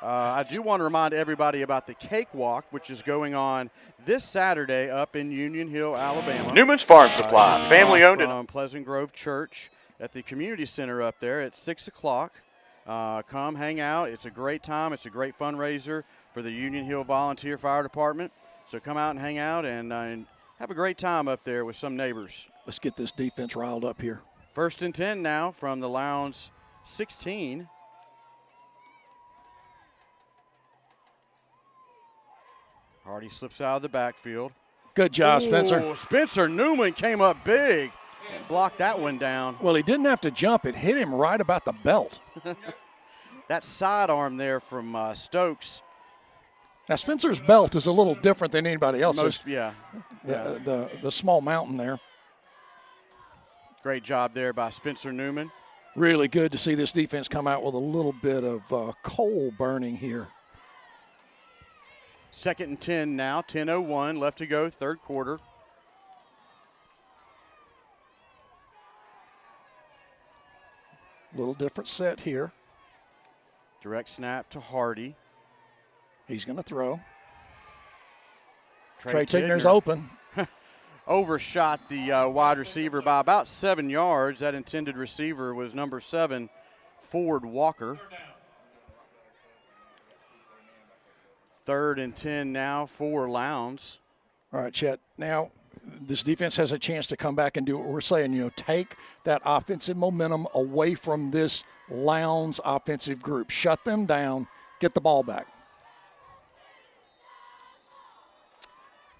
I do want to remind everybody about the cakewalk, which is going on this Saturday up in Union Hill, Alabama. Newman's Farm Supply, family-owned. From Pleasant Grove Church at the community center up there at 6 o'clock. Come hang out. It's a great time. It's a great fundraiser for the Union Hill Volunteer Fire Department. So come out and hang out and have a great time up there with some neighbors. Let's get this defense riled up here. 1st and 10 now from the Lowndes 16. Hardy slips out of the backfield. Good job, Spencer. Ooh, Spencer Newman came up big and blocked that one down. Well, he didn't have to jump. It hit him right about the belt. That sidearm there from Stokes. Now, Spencer's belt is a little different than anybody else's. Yeah. The small mountain there. Great job there by Spencer Newman. Really good to see this defense come out with a little bit of coal burning here. 2nd and 10 now, 10:01 left to go, third quarter. Little different set here. Direct snap to Hardy. He's going to throw. Trey Tigner's open. Overshot the wide receiver by about 7 yards. That intended receiver was number 7, Ford Walker. 3rd and 10 now for Lowndes. All right, Chet. Now, this defense has a chance to come back and do what we're saying, take that offensive momentum away from this Lowndes offensive group. Shut them down, get the ball back.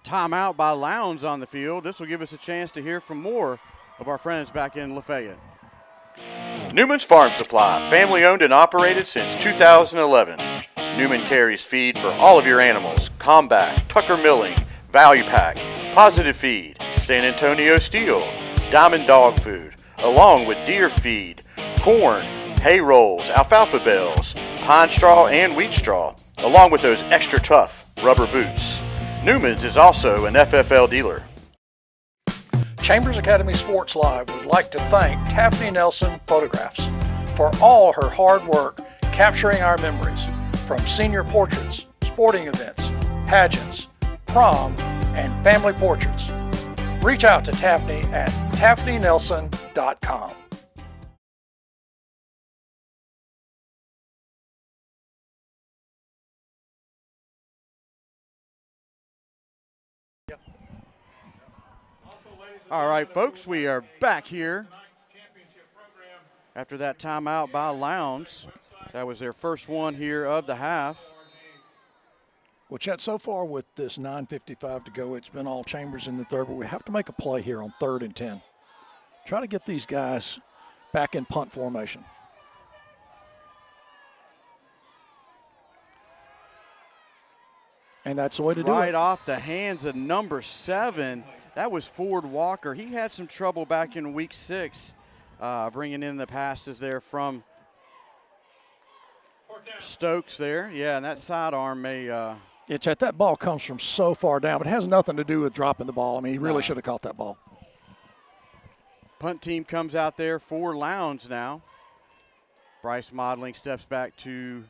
Timeout by Lowndes on the field. This will give us a chance to hear from more of our friends back in Lafayette. Newman's Farm Supply, family-owned and operated since 2011. Newman carries feed for all of your animals: Combat, Tucker Milling, Value Pack, Positive Feed, San Antonio Steel, Diamond Dog Food, along with deer feed, corn, hay rolls, alfalfa bales, pine straw, and wheat straw, along with those extra tough rubber boots. Newman's is also an FFL dealer. Chambers Academy Sports Live would like to thank Taffney Nelson Photographs. for all her hard work capturing our memories, from senior portraits, sporting events, pageants, prom, and family portraits. Reach out to Taffney at taffneynelson.com. All right, folks, we are back here after that timeout by Lowndes. That was their first one here of the half. Well, Chet, so far with this 9:55 to go, it's been all Chambers in the third, but we have to make a play here on 3rd and 10. Try to get these guys back in punt formation. And that's the way to do it. Right off the hands of number 7. That was Ford Walker. He had some trouble back in week 6 bringing in the passes there from Stokes there. Yeah, and that sidearm may Yeah, Chet, that ball comes from so far down, but it has nothing to do with dropping the ball. I mean, he really should have caught that ball. Punt team comes out there for Lowndes now. Bryce Modeling steps back to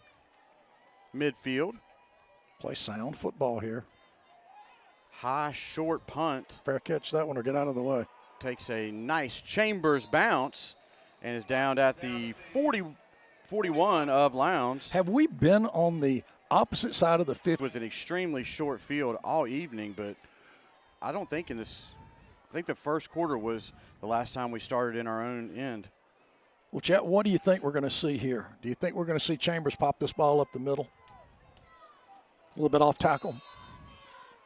midfield. Play sound football here. High, short punt. Fair catch that one or get out of the way. Takes a nice Chambers bounce and is down at the 41 of Lowndes. Have we been on the opposite side of the 50? With an extremely short field all evening, but I don't think in this – I think the first quarter was the last time we started in our own end. Well, Chet, what do you think we're going to see here? Do you think we're going to see Chambers pop this ball up the middle? A little bit off tackle.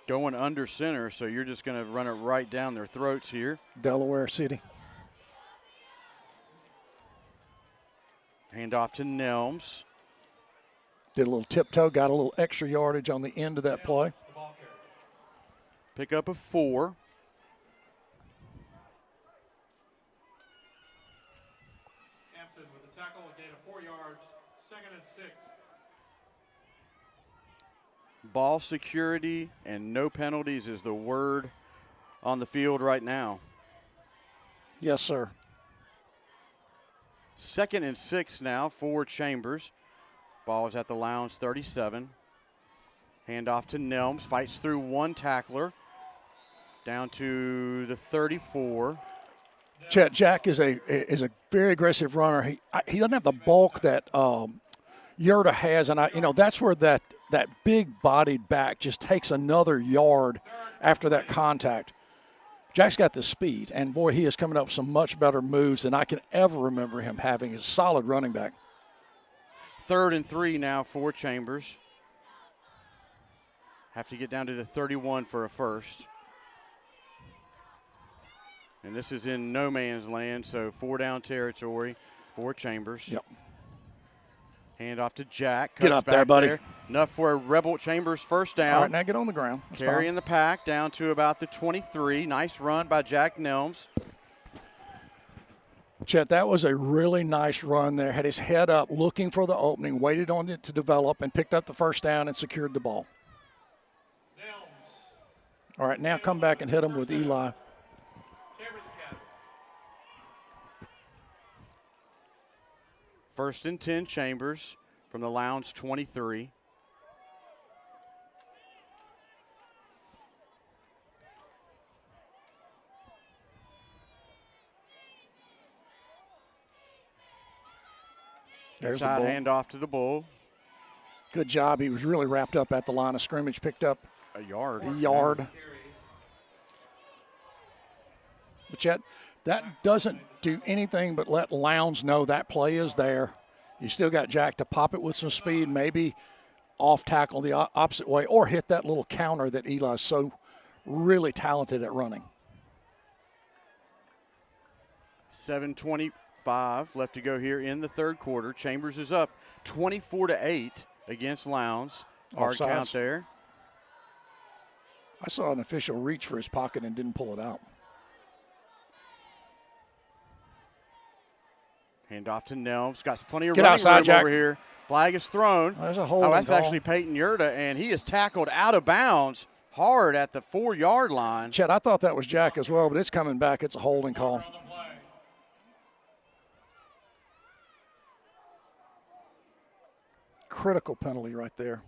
Going under center, so you're just going to run it right down their throats here. Delaware City. Hand off to Nelms. Did a little tiptoe, got a little extra yardage on the end of that play. Pick up a 4. Hampton with the tackle, a gain of 4 yards, 2nd and 6. Ball security and no penalties is the word on the field right now. Yes, sir. 2nd and 6 now for Chambers. Ball is at the Lowndes 37. Hand off to Nelms. Fights through one tackler. Down to the 34. Chet, Jack is a very aggressive runner. He doesn't have the bulk that Yerta has, and that's where that big-bodied back just takes another yard after that contact. Jack's got the speed, and boy, he is coming up with some much better moves than I can ever remember him having. He's a solid running back. 3rd and 3 now for Chambers. Have to get down to the 31 for a first. And this is in no man's land, so 4-down territory for Chambers. Yep. Hand off to Jack. Get up there, buddy. Enough for a Rebel Chambers first down. All right, now get on the ground. That's Carrying fine. the pack down to about the 23. Nice run by Jack Nelms. Chet, that was a really nice run there. Had his head up, looking for the opening, waited on it to develop, and picked up the first down and secured the ball. All right, now come back and hit him with Eli. First and 10 Chambers from the Lowndes 23. There's Side the handoff to the Bull. Good job. He was really wrapped up at the line of scrimmage, picked up a yard. But yet, that doesn't do anything but let Lowndes know that play is there. You still got Jack to pop it with some speed, maybe off tackle the opposite way, or hit that little counter that Eli's so really talented at running. 7:25 left to go here in the third quarter. Chambers is up 24-8 against Lowndes. Hard Offsides. count there. I saw an official reach for his pocket and didn't pull it out. Hand off to Nelms. Got plenty of Get running outside, room Jack. over here. Flag is thrown. There's a holding that's call. actually Peyton Yerta, and he is tackled out of bounds hard at the 4-yard line. Chet, I thought that was Jack as well, but it's coming back. It's a holding call. critical penalty right there.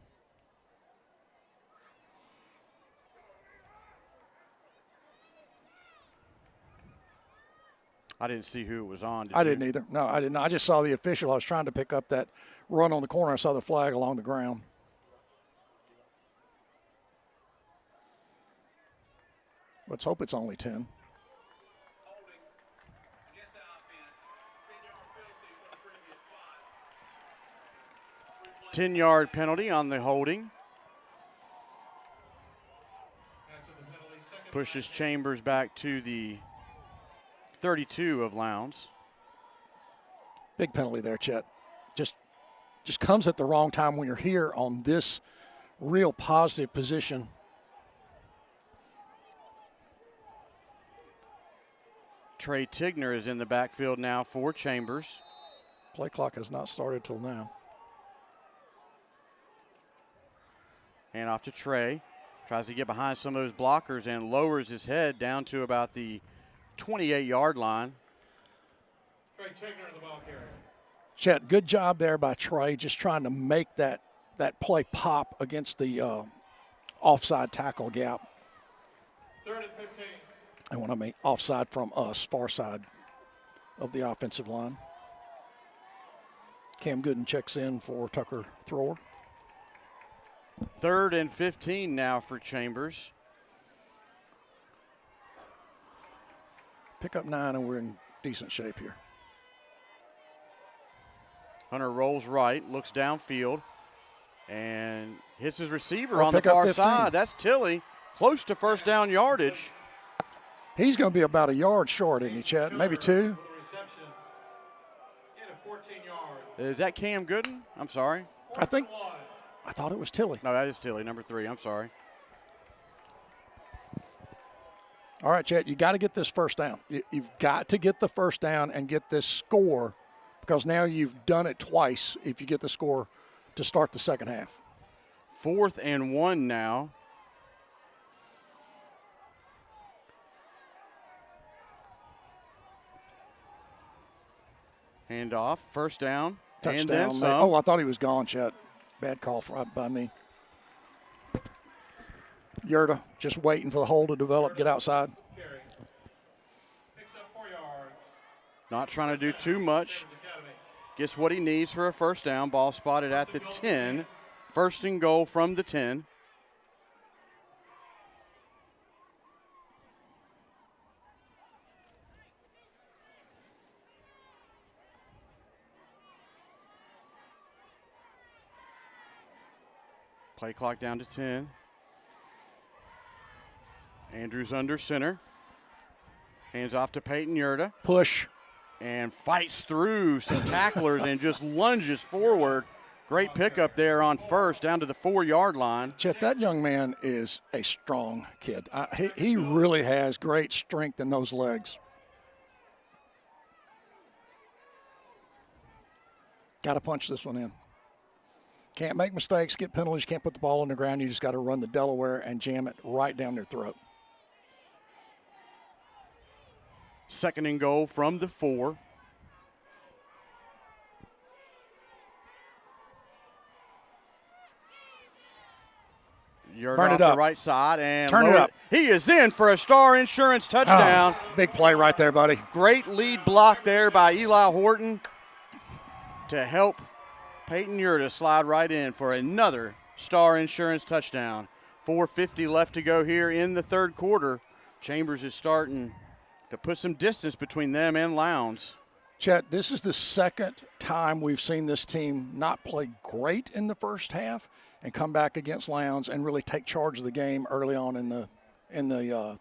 I didn't see who it was on. I didn't either. No, I didn't. I just saw the official. I was trying to pick up that run on the corner. I saw the flag along the ground. Let's hope it's only 10. 10-yard penalty on the holding. Pushes Chambers back to the 32 of Lowndes. Big penalty there, Chet. Just comes at the wrong time when you're here on this real positive position. Trey Tigner is in the backfield now for Chambers. Play clock has not started till now. Hand off to Trey. Tries to get behind some of those blockers and lowers his head down to about the 28-yard line. Trey Tigner, the ball carrier. Chet, good job there by Trey, just trying to make that play pop against the offside tackle gap. 3rd and 15. And when I mean offside from us, far side of the offensive line. Cam Gooden checks in for Tucker Thrower. 3rd and 15 now for Chambers. Pick up 9 and we're in decent shape here. Hunter rolls right, looks downfield, and hits his receiver Well, on the pick up far 15. side. That's Tilley, close to first down yardage. He's going to be about a yard short, isn't he, Chet? Maybe 2. Is that Cam Gooden? I'm sorry. I thought it was Tilley. No, that is Tilley, number 3. I'm sorry. All right, Chet, you got to get this first down. You've got to get the first down and get this score, because now you've done it twice if you get the score to start the second half. 4th and 1 now. Hand off, first down, Touchdown. and then some. Oh, I thought he was gone, Chet. Bad call by me. Yurda just waiting for the hole to develop, get outside. Not trying to do too much. Gets what he needs for a first down. Ball spotted at the 10. 1st and goal from the 10. Play clock down to 10. Andrews under center. Hands off to Peyton Yurda. Push. And fights through some tacklers and just lunges forward. Great pickup there on first, down to the 4-yard line. Chet, that young man is a strong kid. He really has great strength in those legs. Got to punch this one in. Can't make mistakes, get penalties, can't put the ball on the ground. You just got to run the Delaware and jam it right down their throat. 2nd and goal from the 4. Yurda Burn it off up. the right side and Turn it up. He is in for a Star Insurance touchdown. Oh, big play right there, buddy. Great lead block there by Eli Horton to help Peyton Yurda slide right in for another Star Insurance touchdown. 4:50 left to go here in the 3rd quarter. Chambers is starting to put some distance between them and Lowndes. Chet, this is the second time we've seen this team not play great in the first half and come back against Lowndes and really take charge of the game early on in the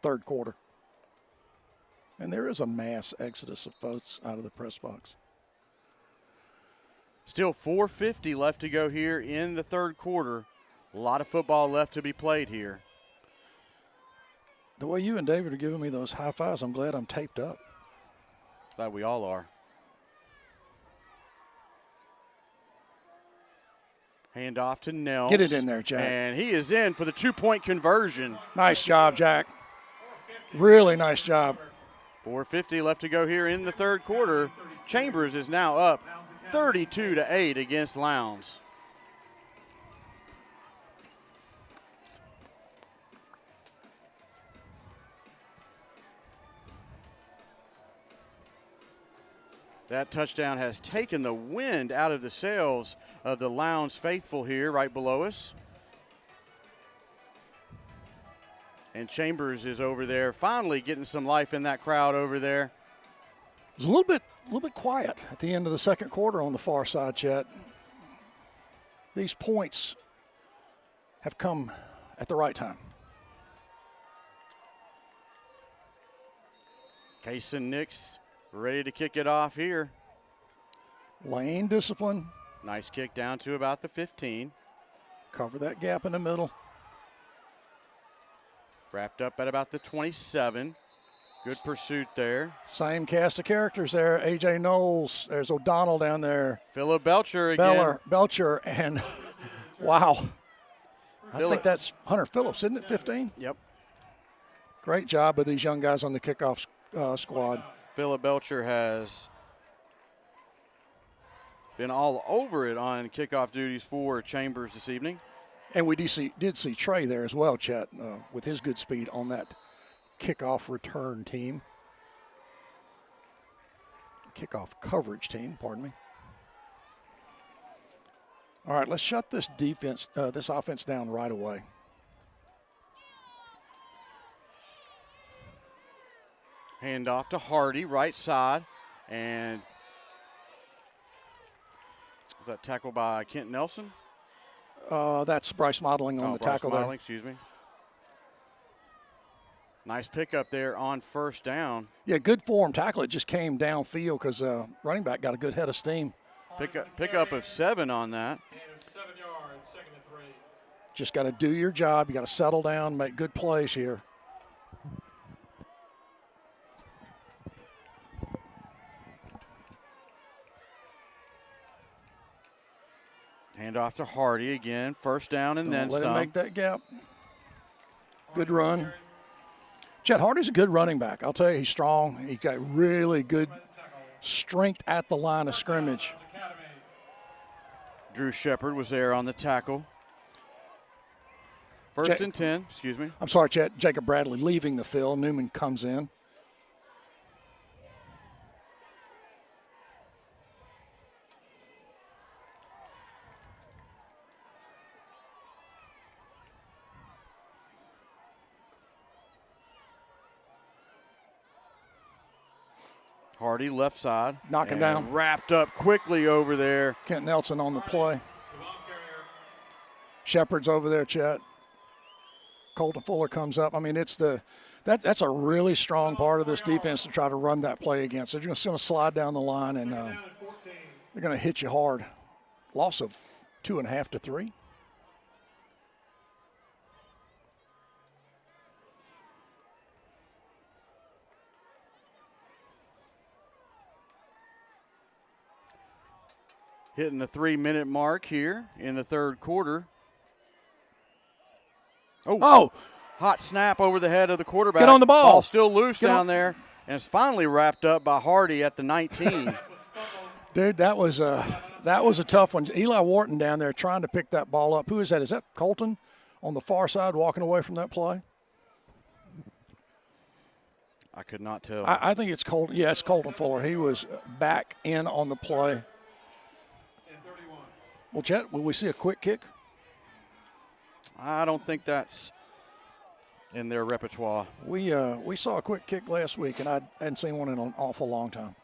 3rd quarter. And there is a mass exodus of folks out of the press box. Still 4:50 left to go here in the 3rd quarter. A lot of football left to be played here. The way you and David are giving me those high fives, I'm glad I'm taped up. Glad we all are. Hand off to Nels. Get it in there, Jack. And he is in for the 2-point conversion. Nice job, Jack. Really nice job. 4:50 left to go here in the 3rd quarter. Chambers is now up 32-8 against Lowndes. That touchdown has taken the wind out of the sails of the Lowndes faithful here right below us. And Chambers is over there, finally getting some life in that crowd over there. It was a little bit quiet at the end of the second quarter on the far side, Chet. These points have come at the right time. Kaysen Nix ready to kick it off here. Lane discipline. Nice kick down to about the 15. Cover that gap in the middle. Wrapped up at about the 27. Good pursuit there. Same cast of characters there. A.J. Knowles. There's O'Donnell down there. Phillip Belcher again. Belcher, and wow. I think that's Hunter Phillips, isn't it, 15? Yep. Great job of these young guys on the kickoff squad. Phillip Belcher has been all over it on kickoff duties for Chambers this evening. And we did see Trey there as well, Chet, with his good speed on that kickoff return team. Kickoff coverage team, pardon me. All right, let's shut this offense down right away. Hand off to Hardy, right side, and was that tackle by Kent Nelson? That's Bryce Modeling on the Bryce tackle Modeling, there. excuse me. Nice pickup there on first down. Yeah, good form tackle. It just came downfield because running back got a good head of steam. Pickup of 7 on that. 7 yards, 2nd and 3. Just got to do your job. You got to settle down, make good plays here. Hand off to Hardy again. First down and then let some. him make that gap. Good run. Chet Hardy's a good running back. I'll tell you, he's strong. He's got really good strength at the line of scrimmage. Drew Shepard was there on the tackle. First and 10, excuse me. I'm sorry, Chet. Jacob Bradley leaving the field. Newman comes in. Hardy left side. Knock him down. Wrapped up quickly over there. Kent Nelson on the play. Shepard's over there, Chet. Colton Fuller comes up. I mean, that's a really strong part of this defense to try to run that play against. They're just going to slide down the line, and they're going to hit you hard. Loss of 2.5 to 3. Hitting the 3-minute mark here in the third quarter. Oh! Hot snap over the head of the quarterback. Get on the ball. Ball still loose down there, and it's finally wrapped up by Hardy at the 19. Dude, that was a tough one. Eli Wharton down there trying to pick that ball up. Who is that? Is that Colton on the far side walking away from that play? I could not tell. I think it's Colton. Yeah, it's Colton Fuller. He was back in on the play. Well, Chet, will we see a quick kick? I don't think that's in their repertoire. We saw a quick kick last week, and I hadn't seen one in an awful long time.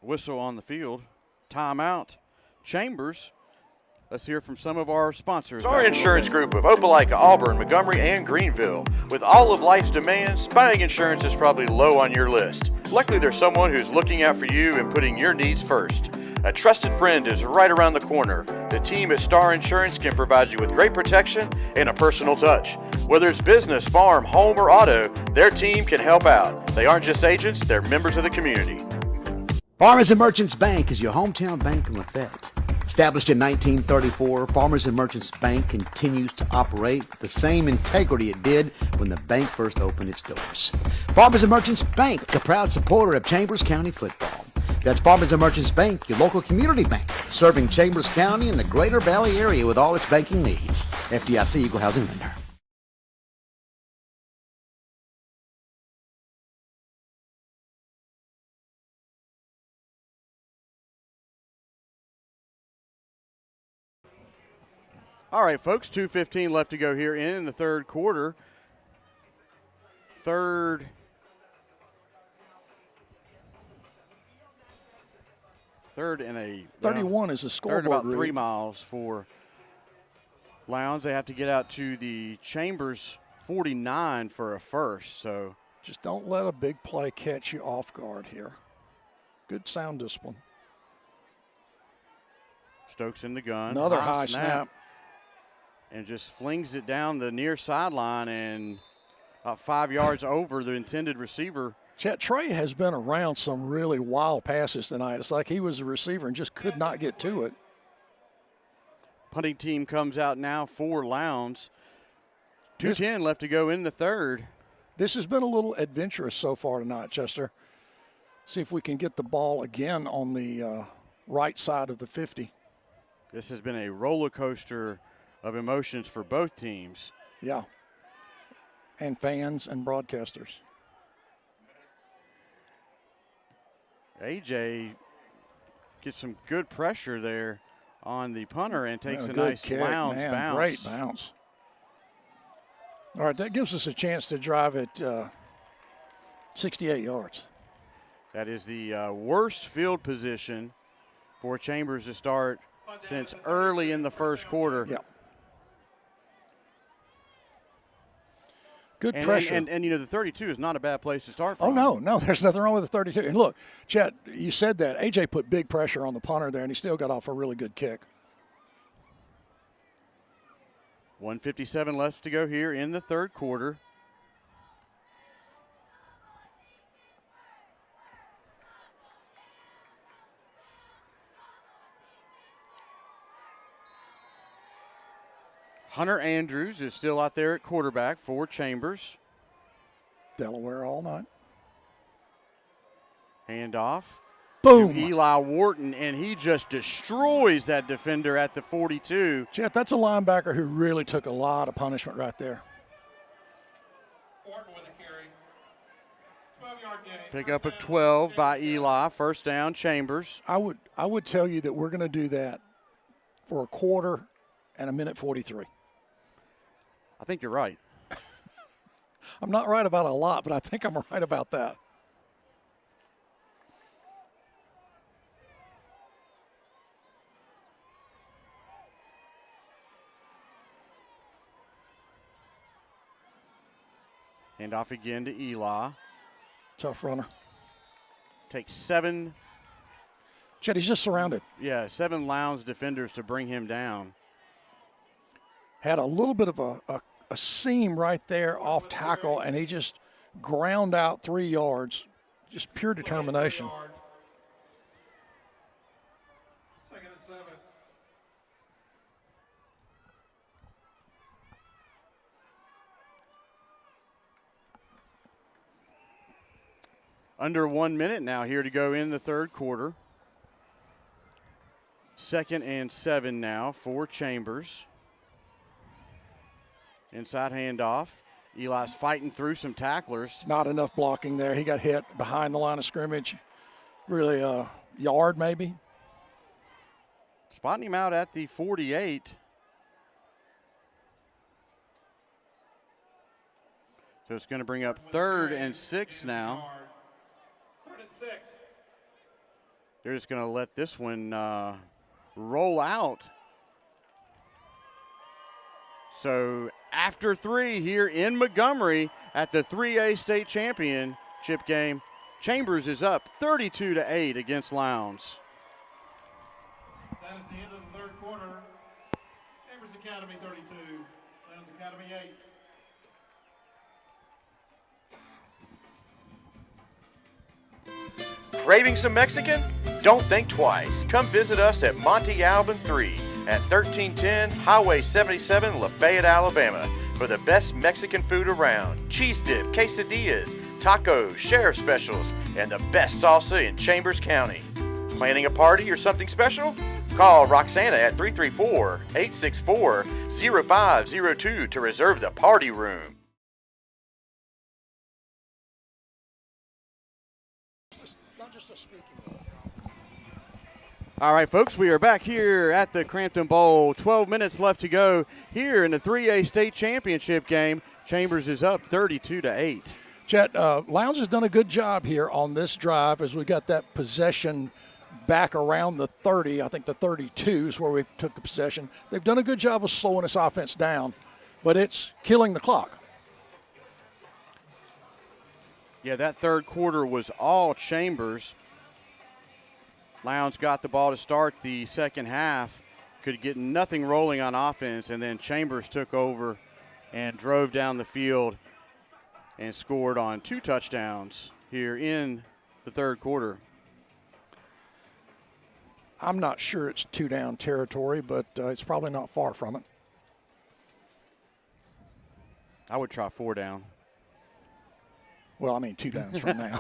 Whistle on the field. Timeout. Chambers. Let's hear from some of our sponsors. Our insurance group of Opelika, Auburn, Montgomery, and Greenville. With all of life's demands, buying insurance is probably low on your list. Luckily, there's someone who's looking out for you and putting your needs first. A trusted friend is right around the corner. The team at Star Insurance can provide you with great protection and a personal touch. Whether it's business, farm, home, or auto, their team can help out. They aren't just agents, they're members of the community. Farmers and Merchants Bank is your hometown bank in Lafayette. Established in 1934, Farmers and Merchants Bank continues to operate with the same integrity it did when the bank first opened its doors. Farmers and Merchants Bank, a proud supporter of Chambers County football. That's Farmers and Merchants Bank, your local community bank, serving Chambers County and the Greater Valley area with all its banking needs. FDIC Equal Housing Lender. All right, folks, 2:15 left to go here in the third quarter. Third and a 31 is the scoreboard. Third about read. 3 miles for Lowndes. They have to get out to the Chambers 49 for a first. So just don't let a big play catch you off guard here. Good sound discipline. Stokes in the gun. Another high snap. And just flings it down the near sideline and about 5 yards over the intended receiver. Chet, Trey has been around some really wild passes tonight. It's like he was a receiver and just could not get to it. Punting team comes out now for Lowndes. 2:10 left to go in the third. This has been a little adventurous so far tonight, Chester. See if we can get the ball again on the right side of the 50. This has been a roller coaster of emotions for both teams. Yeah. And fans and broadcasters. AJ gets some good pressure there on the punter and takes a good nice kick, Lowndes man. bounce. Great bounce. All right, that gives us a chance to drive it 68 yards. That is the worst field position for Chambers to start since early in the first quarter. Yeah. Good and, pressure. And you know, the 32 is not a bad place to start from. Oh, no, there's nothing wrong with the 32. And look, Chet, you said that. AJ put big pressure on the punter there, and he still got off a really good kick. 1:57 left to go here in the third quarter. Hunter Andrews is still out there at quarterback for Chambers. Delaware all night. Handoff. Boom. To Eli Wharton, and he just destroys that defender at the 42. Chet, that's a linebacker who really took a lot of punishment right there. Wharton with a carry. 12-yard gain. Pickup of 12 by Eli. First down, Chambers. I would tell you that we're going to do that for a quarter and a minute 43. I think you're right. I'm not right about a lot, but I think I'm right about that. Hand off again to Eli. Tough runner. Takes 7. Chet, he's just surrounded. Yeah, 7 Lowndes defenders to bring him down. Had a little bit of a seam right there off tackle, and he just ground out 3 yards. Just pure determination. Second and 7. Under 1 minute now here to go in the third quarter. 2nd and 7 now for Chambers. Inside handoff. Eli's fighting through some tacklers. Not enough blocking there. He got hit behind the line of scrimmage. Really a yard maybe. Spotting him out at the 48. So it's going to bring up 3rd and 6 now. 3rd and 6. They're just going to let this one roll out. So after 3 here in Montgomery at the 3A state championship game, Chambers is up 32-8 against Lowndes. That is the end of the third quarter. Chambers Academy 32, Lowndes Academy 8. Craving some Mexican? Don't think twice. Come visit us at Monte Alban 3 at 1310 Highway 77, Lafayette, Alabama for the best Mexican food around. Cheese dip, quesadillas, tacos, sheriff specials, and the best salsa in Chambers County. Planning a party or something special? Call Roxana at 334-864-0502 to reserve the party room. Not just a speaking. All right, folks, we are back here at the Crampton Bowl. 12 minutes left to go here in the 3A state championship game. Chambers is up 32-8. Chet, Lowndes has done a good job here on this drive as we got that possession back around the 30. I think the 32 is where we took the possession. They've done a good job of slowing this offense down, but it's killing the clock. Yeah, that third quarter was all Chambers. Lowndes got the ball to start the second half, could get nothing rolling on offense, and then Chambers took over and drove down the field and scored on 2 touchdowns here in the third quarter. I'm not sure it's 2-down territory, but it's probably not far from it. I would try 4 down. Well, I mean 2 downs from now.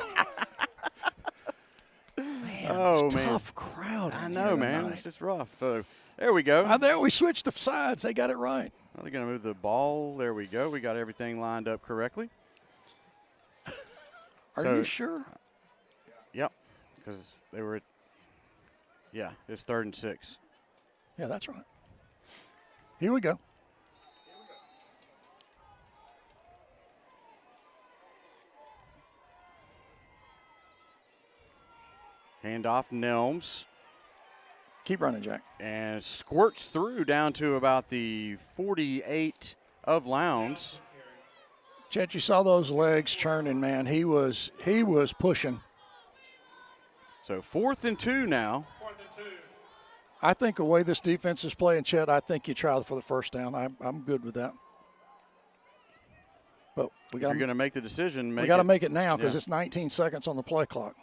Oh, man. Tough crowd. I know, man. It's just rough. There we go. There we switched the sides. They got it right. Are they going to move the ball? There we go. We got everything lined up correctly. Are you sure? Yep. Because they were it's 3rd and 6. Yeah, that's right. Here we go. Handoff, Nelms. Keep running, Jack. And squirts through down to about the 48 of Lowndes. Chet, you saw those legs churning, man. He was pushing. So 4th and 2 now. I think the way this defense is playing, Chet, I think you try for the first down. I'm good with that. But we got. You're going to make the decision. We got to make it now because it's 19 seconds on the play clock.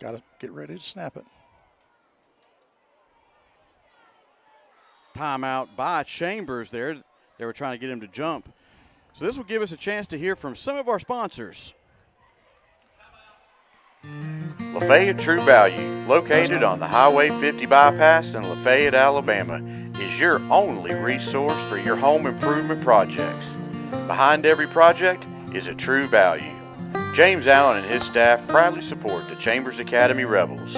Got to get ready to snap it. Timeout by Chambers there. They were trying to get him to jump. So this will give us a chance to hear from some of our sponsors. Lafayette True Value, located on the Highway 50 bypass in Lafayette, Alabama, is your only resource for your home improvement projects. Behind every project is a True Value. James Allen and his staff proudly support the Chambers Academy Rebels.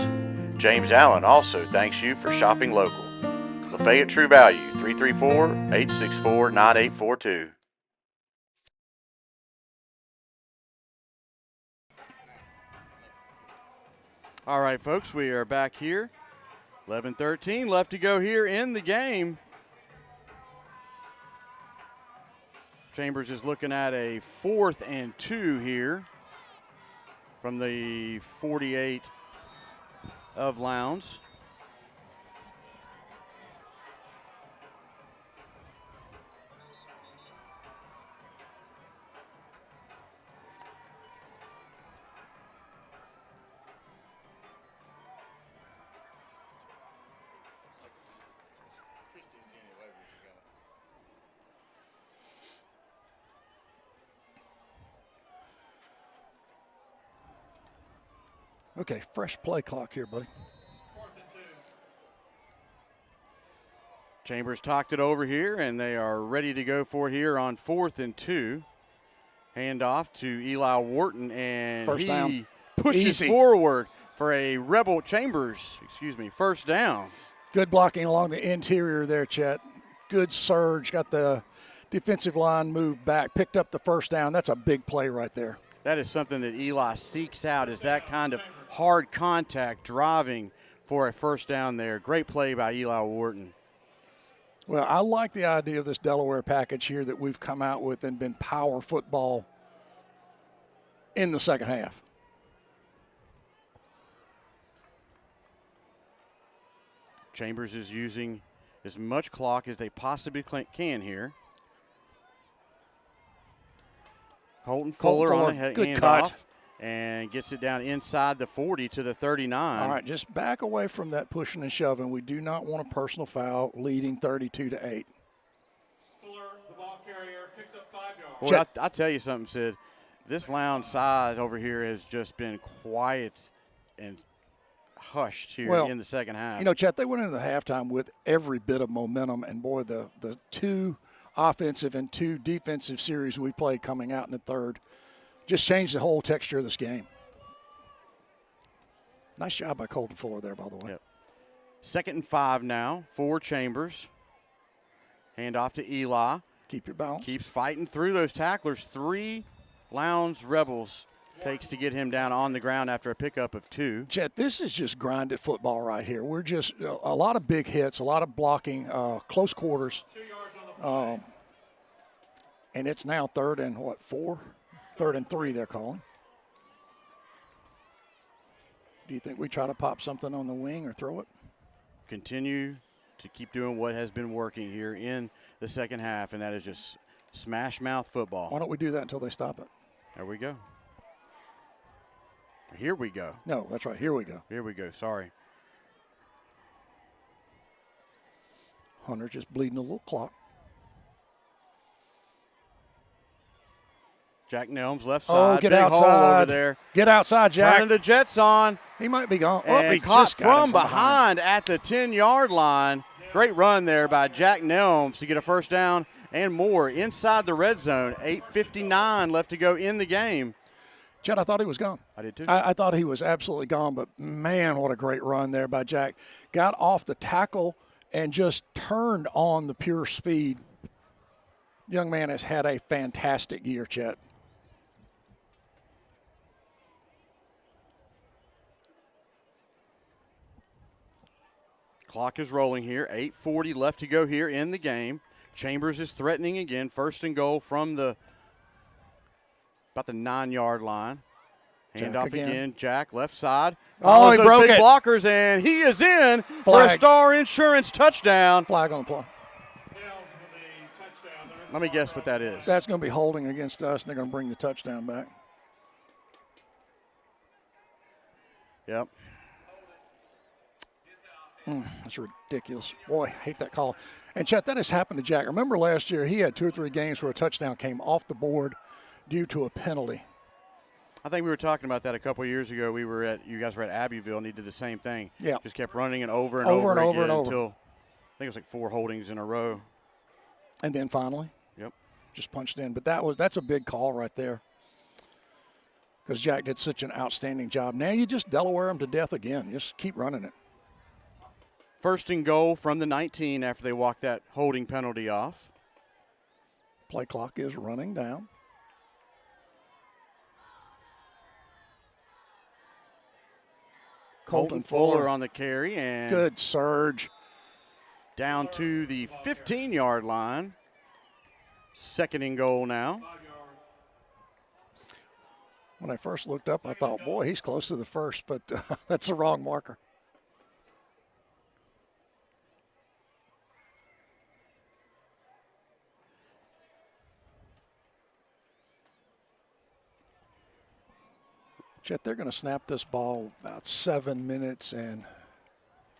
James Allen also thanks you for shopping local. Lafayette True Value, 334-864-9842. All right, folks, we are back here. 11-13 left to go here in the game. Chambers is looking at a 4th and 2 here from the 48 of Lowndes. Okay, fresh play clock here, buddy. Chambers talked it over here, and they are ready to go for it here on 4th and 2. Handoff to Eli Wharton, and First he down. pushes forward for a Rebel Chambers, first down. Good blocking along the interior there, Chet. Good surge, got the defensive line moved back, picked up the first down. That's a big play right there. That is something that Eli seeks out, is that kind of hard contact driving for a first down there. Great play by Eli Wharton. Well, I like the idea of this Delaware package here that we've come out with and been power football in the second half. Chambers is using as much clock as they possibly can here. Colton Fuller on a good handoff cut. And gets it down inside the 40 to the 39. All right, just back away from that pushing and shoving. We do not want a personal foul leading 32-8. Fuller, the ball carrier, picks up 5 yards. Boy, I'll tell you something, Sid. This Lowndes side over here has just been quiet and hushed here in the second half. You know, Chet, they went into the halftime with every bit of momentum, and boy, the two offensive and 2 defensive series we played coming out in the third. Just changed the whole texture of this game. Nice job by Colton Fuller there, by the way. Yep. 2nd and 5 now for Chambers. Hand off to Eli. Keep your balance. Keeps fighting through those tacklers. 3 Lowndes Rebels takes to get him down on the ground after a pickup of 2. Chet, this is just grinded football right here. We're just a lot of big hits, a lot of blocking, close quarters. And it's now 3rd and 4? 3rd and 3 they're calling. Do you think we try to pop something on the wing or throw it? Continue to keep doing what has been working here in the second half, and that is just smash mouth football. Why don't we do that until they stop it? There we go. Here we go. No, that's right. Here we go. Here we go. Sorry. Hunter just bleeding a little clock. Jack Nelms left side. Oh, get big hole outside. over there. Get outside, Jack. Turning the Jets on. He might be gone. And he caught just got him from behind at the 10-yard line. Great run there by Jack Nelms to get a first down and more inside the red zone. 8:59 left to go in the game. Chet, I thought he was gone. I did too. I thought he was absolutely gone, but man, what a great run there by Jack. Got off the tackle and just turned on the pure speed. Young man has had a fantastic year, Chet. Clock is rolling here. 8:40 left to go here in the game. Chambers is threatening again. 1st and goal from about the 9-yard line. Hand off again. Jack left side. Oh, he broke big it. blockers, and he is in for a Star Insurance touchdown. Flag on the play. Let me guess what that is. That's going to be holding against us, and they're going to bring the touchdown back. Yep. That's ridiculous. Boy, I hate that call. And, Chet, that has happened to Jack. Remember last year he had 2 or 3 games where a touchdown came off the board due to a penalty. I think we were talking about that a couple of years ago. You guys were at Abbeville, and he did the same thing. Yeah. Just kept running it over and over and over. until I think it was like 4 holdings in a row. And then finally, yep, just punched in. But that's a big call right there because Jack did such an outstanding job. Now you just Delaware him to death again. Just keep running it. 1st and goal from the 19 after they walk that holding penalty off. Play clock is running down. Colton Fuller on the carry, and good surge. Down to the 15-yard line. 2nd and goal now. When I first looked up, I thought, boy, he's close to the first, but that's the wrong marker. Chet, they're going to snap this ball about 7 minutes and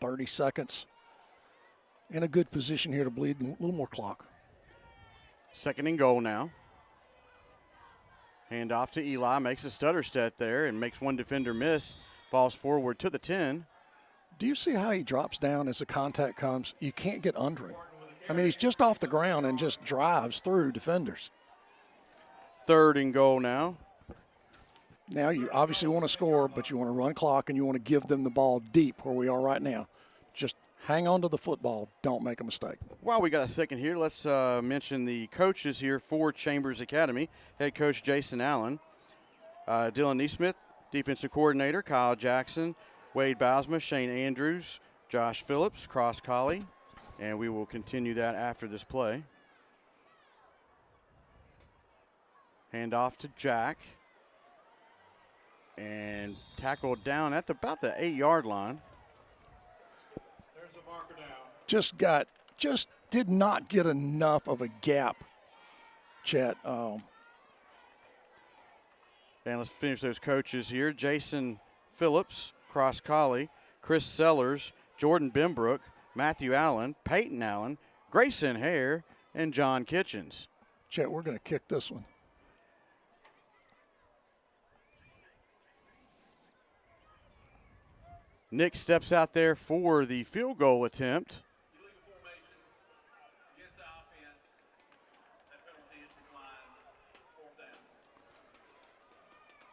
30 seconds. In a good position here to bleed a little more clock. 2nd and goal now. Hand off to Eli, makes a stutter step there and makes one defender miss. Falls forward to the 10. Do you see how he drops down as the contact comes? You can't get under him. I mean, he's just off the ground and just drives through defenders. 3rd and goal now. Now you obviously want to score, but you want to run clock and you want to give them the ball deep where we are right now. Just hang on to the football. Don't make a mistake. While we got a second here, let's mention the coaches here for Chambers Academy. Head coach Jason Allen, Dylan Neesmith, defensive coordinator Kyle Jackson, Wade Bousma, Shane Andrews, Josh Phillips, Cross Collie, and we will continue that after this play. Hand off to Jack. And tackled down at about the 8-yard line. There's a marker Just down. did not get enough of a gap, Chet. And let's finish those coaches here. Jason Phillips, Cross Collie, Chris Sellers, Jordan Benbrook, Matthew Allen, Peyton Allen, Grayson Hare, and John Kitchens. Chet, we're going to kick this one. Nick steps out there for the field goal attempt.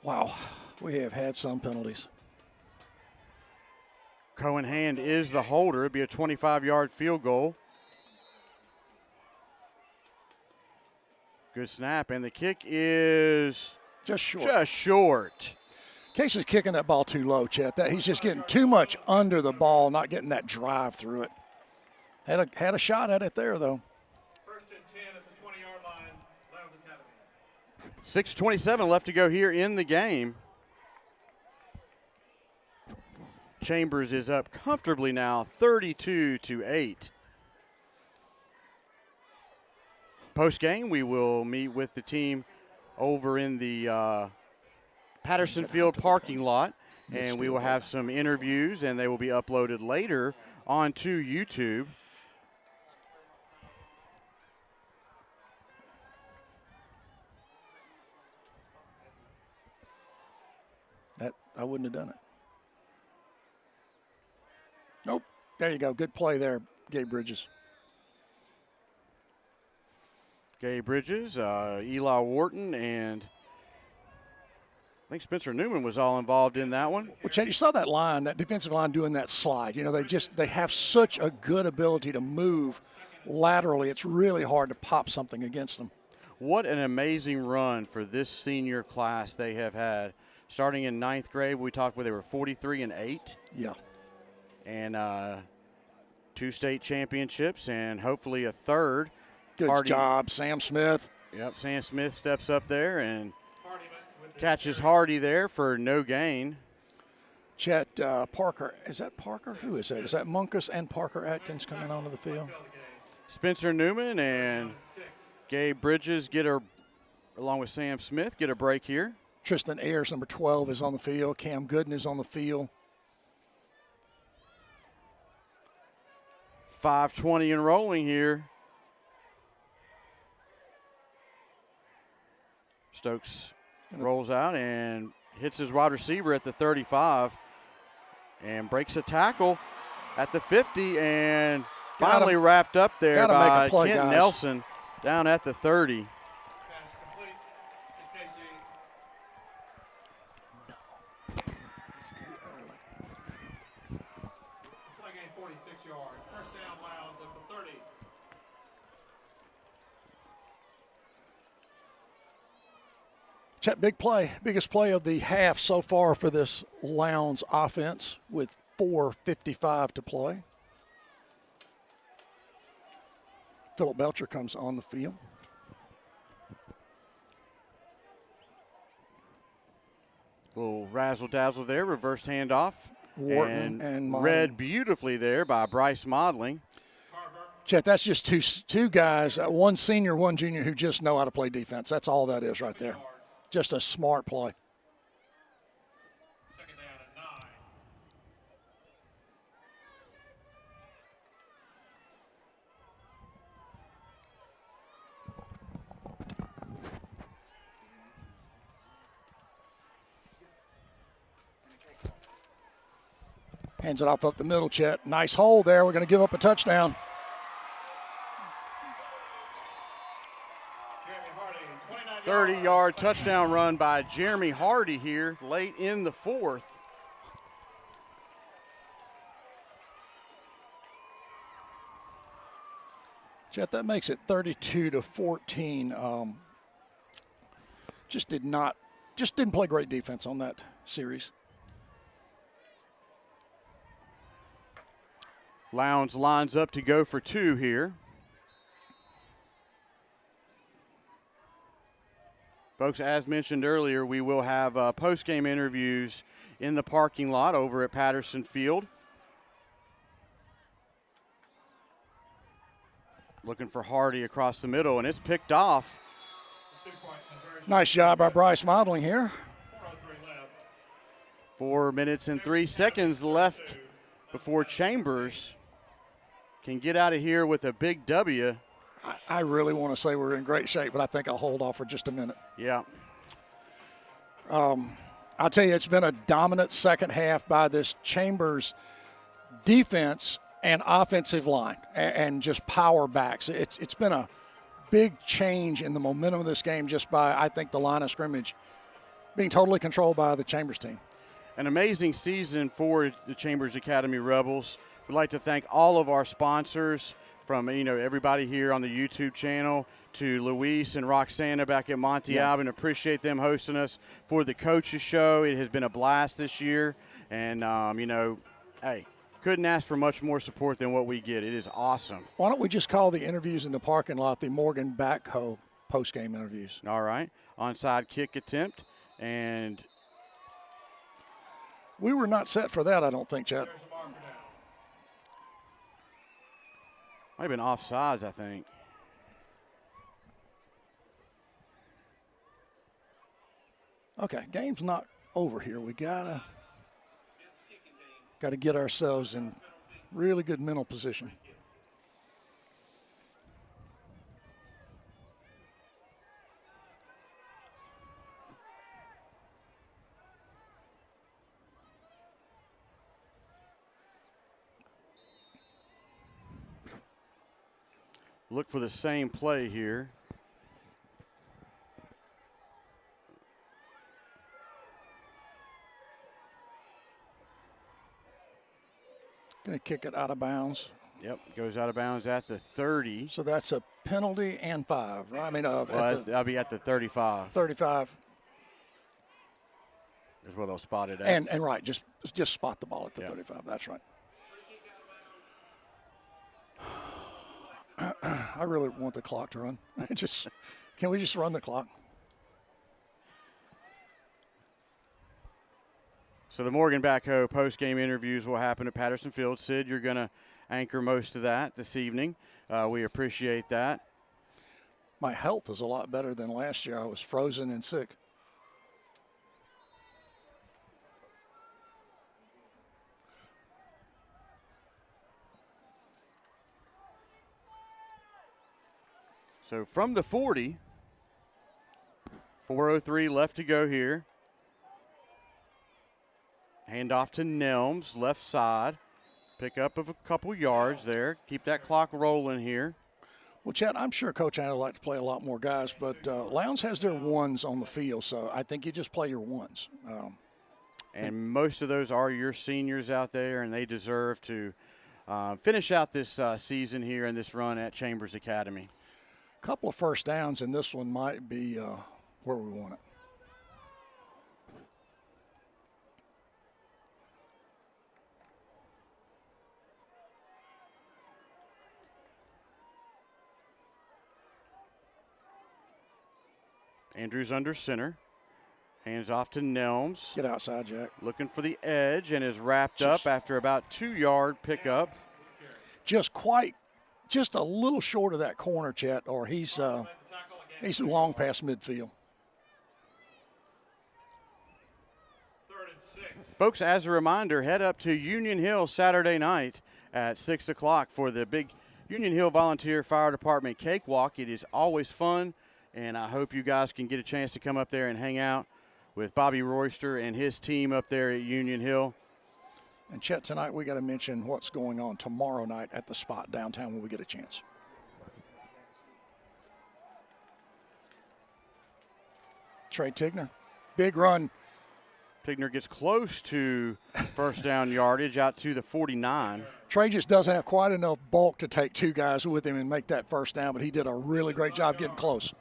Wow, we have had some penalties. Cohen Hand is the holder. It'd be a 25-yard field goal. Good snap, and the kick is just short. Just short. Case is kicking that ball too low, Chet. He's just getting too much under the ball, not getting that drive through it. Had a shot at it there, though. 1st and 10 at the 20-yard line, Lowndes6:27 Academy. left to go here in the game. Chambers is up comfortably now, 32-8. Post-game, we will meet with the team over in the Patterson Field parking lot, and we will have some interviews, and they will be uploaded later onto YouTube. I wouldn't have done it. Nope. There you go. Good play there, Gabe Bridges. Gabe Bridges, Eli Wharton, and I think Spencer Newman was all involved in that one. Well, Chad, you saw that line, that defensive line doing that slide. You know, they have such a good ability to move laterally. It's really hard to pop something against them. What an amazing run for this senior class they have had. Starting in 9th grade, we talked where they were 43-8. Yeah. And 2 state championships and hopefully a 3rd. Good job, Sam Smith. Yep, Sam Smith steps up there and catches Hardy there for no gain. Chet Parker, is that Parker? Who is that? Is that Munkus and Parker Atkins coming onto the field? Spencer Newman and Gabe Bridges along with Sam Smith, get a break here. Tristan Ayers, number 12, is on the field. Cam Gooden is on the field. 5:20 and rolling here. Stokes rolls out and hits his wide receiver at the 35 and breaks a tackle at the 50 and finally wrapped up there by Kent Nelson down at the 30. Play gain 46 yards. 1st down, Lowndes at the 30. Chet, big play, biggest play of the half so far for this Lowndes offense with 4:55 to play. Philip Belcher comes on the field. Little razzle-dazzle there, reversed handoff. Wharton and read beautifully there by Bryce Modling. Chet, that's just two guys, one senior, one junior, who just know how to play defense. That's all that is right there. Just a smart play. 2nd down and 9. Hands it off up the middle, Chet. Nice hole there. We're going to give up a touchdown. 30-yard touchdown run by Jeremy Hardy here late in the 4th. Chet, that makes it 32-14. Just didn't play great defense on that series. Lowndes lines up to go for 2 here. Folks, as mentioned earlier, we will have post-game interviews in the parking lot over at Patterson Field. Looking for Hardy across the middle, and it's picked off. Nice job by Bryce Modling here. 4 minutes and 3 seconds left before Chambers can get out of here with a big W. I really want to say we're in great shape, but I think I'll hold off for just a minute. Yeah. I'll tell you, it's been a dominant second half by this Chambers defense and offensive line and just power backs. It's been a big change in the momentum of this game just by, I think, the line of scrimmage being totally controlled by the Chambers team. An amazing season for the Chambers Academy Rebels. We'd like to thank all of our sponsors, from everybody here on the YouTube channel to Luis and Roxana back at Monty Alban. Appreciate them hosting us for the coaches show. It has been a blast this year, and hey, couldn't ask for much more support than what we get. It is awesome. Why don't we just call the interviews in the parking lot the Morgan Backhoe post-game interviews? All right, onside kick attempt, and we were not set for that, I don't think, Chad. Might have been offsides, I think. Okay, game's not over here. We gotta get ourselves in really good mental position. Look for the same play here. Going to kick it out of bounds. Yep, goes out of bounds at the 30. So that's a penalty and 5, right? I mean, that'll be at the 35. 35. Is where they'll spot it at. And right, just spot the ball at the 35. That's right. I really want the clock to run. Can we just run the clock? So the Morgan Backhoe post-game interviews will happen at Patterson Field. Sid, you're going to anchor most of that this evening. We appreciate that. My health is a lot better than last year. I was frozen and sick. So from the 40, 4:03 left to go here. Handoff to Nelms, left side. Pick up of a couple yards there. Keep that clock rolling here. Well, Chad, I'm sure Coach Anna would like to play a lot more guys, but Lowndes has their ones on the field, so I think you just play your ones. And most of those are your seniors out there, and they deserve to finish out this season here in this run at Chambers Academy. A couple of first downs, and this one might be where we want it. Andrews under center. Hands off to Nelms. Get outside, Jack. Looking for the edge and is wrapped up after about 2-yard pickup. Just a little short of that corner, Chet, or he's long past midfield. Folks, as a reminder, head up to Union Hill Saturday night at 6 o'clock for the big Union Hill Volunteer Fire Department Cakewalk. It is always fun, and I hope you guys can get a chance to come up there and hang out with Bobby Royster and his team up there at Union Hill. And Chet, tonight we got to mention what's going on tomorrow night at the Spot downtown when we get a chance. Trey Tigner, big run. Tigner gets close to first down yardage out to the 49. Trey just doesn't have quite enough bulk to take two guys with him and make that first down, but he did a really great job getting close.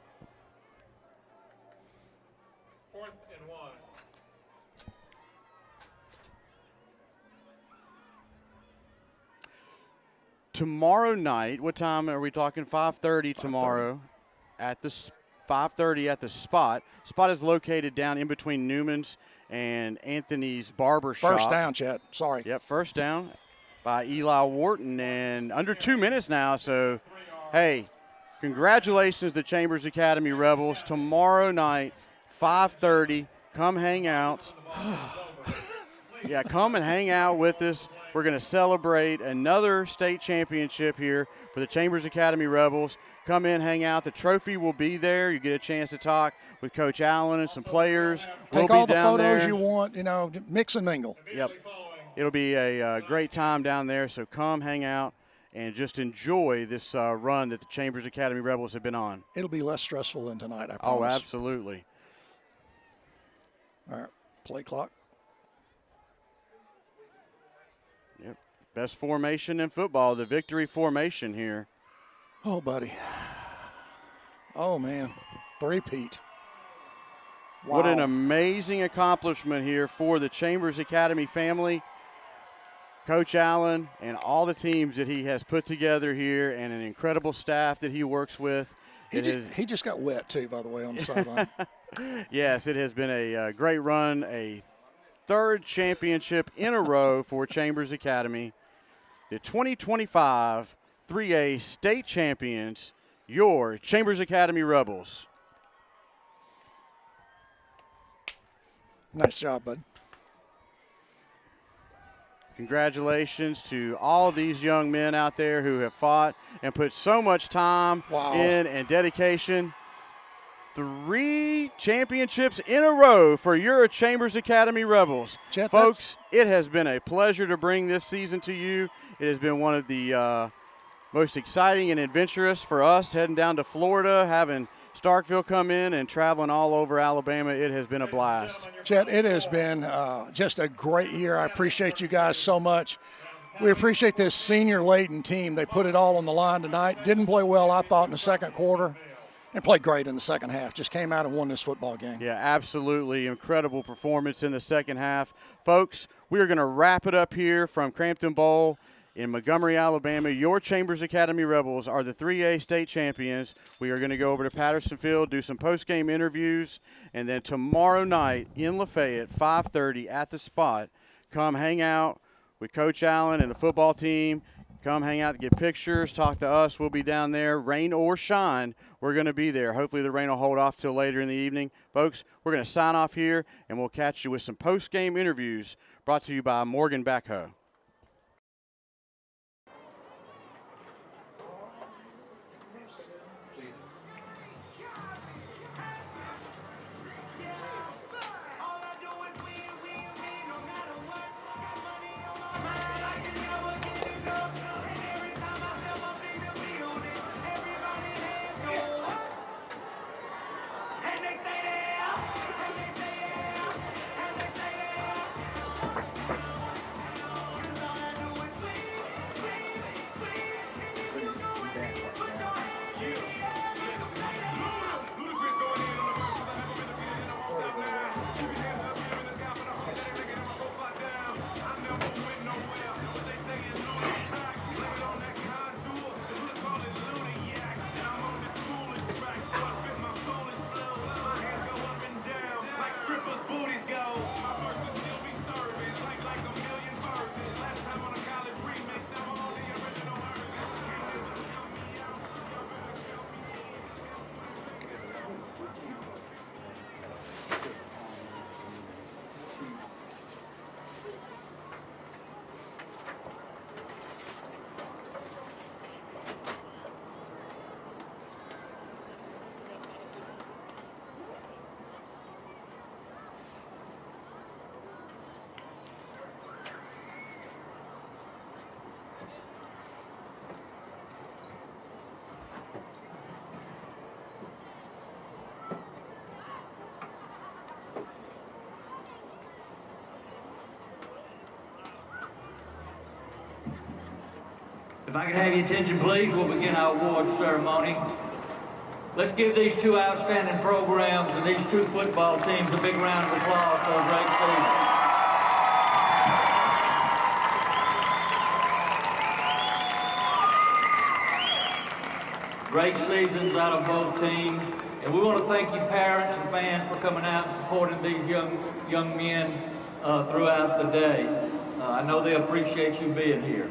Tomorrow night, what time are we talking? 5:30 tomorrow at the 5:30 at the Spot. Spot is located down in between Newman's and Anthony's Barber Shop. First down, Chet. Sorry. Yep, first down by Eli Wharton, and under 2 minutes now. So, hey, congratulations to Chambers Academy Rebels. Tomorrow night, 5:30. Come hang out. Yeah, come and hang out with us. We're going to celebrate another state championship here for the Chambers Academy Rebels. Come in, hang out. The trophy will be there. You get a chance to talk with Coach Allen and some players. Take all the photos you want, mix and mingle. Yep. It'll be a great time down there, so come hang out and just enjoy this run that the Chambers Academy Rebels have been on. It'll be less stressful than tonight, I promise. Oh, absolutely. All right, play clock. Yep. Best formation in football, the victory formation here. Oh, buddy. Oh, man. Three-peat. Wow. What an amazing accomplishment here for the Chambers Academy family. Coach Allen and all the teams that he has put together here and an incredible staff that he works with. He just got wet, too, by the way, on the sideline. Yes, it has been a great run, a third championship in a row for Chambers Academy. The 2025 3A state champions, your Chambers Academy Rebels. Nice job, bud. Congratulations to all these young men out there who have fought and put so much time in and dedication. 3 championships in a row for your Chambers Academy Rebels. Jet, folks, it has been a pleasure to bring this season to you. It has been one of the most exciting and adventurous for us, heading down to Florida, having Starkville come in and traveling all over Alabama. It has been a blast. Chet, it has been just a great year. I appreciate you guys so much. We appreciate this senior-laden team. They put it all on the line tonight. Didn't play well, I thought, in the second quarter, and played great in the second half. Just came out and won this football game. Yeah, absolutely. Incredible performance in the second half. Folks, we are going to wrap it up here from Crampton Bowl in Montgomery, Alabama. Your Chambers Academy Rebels are the 3A state champions. We are going to go over to Patterson Field, do some post-game interviews, and then tomorrow night in Lafayette, 5:30 at the Spot, come hang out with Coach Allen and the football team. Come hang out to get pictures, talk to us. We'll be down there. Rain or shine, we're going to be there. Hopefully the rain will hold off till later in the evening. Folks, we're going to sign off here, and we'll catch you with some post-game interviews brought to you by Morgan Backhoe. If I could have your attention, please, we'll begin our awards ceremony. Let's give these 2 outstanding programs and these 2 football teams a big round of applause for a great season. Great seasons out of both teams. And we want to thank you, parents and fans, for coming out and supporting these young men throughout the day. I know they appreciate you being here.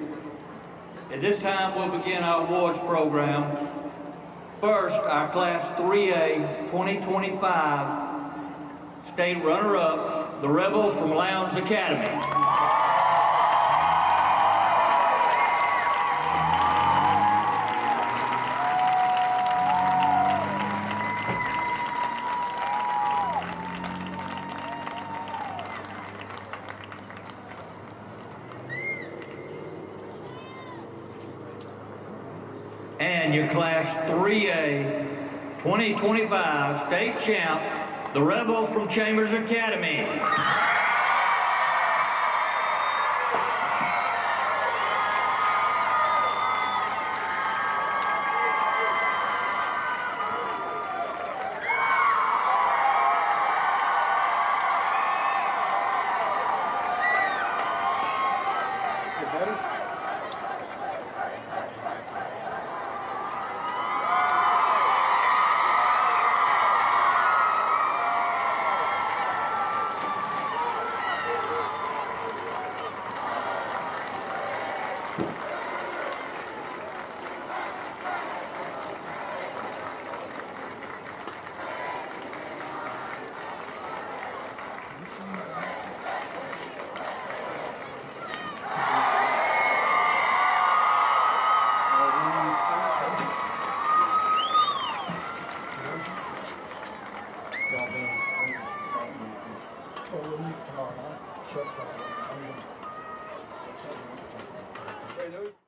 At this time, we'll begin our awards program. First, our Class 3A 2025 state runner-ups, the Rebels from Lowndes Academy. And your Class 3A 2025 state champs, the Rebel from Chambers Academy. Well, we'll meet tomorrow night. Check that.